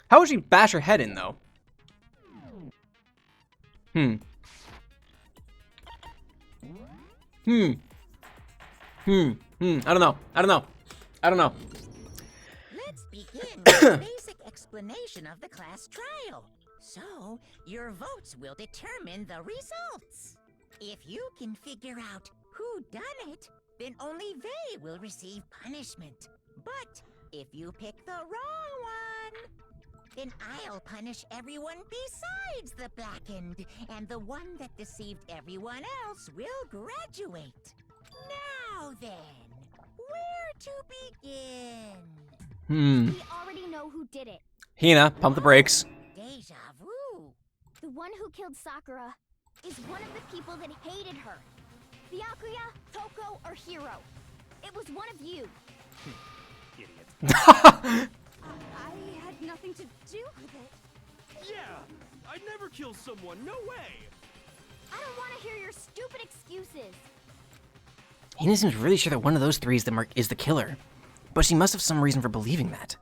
How would she bash her head in, though? I don't know. Let's begin with a basic explanation of the class trial. So, your votes will determine the results. If you can figure out who done it, then only they will receive punishment. But if you pick the wrong one, then I'll punish everyone besides the blackened, and the one that deceived everyone else will graduate. Now then, where to begin? We already know who did it. Hina, pump the brakes. Deja vu. The one who killed Sakura is one of the people that hated her. Byakuya, Toko, or Hiro. It was one of you. Idiot. I had nothing to do with it. Yeah, I'd never kill someone. No way. I don't want to hear your stupid excuses. Hina seems really sure that one of those three is the killer. But she must have some reason for believing that.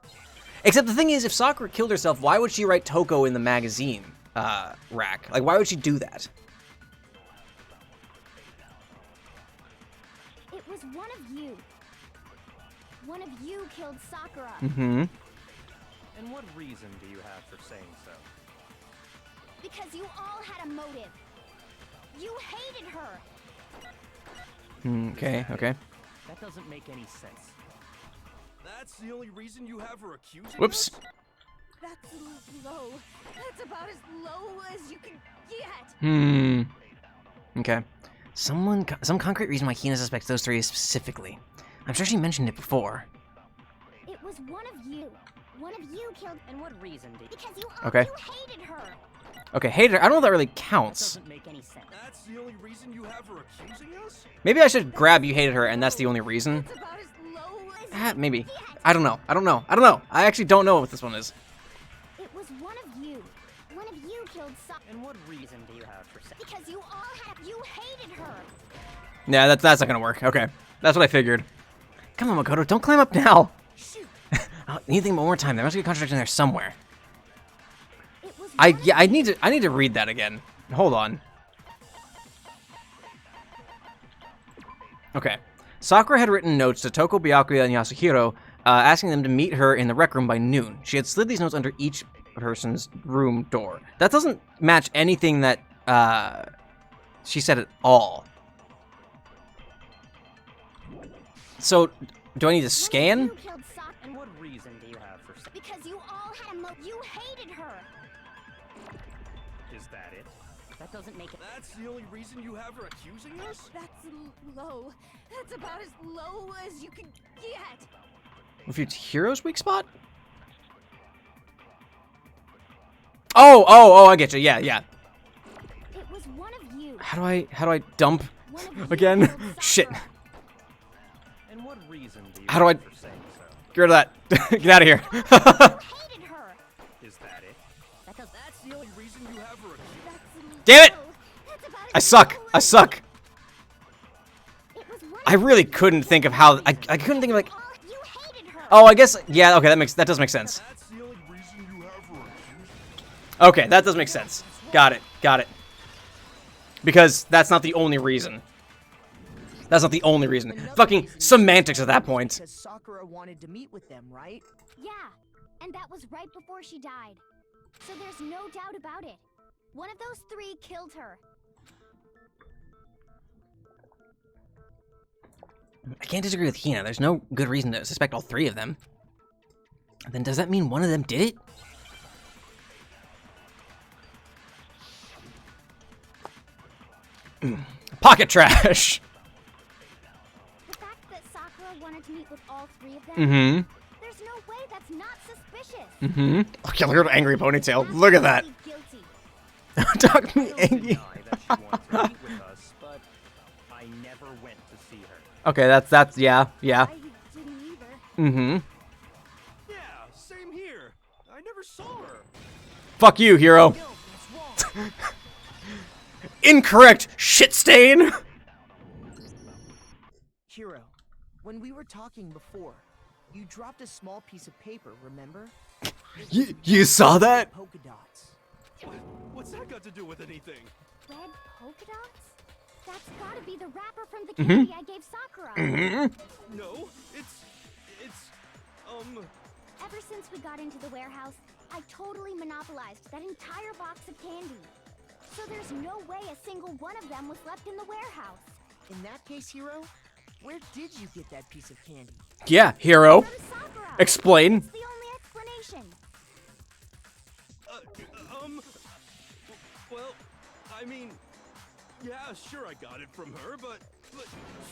Except the thing is, if Sakura killed herself, why would she write Toko in the magazine rack? Like, why would she do that? It was one of you. One of you killed Sakura. And what reason do you have for saying so? Because you all had a motive. You hated her. Okay. That doesn't make any sense. That's the only reason you have her accusing Whoops. us? That's low. That's about as low as you can get. Okay. Some concrete reason why Hina suspects those three specifically. I'm sure she mentioned it before. It was one of you. One of you killed. And what reason do you? Because you Okay. you hated her. Okay, hater. I don't know if that really counts. Doesn't make any sense. That's the only reason you have her accusing us? Maybe I should grab you hated her, and that's the only reason. It's about as low as Maybe. I don't know. I actually don't know what this one is. It was one of you. One of you killed Sakura. And what reason do you have for saying? Because you hated her. Yeah, that's not gonna work. Okay, that's what I figured. Come on, Makoto, don't climb up now. Anything one more time. There must be a contradiction there somewhere. It was I need to read that again. Hold on. Okay. Sakura had written notes to Toko, Byakuya, and Yasuhiro, asking them to meet her in the rec room by noon. She had slid these notes under each person's room door. That doesn't match anything that she said at all. So, do I need to scan? You killed Sakura. And what reason do you have for saying? Because you all had a you hated her. Is that it? That doesn't make it. That's the only reason you have her accusing us? That's low. That's about as low as you can get. Refutes Hero's weak spot? Oh, I get you. Yeah. It was one of you. How do I dump One of you again? killed Shit. Sakura. And what reason do you How do I have for saying so? get rid of that? Get out of here. You hated her. Is that it? Because That's the only reason you have her accused? That's Damn it! That's about I as suck. cool I as- suck. It was one I of really you. couldn't think of how I couldn't think of like. You hated her. Oh, I guess yeah. Okay, that does make sense. That's the only reason you have her accused? Okay, that does make sense. Got it. Because that's not the only reason. That's not the only reason. Another Fucking reason you semantics said at that point. Because Sakura wanted to meet with them, right? Yeah, and that was right before she died. So there's no doubt about it. One of those three killed her. I can't disagree with Hina. There's no good reason to suspect all three of them. Then does that mean one of them did it? Pocket trash. The fact that Sakura wanted to meet with all three of them, Mm-hmm. there's no way that's not suspicious. Mm-hmm. Okay, look at her angry ponytail. Look at that. Absolutely guilty. Talk me I don't angry. deny that she wanted to meet with us, but I never went to see her. Okay, that's yeah. I didn't either. Mm-hmm. Yeah, same here. I never saw her. Fuck you, hero. Yo, what's wrong? Incorrect. Shit stain. Hiro, when we were talking before, you dropped a small piece of paper, remember? You saw that? Polka dots. What's that got to do with anything? Red polka dots? That's gotta be the wrapper from the Mm-hmm. candy I gave Sakura. No, it's Ever since we got into the warehouse, I totally monopolized that entire box of candy. So there's no way a single one of them was left in the warehouse. In that case, Hiro, where did you get that piece of candy? Yeah, hero. From Sakura. Explain. That's the only explanation. well, I mean, yeah, sure I got it from her, but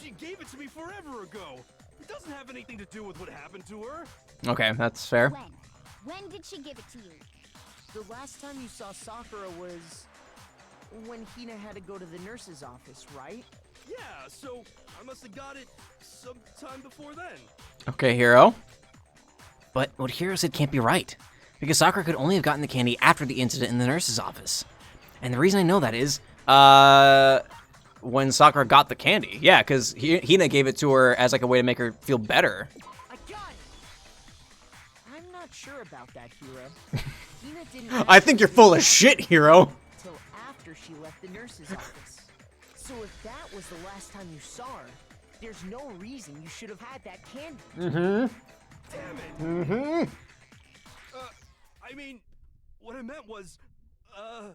she gave it to me forever ago. It doesn't have anything to do with what happened to her. Okay, that's fair. When? When did she give it to you? The last time you saw Sakura was when Hina had to go to the nurse's office, right? Yeah, so I must have got it sometime before then. Okay, hero. But what Hiro said can't be right. Because Sakura could only have gotten the candy after the incident in the nurse's office. And the reason I know that is, when Sakura got the candy. Yeah, because Hina gave it to her as like a way to make her feel better. I got it! I'm not sure about that, Hiro. Hina didn't I think you're full of shit, hero. until after she left the nurse's office. So if that was the last time you saw her, there's no reason you should have had that candy. Damn it! Mm-hmm. I mean, what I meant was, oh,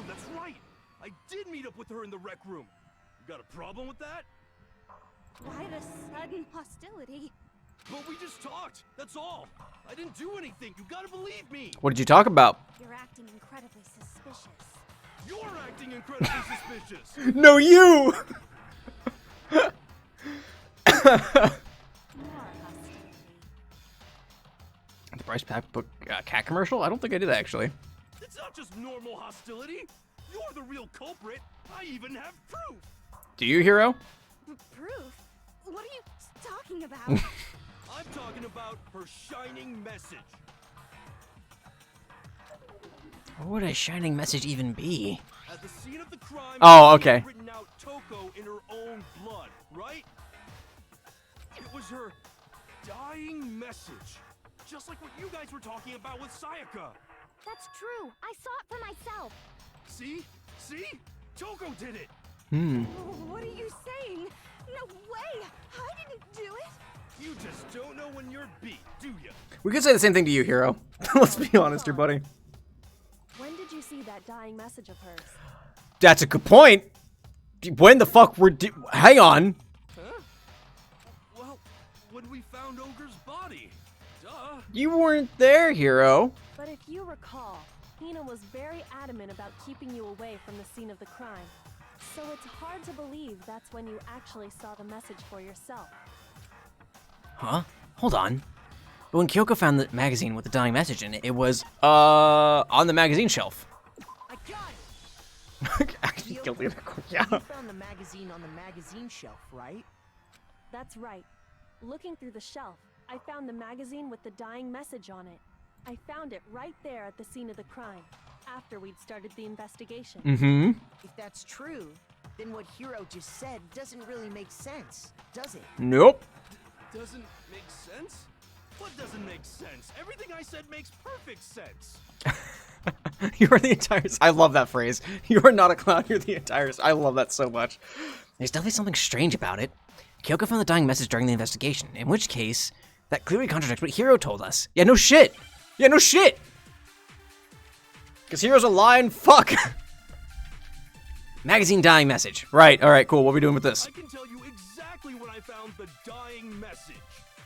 that's right! I did meet up with her in the rec room. You got a problem with that? Why the sudden hostility? But we just talked, that's all. I didn't do anything, you gotta believe me. What did you talk about? You're acting incredibly suspicious. You're acting incredibly suspicious. No, you! More hostility. The Bryce Pack book cat commercial? I don't think I did actually. It's not just normal hostility. You're the real culprit. I even have proof. Do you, hero? Proof? What are you talking about? I'm talking about her shining message. what would a shining message even be? At the scene of the crime, Oh, she had okay. written out Toko in her own blood, right? It was her dying message. Just like what you guys were talking about with Sayaka. That's true. I saw it for myself. See? See? Toko did it. What are you saying? No way! I didn't do it! You just don't know when you're beat, do you? We could say the same thing to you, hero. Let's be honest here, buddy. When did you see that dying message of hers? That's a good point. When the fuck were... Hang on. Huh? Well, when we found Ogre's body. Duh. You weren't there, hero. But if you recall, Hina was very adamant about keeping you away from the scene of the crime. So it's hard to believe that's when you actually saw the message for yourself. Huh? Hold on. But when Kyoko found the magazine with the dying message in it, it was, on the magazine shelf. I got it! Actually, guilty of that. You Yeah. found the magazine on the magazine shelf, right? That's right. Looking through the shelf, I found the magazine with the dying message on it. I found it right there at the scene of the crime, after we'd started the investigation. Mm-hmm. If that's true, then what Hiro just said doesn't really make sense, does it? Nope. Doesn't make sense? What doesn't make sense? Everything I said makes perfect sense. You're the entire. I love that phrase. You are not a clown. You're the entire. I love that so much. There's definitely something strange about it. Kyoko found the dying message during the investigation, in which case, that clearly contradicts what Hiro told us. Yeah, no shit. Yeah, no shit. Because Hero's a lying fuck. Magazine dying message. Right. All right. Cool. What are we doing with this? I can tell you exactly when I found the dying message.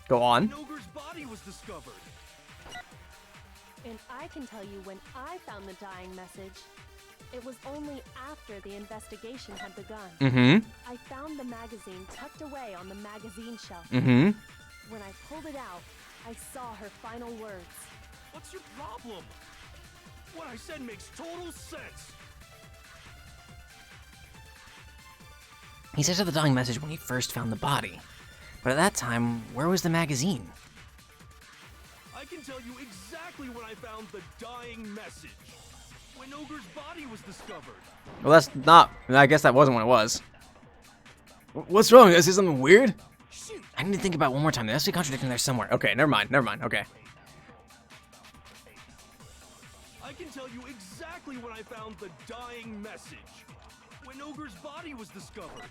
Go on. When Ogre's body was discovered. And I can tell you when I found the dying message. It was only after the investigation had begun. Mm-hmm. I found the magazine tucked away on the magazine shelf. Mm-hmm. When I pulled it out, I saw her final words. What's your problem? What I said makes total sense. He says of the dying message when he first found the body. But at that time, where was the magazine? I can tell you exactly when I found the dying message. When Ogre's body was discovered. Well, that's not. I guess that wasn't what it was. What's wrong? Is this something weird? Shoot! I need to think about it one more time. There has to be a contradiction there somewhere. Okay. Never mind. Never mind. Okay. I can tell you exactly when I found the dying message. When Ogre's body was discovered.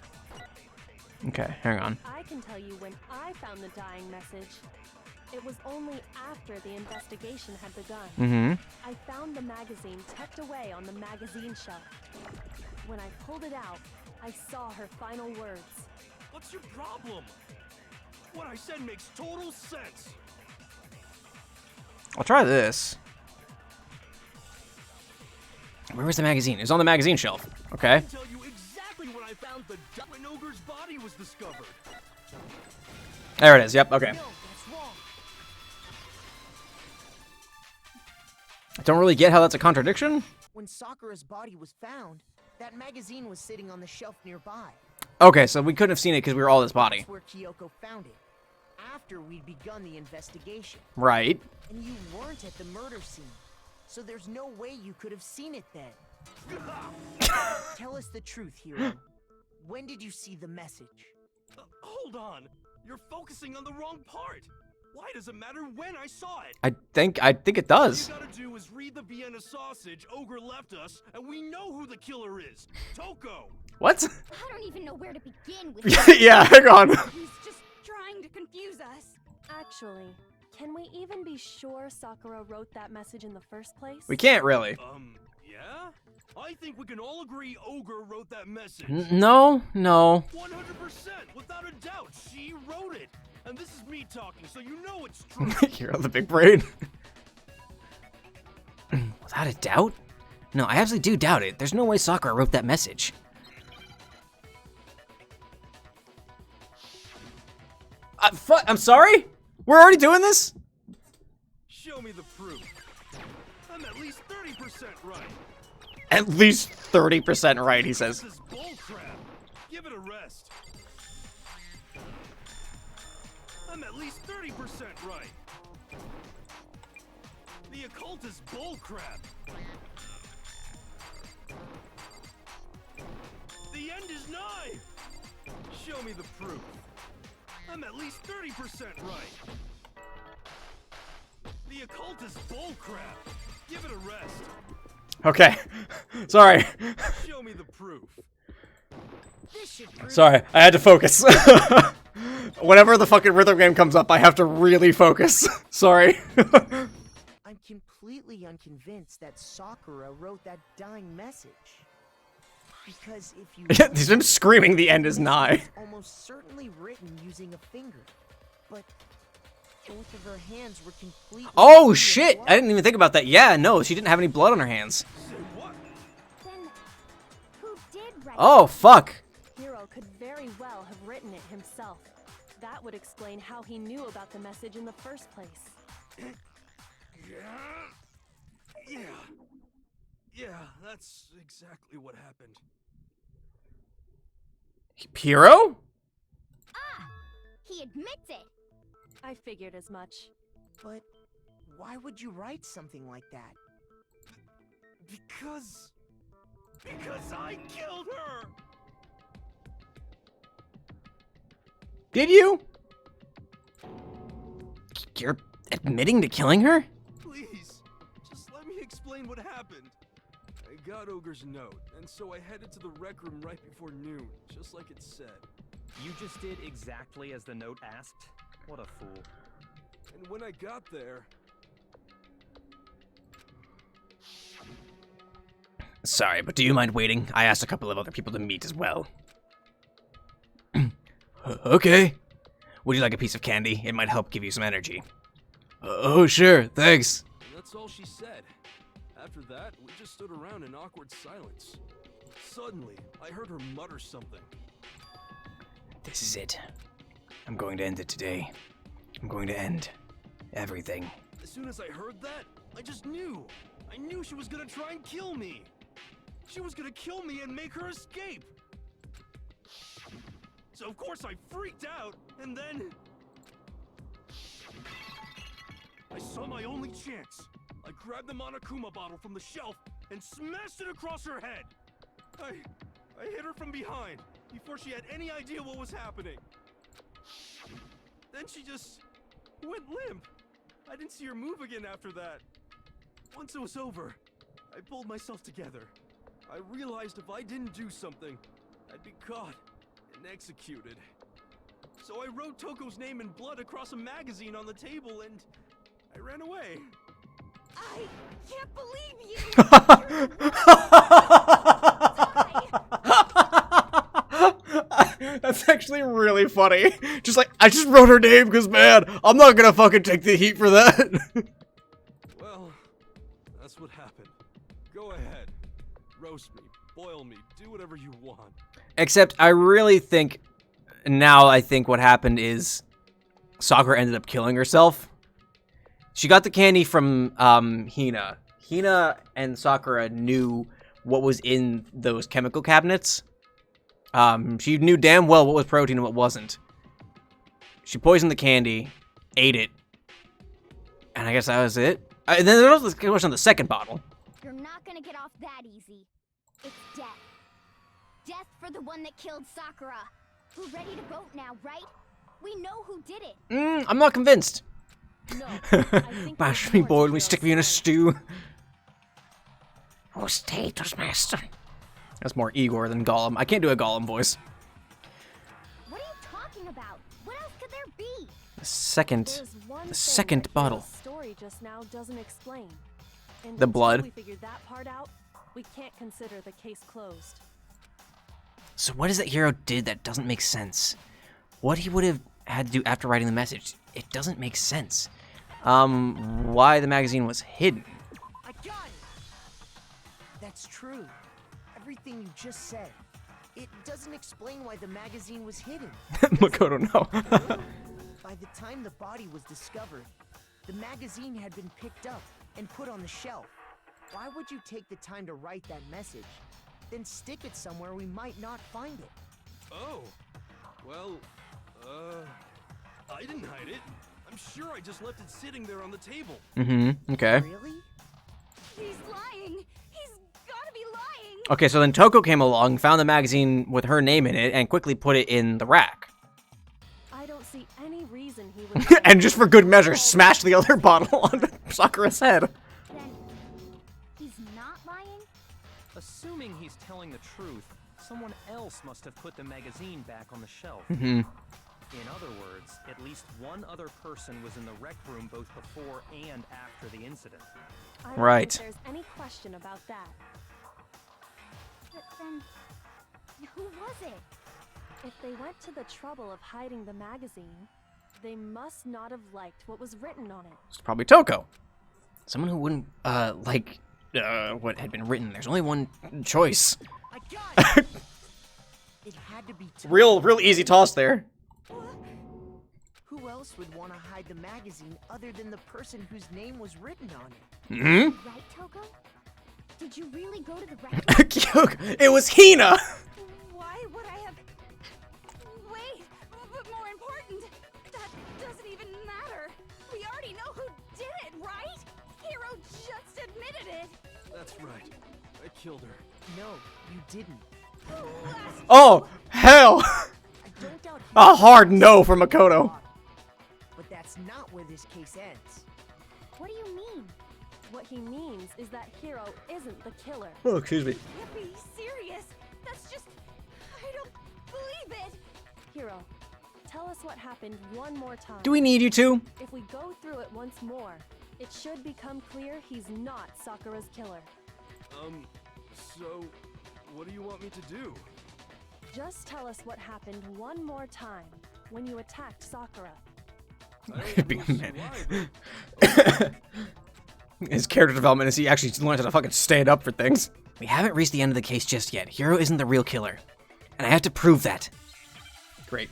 Okay. Hang on. I can tell you when I found the dying message. It was only after the investigation had begun. Mm-hmm. I found the magazine tucked away on the magazine shelf. When I pulled it out, I saw her final words. What's your problem? What I said makes total sense. I'll try this. Where was the magazine? It was on the magazine shelf. I Okay. can tell you exactly when I found when Ogre's body was discovered. There it is. Yep. Okay. No, that's wrong. I don't really get how that's a contradiction. When Sakura's body was found, that magazine was sitting on the shelf nearby. Okay, so we couldn't have seen it because we were all this body. That's where Kyoko found it, after we'd begun the investigation. Right. And you weren't at the murder scene, so there's no way you could have seen it then. Tell us the truth, Hiro. When did you see the message? Hold on. You're focusing on the wrong part. Why does it matter when I saw it? I think it All does. you gotta do is read the Vienna sausage Ogre left us, and we know who the killer is. Toko! What? I don't even know where to begin with this. Yeah. Hang on. He's just trying to confuse us. Actually, can we even be sure Sakura wrote that message in the first place? We can't really. Yeah? I think we can all agree Ogre wrote that message. No. No. 100%, without a doubt, she wrote it. And this is me talking, so you know it's true. You're on the big brain. Without a doubt? No, I absolutely do doubt it. There's no way Sakura wrote that message. I'm sorry? We're already doing this? Show me the proof. I'm at least 30% right. At least 30% right, he says. This is bullcrap. Give it a rest. I'm at least 30% right. The occult is bullcrap. The end is nigh. Show me the proof. I'm at least 30% right. The occult is bullcrap. Give it a rest. Okay. Sorry. Show me the proof. This should prove Sorry. I had to focus. Whenever the fucking rhythm game comes up, I have to really focus. Sorry. I'm completely unconvinced that Sakura wrote that dying message. Because if you He's been screaming the end is nigh. it's almost certainly written using a finger. But both of her hands were completely Oh covered in shit! blood. I didn't even think about that. Yeah, no, she didn't have any blood on her hands. Say what? Then, who did write Oh fuck. Hiro could very well have written it himself. That would explain how he knew about the message in the first place. Yeah, that's exactly what happened. Hero? He admits it. I figured as much. But why would you write something like that? Because I killed her! Did you? You're admitting to killing her? Please, just let me explain what happened. I got Ogre's note, and so I headed to the rec room right before noon, just like it said. You just did exactly as the note asked? What a fool. And when I got there... Sorry, but do you mind waiting? I asked a couple of other people to meet as well. Okay. Would you like a piece of candy? It might help give you some energy. Oh, sure, thanks. And that's all she said. After that, we just stood around in awkward silence. Suddenly, I heard her mutter something. This is it. I'm going to end it today. I'm going to end everything. As soon as I heard that, I just knew. I knew she was gonna try and kill me. She was gonna kill me and make her escape. So of course I freaked out, and then... I saw my only chance. I grabbed the Monokuma bottle from the shelf and smashed it across her head. I hit her from behind before she had any idea what was happening. Then she just went limp. I didn't see her move again after that. Once it was over, I pulled myself together. I realized if I didn't do something, I'd be caught and executed. So I wrote Toko's name in blood across a magazine on the table and I ran away. I can't believe you! That's actually really funny. Just like, I just wrote her name because, man, I'm not gonna fucking take the heat for that. Well, that's what happened. Go ahead. Roast me, boil me, do whatever you want. Except I really think, now I think what happened is Sakura ended up killing herself. She got the candy from Hina. Hina and Sakura knew what was in those chemical cabinets. She knew damn well what was protein and what wasn't. She poisoned the candy, ate it, and I guess that was it. And then there was this question on the second bottle. You're not gonna get off that easy. It's death. Death for the one that killed Sakura. We're ready to vote now, right? We know who did it. I'm not convinced. No, I think Mash there's me, more to boil me, Hero's stick me in a story. stew. Oh, status master. That's more Igor than Gollum. I can't do a Gollum voice. What are you talking about? What else could there be? The second There's one thing second that bottle. Hero's story just now doesn't explain. And The until blood. we figured that part out, we can't consider the case closed. So what is that Hero did that doesn't make sense? What he would have had to do after writing the message, it doesn't make sense. Why the magazine was hidden. I got it! That's true. Everything you just said. It doesn't explain why the magazine was hidden. Makoto, no. By the time the body was discovered, the magazine had been picked up and put on the shelf. Why would you take the time to write that message, then stick it somewhere we might not find it? Oh, well, I didn't hide it. I'm sure I just left it sitting there on the table. Okay. Really? He's lying! He's gotta be lying! Okay, so then Toko came along, found the magazine with her name in it, and quickly put it in the rack. I don't see any reason he would. And just for good measure, smashed the other bottle on Sakura's head. Then he's not lying? Assuming he's telling the truth, someone else must have put the magazine back on the shelf. In other words, at least one other person was in the rec room both before and after the incident. I don't Right. think there's any question about that. But then, who was it? If they went to the trouble of hiding the magazine, they must not have liked what was written on it. It's probably Toko. Someone who wouldn't, like, what had been written. There's only one choice. I got it! It had to be Toko. Real easy toss there. Who else else would want to hide the magazine other than the person whose name was written on it? Mm-hmm. Right, Toko? Did you really go to the record? It was Hina! Why would I have... Wait, but more important, that doesn't even matter. We already know who did it, right? Hero just admitted it. That's right. I killed her. No, you didn't. Oh, hell! I don't doubt A hard no from Makoto. But that's not where this case ends. What do you mean? What he means is that Hero isn't the killer. Oh, excuse me. Can't be serious. That's just... I don't believe it. Hero, tell us what happened one more time. Do we need you to? If we go through it once more, it should become clear he's not Sakura's killer. So, what do you want me to do? Just tell us what happened one more time when you attacked Sakura. I don't Be know man. His character development is he actually learns how to fucking stand up for things. We haven't reached the end of the case just yet. Hero isn't the real killer. And I have to prove that. Great.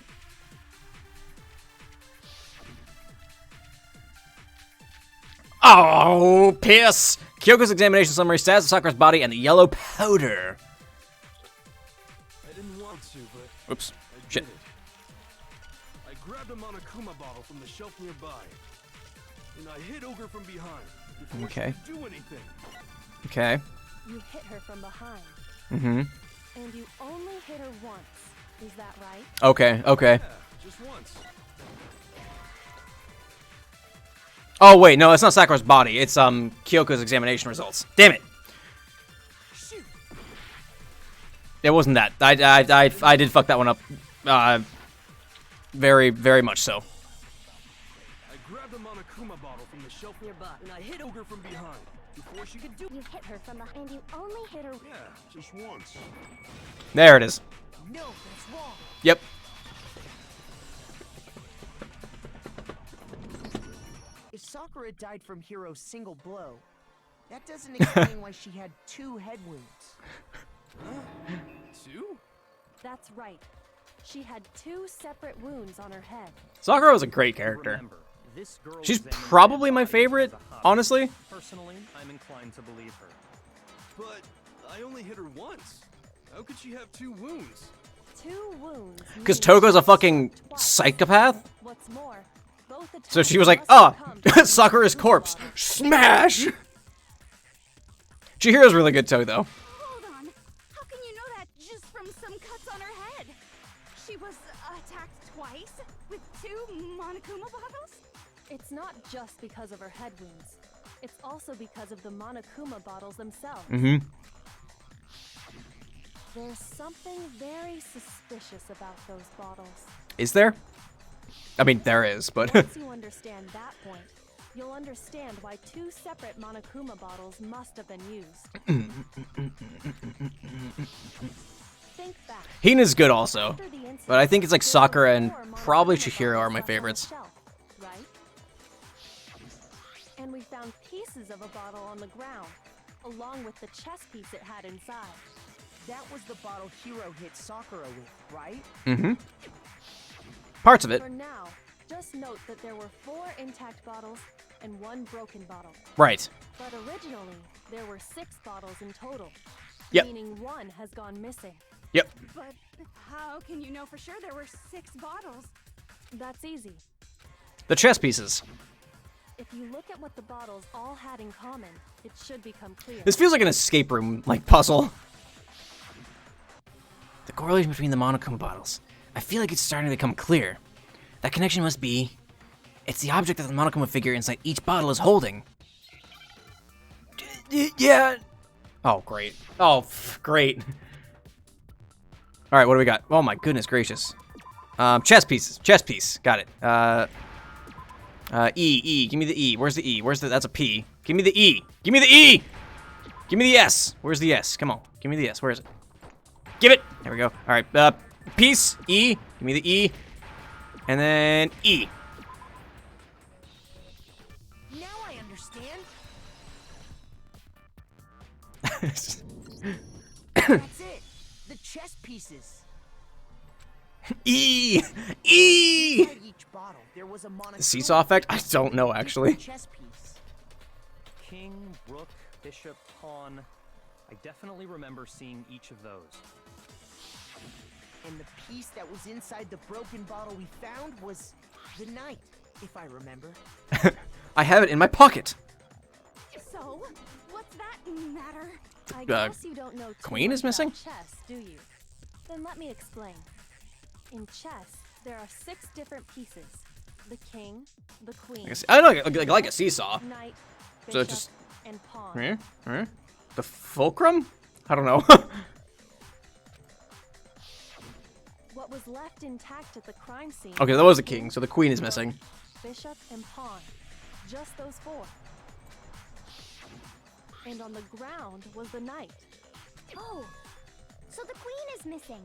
Oh, piss! Kyoko's examination summary stats of Sakura's body and the yellow powder. I didn't want to, but Oops. I Shit. did it. I grabbed a Monokuma bottle from the shelf nearby, and I hit Ogre from behind before Okay. she could do anything. Okay. You hit her from behind, Mm-hmm. and you only hit her once. Is that right? Okay, okay. Yeah, just once. Oh, wait, no, it's not Sakura's body. It's, Kyoko's examination results. Damn it. Shoot! It wasn't that. I did fuck that one up. Very, very much so. I grabbed a Monokuma bottle from the shelf nearby, and I hit Ogre from behind before she could do. You hit her from behind. You only hit her. Yeah, just once. There it is. No, that's wrong. Yep. If Sakura died from Hero's single blow, that doesn't explain why she had 2 head wounds. Two? That's right. She had 2 separate wounds on her head. Sakura was a great character. Remember, this girl She's examined probably dead my bodies favorite, as a hobby. honestly. Personally, I'm inclined to believe her. But I only hit her once. How could she have 2 wounds? 2 wounds. Because means Togo's a she fucking struck twice. psychopath. What's more, both So she attacks was like, must oh, have come from Sakura's the corpse. bottle. Smash! Chihiro's really good too, though. Hold on. How can you know that just from some cuts on her head? She was attacked twice with 2 Monokuma bottles? It's not just because of her head wounds. It's also because of the Monokuma bottles themselves. Mm-hmm. There's something very suspicious about those bottles. Is there? I mean, there is, but... Once you understand that point, you'll understand why 2 separate Monokuma bottles must have been used. Think back. Hina's good also. After the incident, But I think it's like there were Sakura and 4 probably Monokuma Chihiro are bottles my left on the favorites. shelf, right? And we found pieces of a bottle on the ground, along with the chess piece it had inside. That was the bottle Hero hit Sakura with, right? Mm-hmm. Parts of it. For now, just note that there were 4 intact bottles and 1 broken bottle. Right. But originally, there were 6 bottles in total. Yep. Meaning 1 has gone missing. Yep. But how can you know for sure there were 6 bottles? That's easy. The chess pieces. If you look at what the bottles all had in common, it should become clear. This feels like an escape room, like, puzzle. The correlation between the Monokuma bottles. I feel like it's starting to become clear. That connection must be... It's the object that the Monokuma figure inside each bottle is holding. Yeah. Oh, great. Oh, great. All right, what do we got? Oh my goodness gracious. Chess pieces. Chess piece. Got it. E. Give me the E. Where's the E? Where's the? That's a P. Give me the E. Give me the E. Give me the S. Where's the S? Come on. Give me the S. Where is it? Give it. There we go. All right. Piece. E. Give me the E. And then E. Now I understand. That's it. The chess pieces. E. E. Inside each bottle, there was a monotone Seesaw effect? I don't know, actually. chess piece. King, rook, bishop, pawn. I definitely remember seeing each of those. And the piece that was inside the broken bottle we found was the knight, if I remember. I have it in my pocket. So, what's that matter? I guess you don't know too queen much is missing? about chess, do you? Then let me explain. In chess, there are 6 different pieces: the king, the queen, I know, like a seesaw. knight, So bishop, just- and pawn. The fulcrum? I don't know. What was left intact at the crime scene? Okay, that was a king, so the queen is missing. Bishop and pawn. Just those 4. And on the ground was the knight. Oh, so the queen is missing.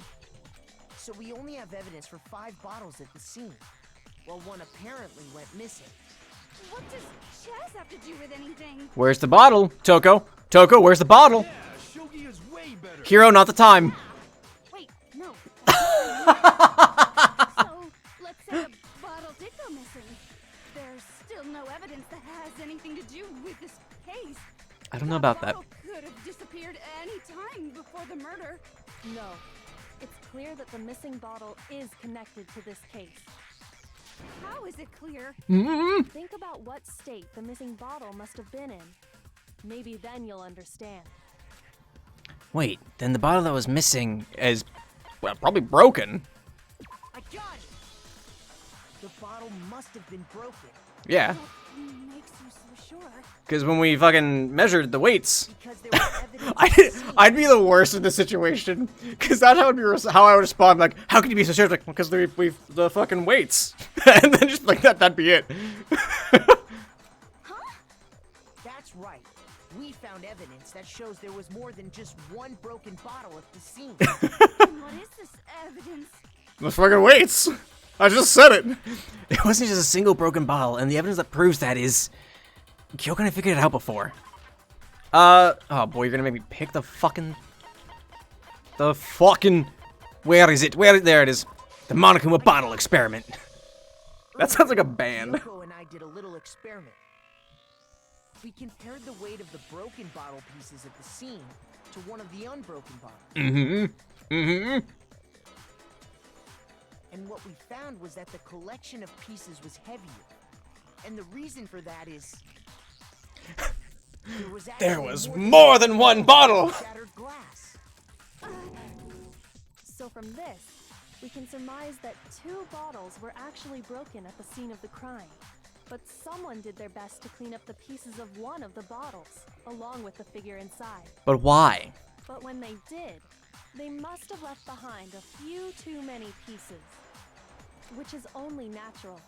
So we only have evidence for 5 bottles at the scene, while one apparently went missing. What does chess have to do with anything? Where's the bottle? Toko? Toko, where's the bottle? Yeah, shogi is way better. Hero, not the time. Wait, no. So, let's say the bottle did go missing. There's still no evidence that has anything to do with this case. I don't know about that. Bottle could have disappeared any time before the murder. No. It's clear that the missing bottle is connected to this case. How is it clear? Think about what state the missing bottle must have been in. Maybe then you'll understand. Wait, then the bottle that was missing is, well, probably broken. I got it! The bottle must have been broken, Yeah, What makes you so sure? because when we fucking measured the weights, because there was evidence. I'd be the worst in this situation, because that's how how I would respond. Like, how can you be so sure? Like, because we've the fucking weights, and then just like that'd be it. That's right. We found evidence that shows there was more than just one broken bottle at the scene. What is this evidence? The fucking weights. I just said it. It wasn't just a single broken bottle, and the evidence that proves that is, Kyoko and I figured it out before. Oh boy, you're gonna make me pick the fucking, where is it? There it is. The Monokuma bottle experiment. That sounds like a band. Yoko and I did a little experiment. We compared the weight of the broken bottle pieces at the scene to one of the unbroken bottles. And what we found was that the collection of pieces was heavier. And the reason for that is There was more than one bottle. Shattered glass. So from this, we can surmise that 2 bottles were actually broken at the scene of the crime. But someone did their best to clean up the pieces of one of the bottles, along with the figure inside. But why? But when they did, they must have left behind a few too many pieces. Which is only natural.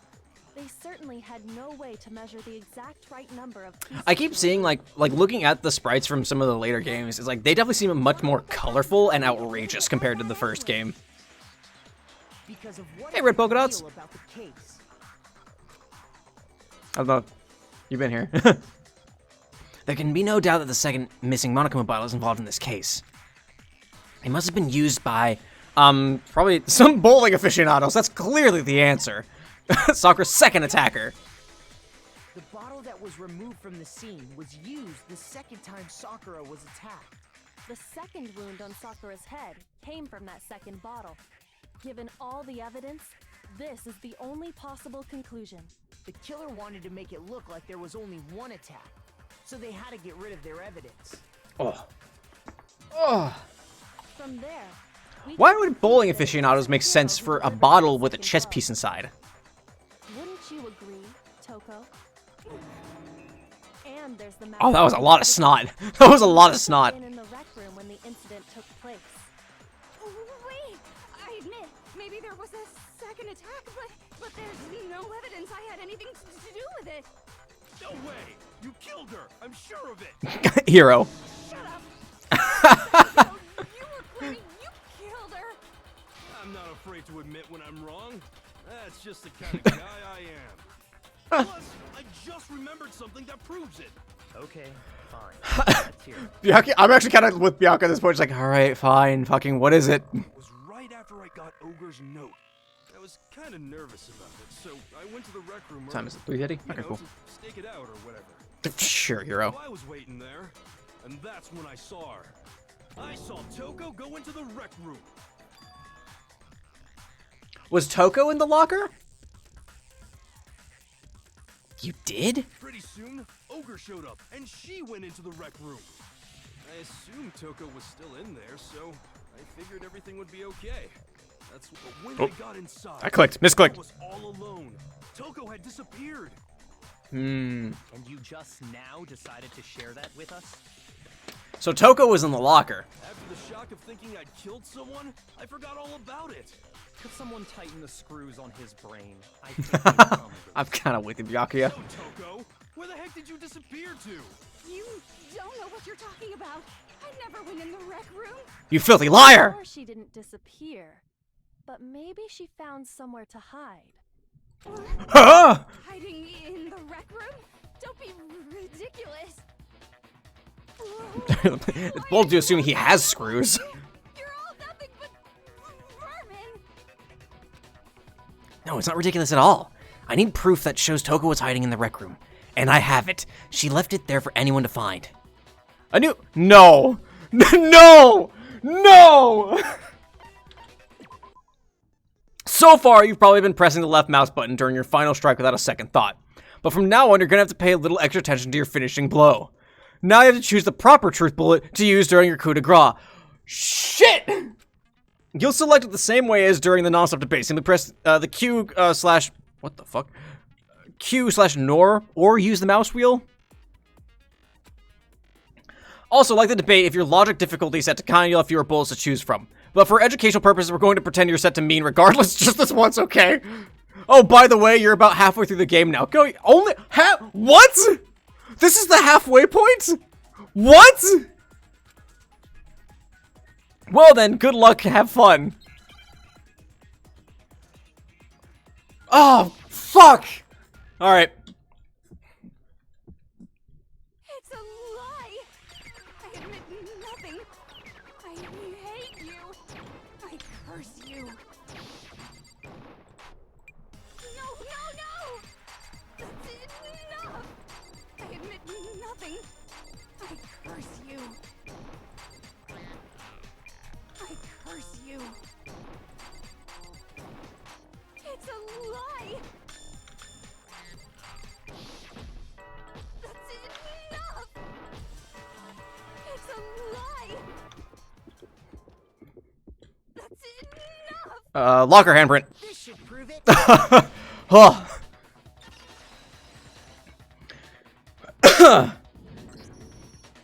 They certainly had no way to measure the exact right number of pieces. I keep seeing like looking at the sprites from some of the later games, it's like they definitely seem much more colorful and outrageous compared to the first game. Because of what Hey, red polka dots. about the case. I don't know. You've been here. There can be no doubt that the second missing Monokuma bottle is involved in this case. It must have been used by, probably some bowling aficionados. That's clearly the answer. Sakura's second attacker. The bottle that was removed from the scene was used the second time Sakura was attacked. The second wound on Sakura's head came from that second bottle. Given all the evidence, this is the only possible conclusion. The killer wanted to make it look like there was only one attack, so they had to get rid of their evidence. From there, we Why can would bowling conclude that aficionados make Hero sense who for a delivered bottle the with a second chess bottle. piece inside? Wouldn't you agree, Toko? And there's the Oh, that was a lot of snot. That was a lot of snot. been in the rec room when the incident took place. Wait, I admit, maybe there was a second attack, but there's no evidence I had anything to do with it. No way! You killed her! I'm sure of it! Hero. Shut up! You were claiming you killed her. I'm not afraid to admit when I'm wrong. That's just the kind of guy I am. Plus, I just remembered something that proves it. Okay, fine. Let's hear it. Bianca, I'm actually kind of with Bianca at this point. She's like, all right, fine, fucking, what is it? It was right after I got Ogre's note. I was kind of nervous about it, so I went to the rec room. What time is it? 3:30? You Okay, know, cool. to stake it out or whatever. Sure, hero. So I was waiting there, and that's when I saw her. I saw Toko go into the rec room. Was Toko in the locker? You did? Pretty soon, Ogre showed up, and she went into the rec room. I assumed Toko was still in there, so I figured everything would be okay. That's when I got inside. I clicked. Misclicked. I was all alone. Toko had disappeared. And you just now decided to share that with us? So Toko was in the locker. After the shock of thinking I'd killed someone, I forgot all about it. Could someone tighten the screws on his brain? I think I'm kind of with you, Byakuya. So, Toko, where the heck did you disappear to? You don't know what you're talking about. I never went in the rec room. You filthy liar! Or she didn't disappear, but maybe she found somewhere to hide. Huh? Hiding in the rec room? Don't be ridiculous. It's bold to assume he has screws. You're all nothing but vermin. No, it's not ridiculous at all. I need proof that shows Toko was hiding in the rec room. And I have it. She left it there for anyone to find. I knew. No! No! No! So far, you've probably been pressing the left mouse button during your final strike without a second thought. But from now on, you're gonna have to pay a little extra attention to your finishing blow. Now you have to choose the proper truth bullet to use during your coup de grace. Shit! You'll select it the same way as during the non-stop debate. Simply press the Q slash... What the fuck? Q slash NOR, or use the mouse wheel. Also, like the debate, if your logic difficulty is set to kind, you'll have fewer bullets to choose from. But for educational purposes, we're going to pretend you're set to mean regardless, just this once, okay? Oh, by the way, you're about halfway through the game now. Go, only what? This is the halfway point? What? Well then, good luck, have fun. Oh, fuck! Alright. It's a lie. I admit nothing. I hate you. I curse you. No, no, no! That's enough. I admit nothing. I curse you. I curse you. It's a lie. That's enough. It's a lie. That's enough. Locker handprint. This should prove it. Oh.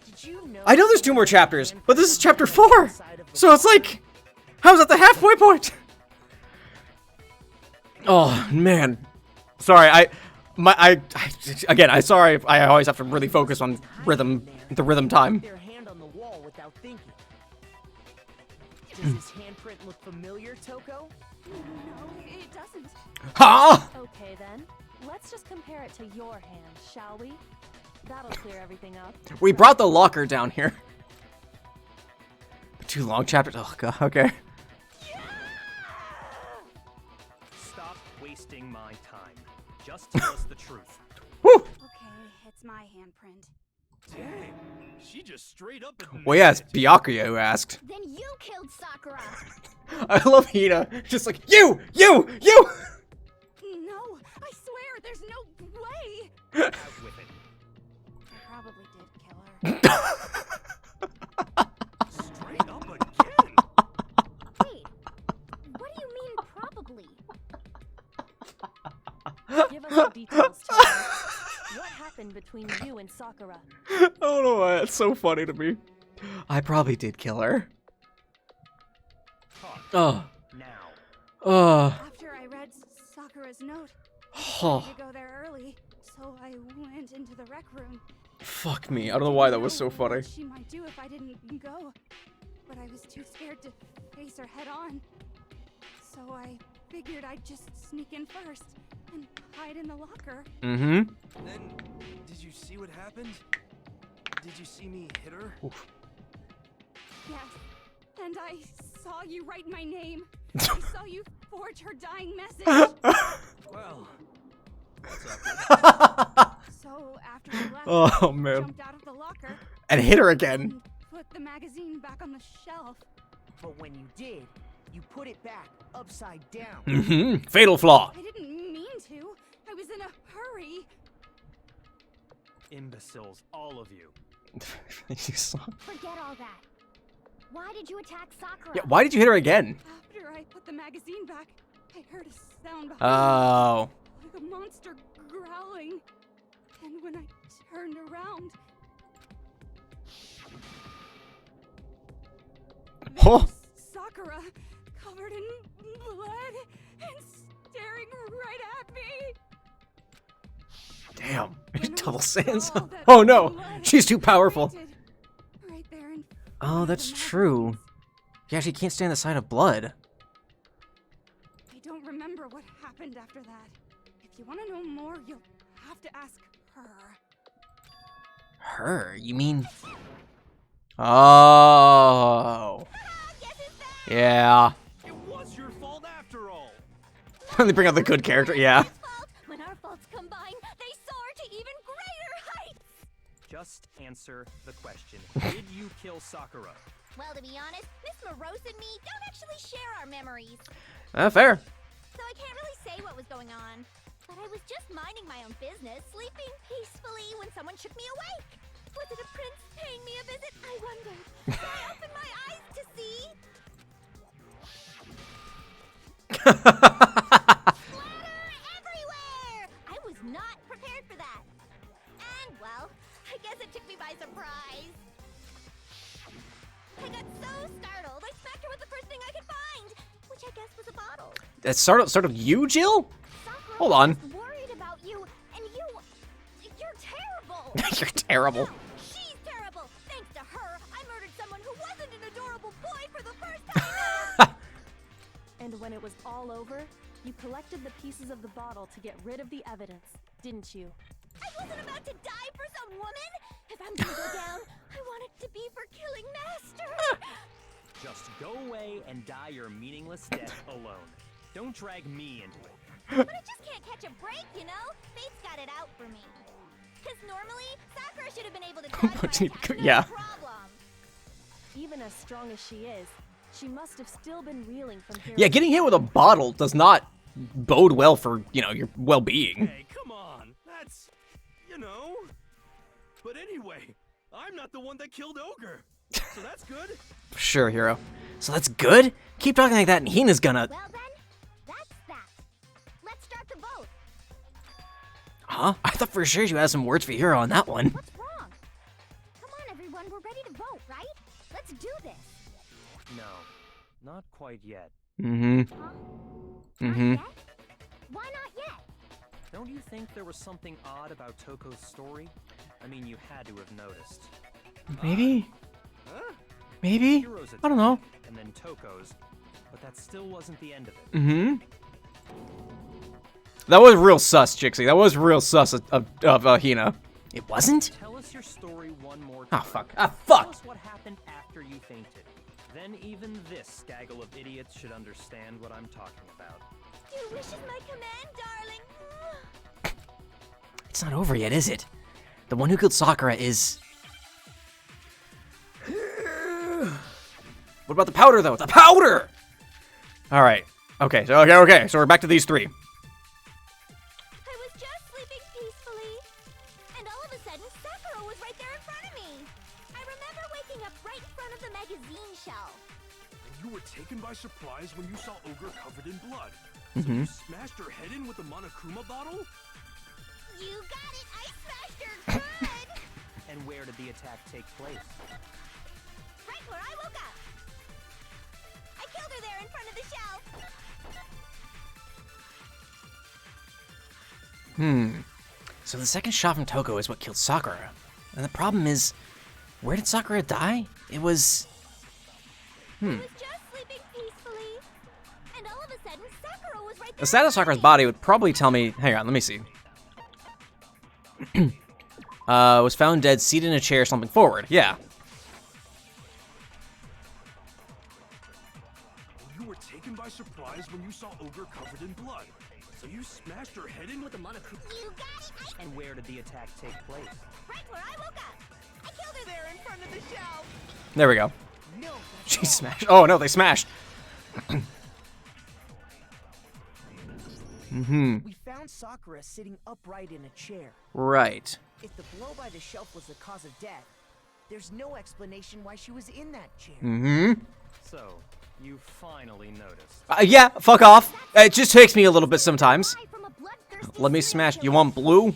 Did you know I know there's 2 more chapters, but this is chapter 4! So it's like, how's that the halfway point? Oh, man. Sorry, again, I'm sorry, I always have to really focus on the rhythm time. their hand on the wall without thinking? Does his handprint look familiar, Toko? No, it doesn't. Huh? Okay then, let's just compare it to your hand, shall we? That'll clear everything up. We brought the locker down here. 2 long chapters, oh god, okay. Stop wasting my time. Just tell us the truth. Woo! Okay, it's my handprint. Dang, she just straight up admitted Well, yeah, it's it. Byakuya who asked. Then you killed Sakura. I love Hina, just like, you! No, I swear, there's no way. Out with it. I probably did kill her. Straight up again. Wait, what do you mean probably? Give us the details, Toko. What happened between you and Sakura? I don't know why, it's so funny to me. I probably did kill her. Talk Oh. now. After I read Sakura's note, I Oh. decided to go there early, so I went into the rec room. Fuck me, I don't know why that was so funny. What she might do if I didn't go, but I was too scared to face her head on. So I figured I'd just sneak in first and hide in the locker. Mm-hmm. Then, did you see what happened? Did you see me hit her? Yes, and I saw you write my name. I saw you forge her dying message. Well, that's awkward. So after you left, Oh, I man. jumped out of the locker And hit her again. and put the magazine back on the shelf. But when you did, you put it back upside down. Mm-hmm. Fatal flaw. I didn't mean to. I was in a hurry. Imbeciles, all of you. Forget all that. Why did you attack Sakura? Yeah, why did you hit her again? After I put the magazine back, I heard a sound behind Oh. me, like a monster growling. And when I turned around, there Oh. was Sakura, covered in blood and staring right at me. Damn. When I Double saw Sans. that Oh no. blood, She's too powerful. planted right there in Oh, front of that's the true. magazines. Yeah, she can't stand the sight of blood. I don't remember what happened after that. If you want to know more, you'll have to ask her. Her? You mean? Oh. Yeah. It was your fault after all. They bring out the good character. Yeah. When our faults combine, they soar to even greater heights! Just answer the question. Did you kill Sakura? Well, to be honest, Miss Morose and me don't actually share our memories. Fair. So I can't really say what was going on. But I was just minding my own business, sleeping peacefully when someone shook me awake. Was it a prince paying me a visit? I wondered. So I opened my eyes to see... Splatter everywhere! I was not prepared for that. And, well, I guess it took me by surprise. I got so startled, I smacked her with the first thing I could find, which I guess was a bottle. That startled you, Jill? Sakura Hold on. was worried about you, and you're terrible. You're terrible. No, she's terrible. Thanks to her, I murdered someone who wasn't an adorable boy for the first time ever. And when it was all over, you collected the pieces of the bottle to get rid of the evidence, didn't you? I wasn't about to die for some woman. If I'm gonna go down, I want it to be for killing Master. Just go away and die your meaningless death alone. Don't drag me into it. But I just can't catch a break, you know? Fate's got it out for me. Because normally, Sakura should have been able to dodge my attack, no Yeah. problem. Even as strong as she is, she must have still been reeling from Hero's Yeah, getting hit with a bottle does not bode well for, your well-being. Hey, come on. That's, But anyway, I'm not the one that killed Ogre. So that's good. Sure, Hero. So that's good? Keep talking like that and Hina's gonna... Well then, that's that. Let's start the vote. Huh? I thought for sure you had some words for Hero on that one. What's wrong? Come on, everyone. We're ready to vote, right? Let's do this. No, not quite yet. Mm-hmm. Huh? Mm-hmm. Not yet? Why not yet? Don't you think there was something odd about Toko's story? I mean, you had to have noticed. Maybe? Huh? Maybe? Hero's I don't know. attack, and then Toko's, but that still wasn't the end of it. Mm-hmm. That was real sus, Jixie. That was real sus of Hina. It wasn't? Tell us your story one more Ah, time. fuck. Ah, Tell fuck! us what happened after you fainted. Then even this gaggle of idiots should understand what I'm talking about. Your wish is my command, darling. It's not over yet, is it? The one who killed Sakura is... What about the powder, though? The powder! Alright. Okay, so we're back to these three. I was just sleeping peacefully, and all of a sudden, Sakura was right there in front of me. I remember waking up right in front of the magazine shelf. You were taken by surprise when you saw Ogre covered in blood. So you smashed her head in with the Monokuma bottle? You got it! I smashed her good! And where did the attack take place? Right where I woke up. I killed her there in front of the shelf. So the second shot from Toko is what killed Sakura. And the problem is, where did Sakura die? It was... I was just sleeping peacefully, and all of a sudden, Sakura was right there. The status of Sakura's body would probably tell me... Hang on, let me see. Was found dead, seated in a chair, slumping forward. Yeah. You were taken by surprise when you saw Ogre covered in blood. So you smashed her head in with a Monokuma. You got it! And where did the attack take place? Right where I woke up! I killed her there in front of the shelf! There we go. No, She smashed. Oh no, they smashed. we found Sakura sitting upright in a chair. Right. If the blow by the shelf was the cause of death, there's no explanation why she was in that chair. So, you finally noticed. Yeah, fuck off. It just takes me a little bit sometimes. Die from a bloodthirsty Let me serial smash. You killer. want blue? Are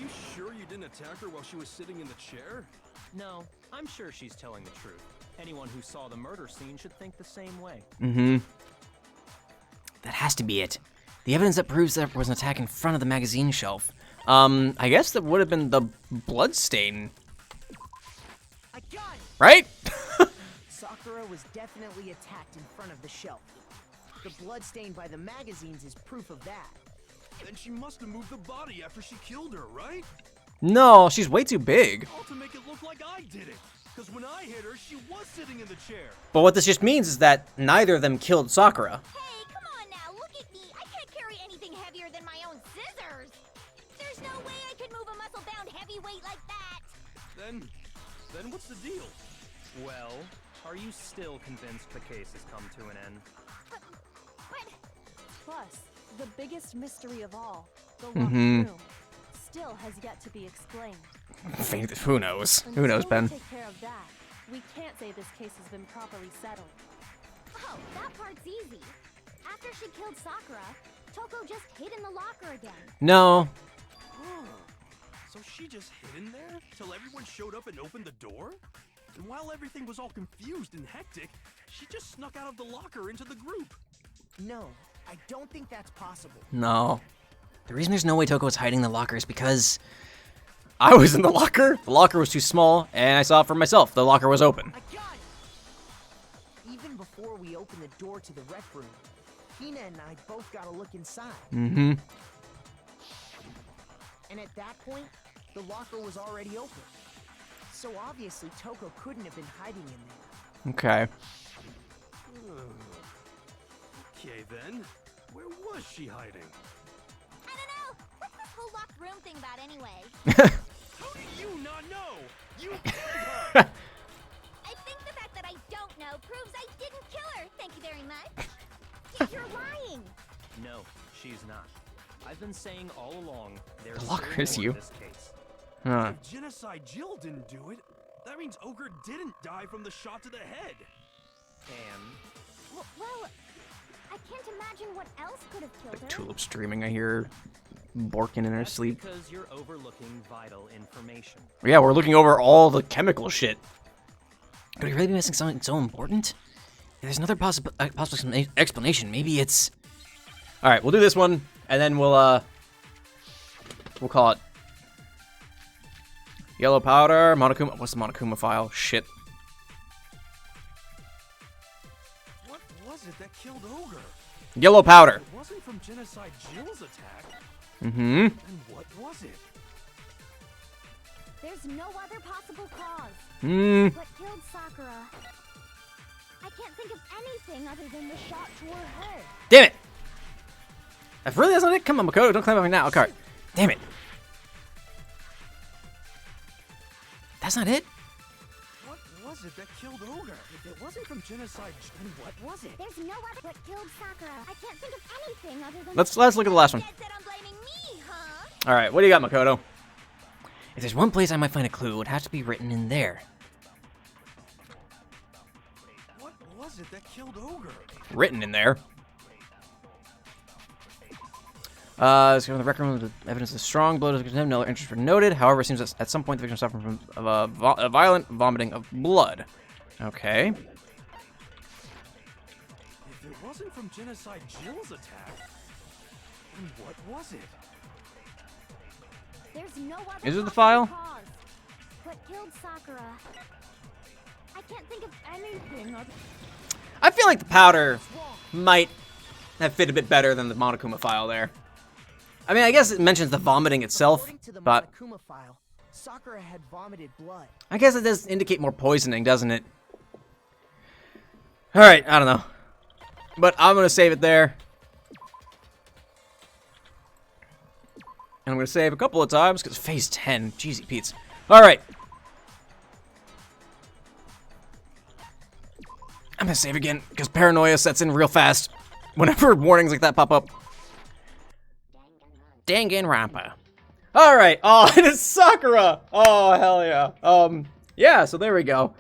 you sure you didn't attack her while she was sitting in the chair? No, I'm sure she's telling the truth. Anyone who saw the murder scene should think the same way. That has to be it. The evidence that proves there was an attack in front of the magazine shelf. I guess that would have been the blood stain, I got it! right? Sakura was definitely attacked in front of the shelf. The blood stain by the magazines is proof of that. Then she must have moved the body after she killed her, right? No, she's way too big. All to make it look like I did it. Because when I hit her, she was sitting in the chair. But what this just means is that neither of them killed Sakura. Hey, come on now, look at me! I can't carry anything heavier than my own scissors! There's no way I could move a muscle-bound heavyweight like that! Then what's the deal? Well, are you still convinced the case has come to an end? But... Plus, the biggest mystery of all, the locked room, still has yet to be explained. Who knows? Who knows, Until we Ben? take care of that, we can't say this case has been properly settled. Oh, that part's easy. After she killed Sakura, Toko just hid in the locker again. No. Huh. So she just hid in there till everyone showed up and opened the door? And while everything was all confused and hectic, she just snuck out of the locker into the group. No, I don't think that's possible. No. The reason there's no way Toko was hiding in the locker is because I was in the locker. The locker was too small, and I saw it for myself. The locker was open. I got it! Even before we opened the door to the rec room, Hina and I both got a look inside. Mm-hmm. And at that point, the locker was already open. So obviously Toko couldn't have been hiding in there. Okay. Okay then, where was she hiding? I don't know. What's this whole locked room thing about anyway? How do you not know? You killed her! I think the fact that I don't know proves I didn't kill her. Thank you very much. Yet you're lying. No, she's not. I've been saying all along, there's The locker still is more you. to this case. Huh. If Genocide Jill didn't do it, that means Ogre didn't die from the shot to the head. And Well, I can't imagine what else could have killed her. Tulip's dreaming. I hear Borkin in her that's sleep. because you're overlooking vital information. Yeah, we're looking over all the chemical shit. could we really be missing something so important? If there's another possible explanation. Maybe it's All right, we'll do this one, and then we'll call it yellow powder, Monokuma. What's the Monokuma file? Shit. What was it that killed Ogre? Yellow powder. It wasn't from Genocide Jill's attack. Mm-hmm. Then what was it? There's no other possible cause. What killed Sakura? I can't think of anything other than the shot to her head. Damn it. If really that's not it, come on, Makoto, don't climb up me now. Okay. damn it. That's not it. What was it that killed Ogre? If it wasn't from Genocide, then what was it? There's no other. What killed Sakura? I can't think of anything other than. Let's look at the last one. Dad said I'm blaming me, huh? All right, what do you got, Makoto? If there's one place I might find a clue, it would have to be written in there. What was it that killed Ogre? Written in there. It's given the record room the evidence is strong. Blood is condemned. No interest were noted. However, it seems that at some point the victim suffered from a violent vomiting of blood. Okay. If it wasn't from Genocide Jill's attack, then what was it? There's no other. Is it the possible file? Cause. What killed Sakura? I can't think of anything other. I feel like the powder might have fit a bit better than the Monokuma file there. I mean, I guess it mentions the vomiting itself, According to the but Monokuma file, Sakura had vomited blood. I guess it does indicate more poisoning, doesn't it? All right, I don't know. But I'm going to save it there. And I'm going to save a couple of times because phase 10. Jeezy Pete's. Alright. I'm going to save again because paranoia sets in real fast whenever warnings like that pop up. Danganronpa. Alright. Oh, and it's Sakura. Oh, hell yeah. Yeah, so there we go.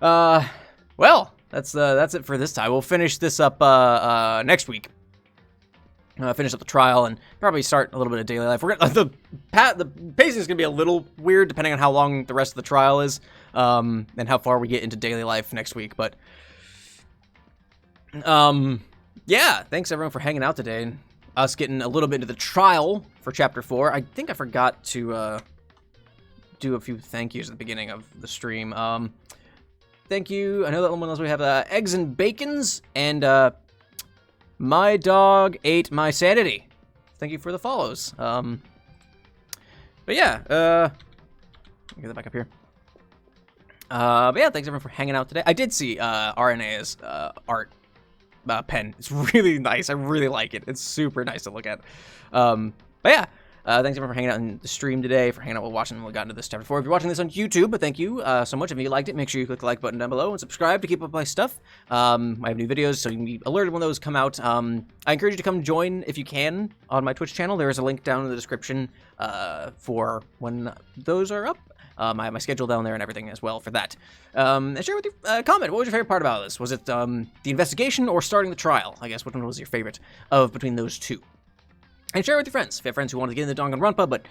Well, that's it for this time. We'll finish this up next week. Finish up the trial and probably start a little bit of daily life. We're gonna the pacing is gonna be a little weird depending on how long the rest of the trial is, and how far we get into daily life next week. But yeah, thanks everyone for hanging out today and us getting a little bit into the trial for chapter 4. I think I forgot to do a few thank yous at the beginning of the stream. Thank you. I know that one else we have eggs and bacons and my dog ate my sanity. Thank you for the follows. But yeah, let me get that back up here. But yeah, thanks everyone for hanging out today. I did see RNA's art pen. It's really nice. I really like it. It's super nice to look at. But yeah, thanks everyone for hanging out in the stream today, for hanging out while watching when we got into this chapter 4. If you're watching this on YouTube, thank you so much. If you liked it, make sure you click the like button down below and subscribe to keep up with my stuff. I have new videos, so you can be alerted when those come out. I encourage you to come join if you can on my Twitch channel. There is a link down in the description for when those are up. I have my schedule down there and everything as well for that. And share with you, comment, what was your favorite part about this? Was it the investigation or starting the trial? I guess which one was your favorite of between those two? And share it with your friends. If you have friends who wanted to get into Danganronpa but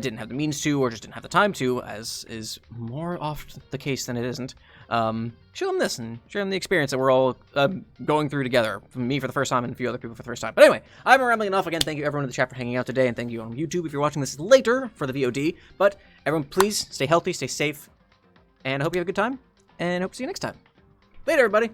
didn't have the means to or just didn't have the time to, as is more often the case than it isn't, show them this and share them the experience that we're all going through together. Me for the first time and a few other people for the first time. But anyway, I've been rambling enough. Again, thank you everyone in the chat for hanging out today, and thank you on YouTube if you're watching this later for the VOD. But everyone, please stay healthy, stay safe, and I hope you have a good time, and hope to see you next time. Later, everybody.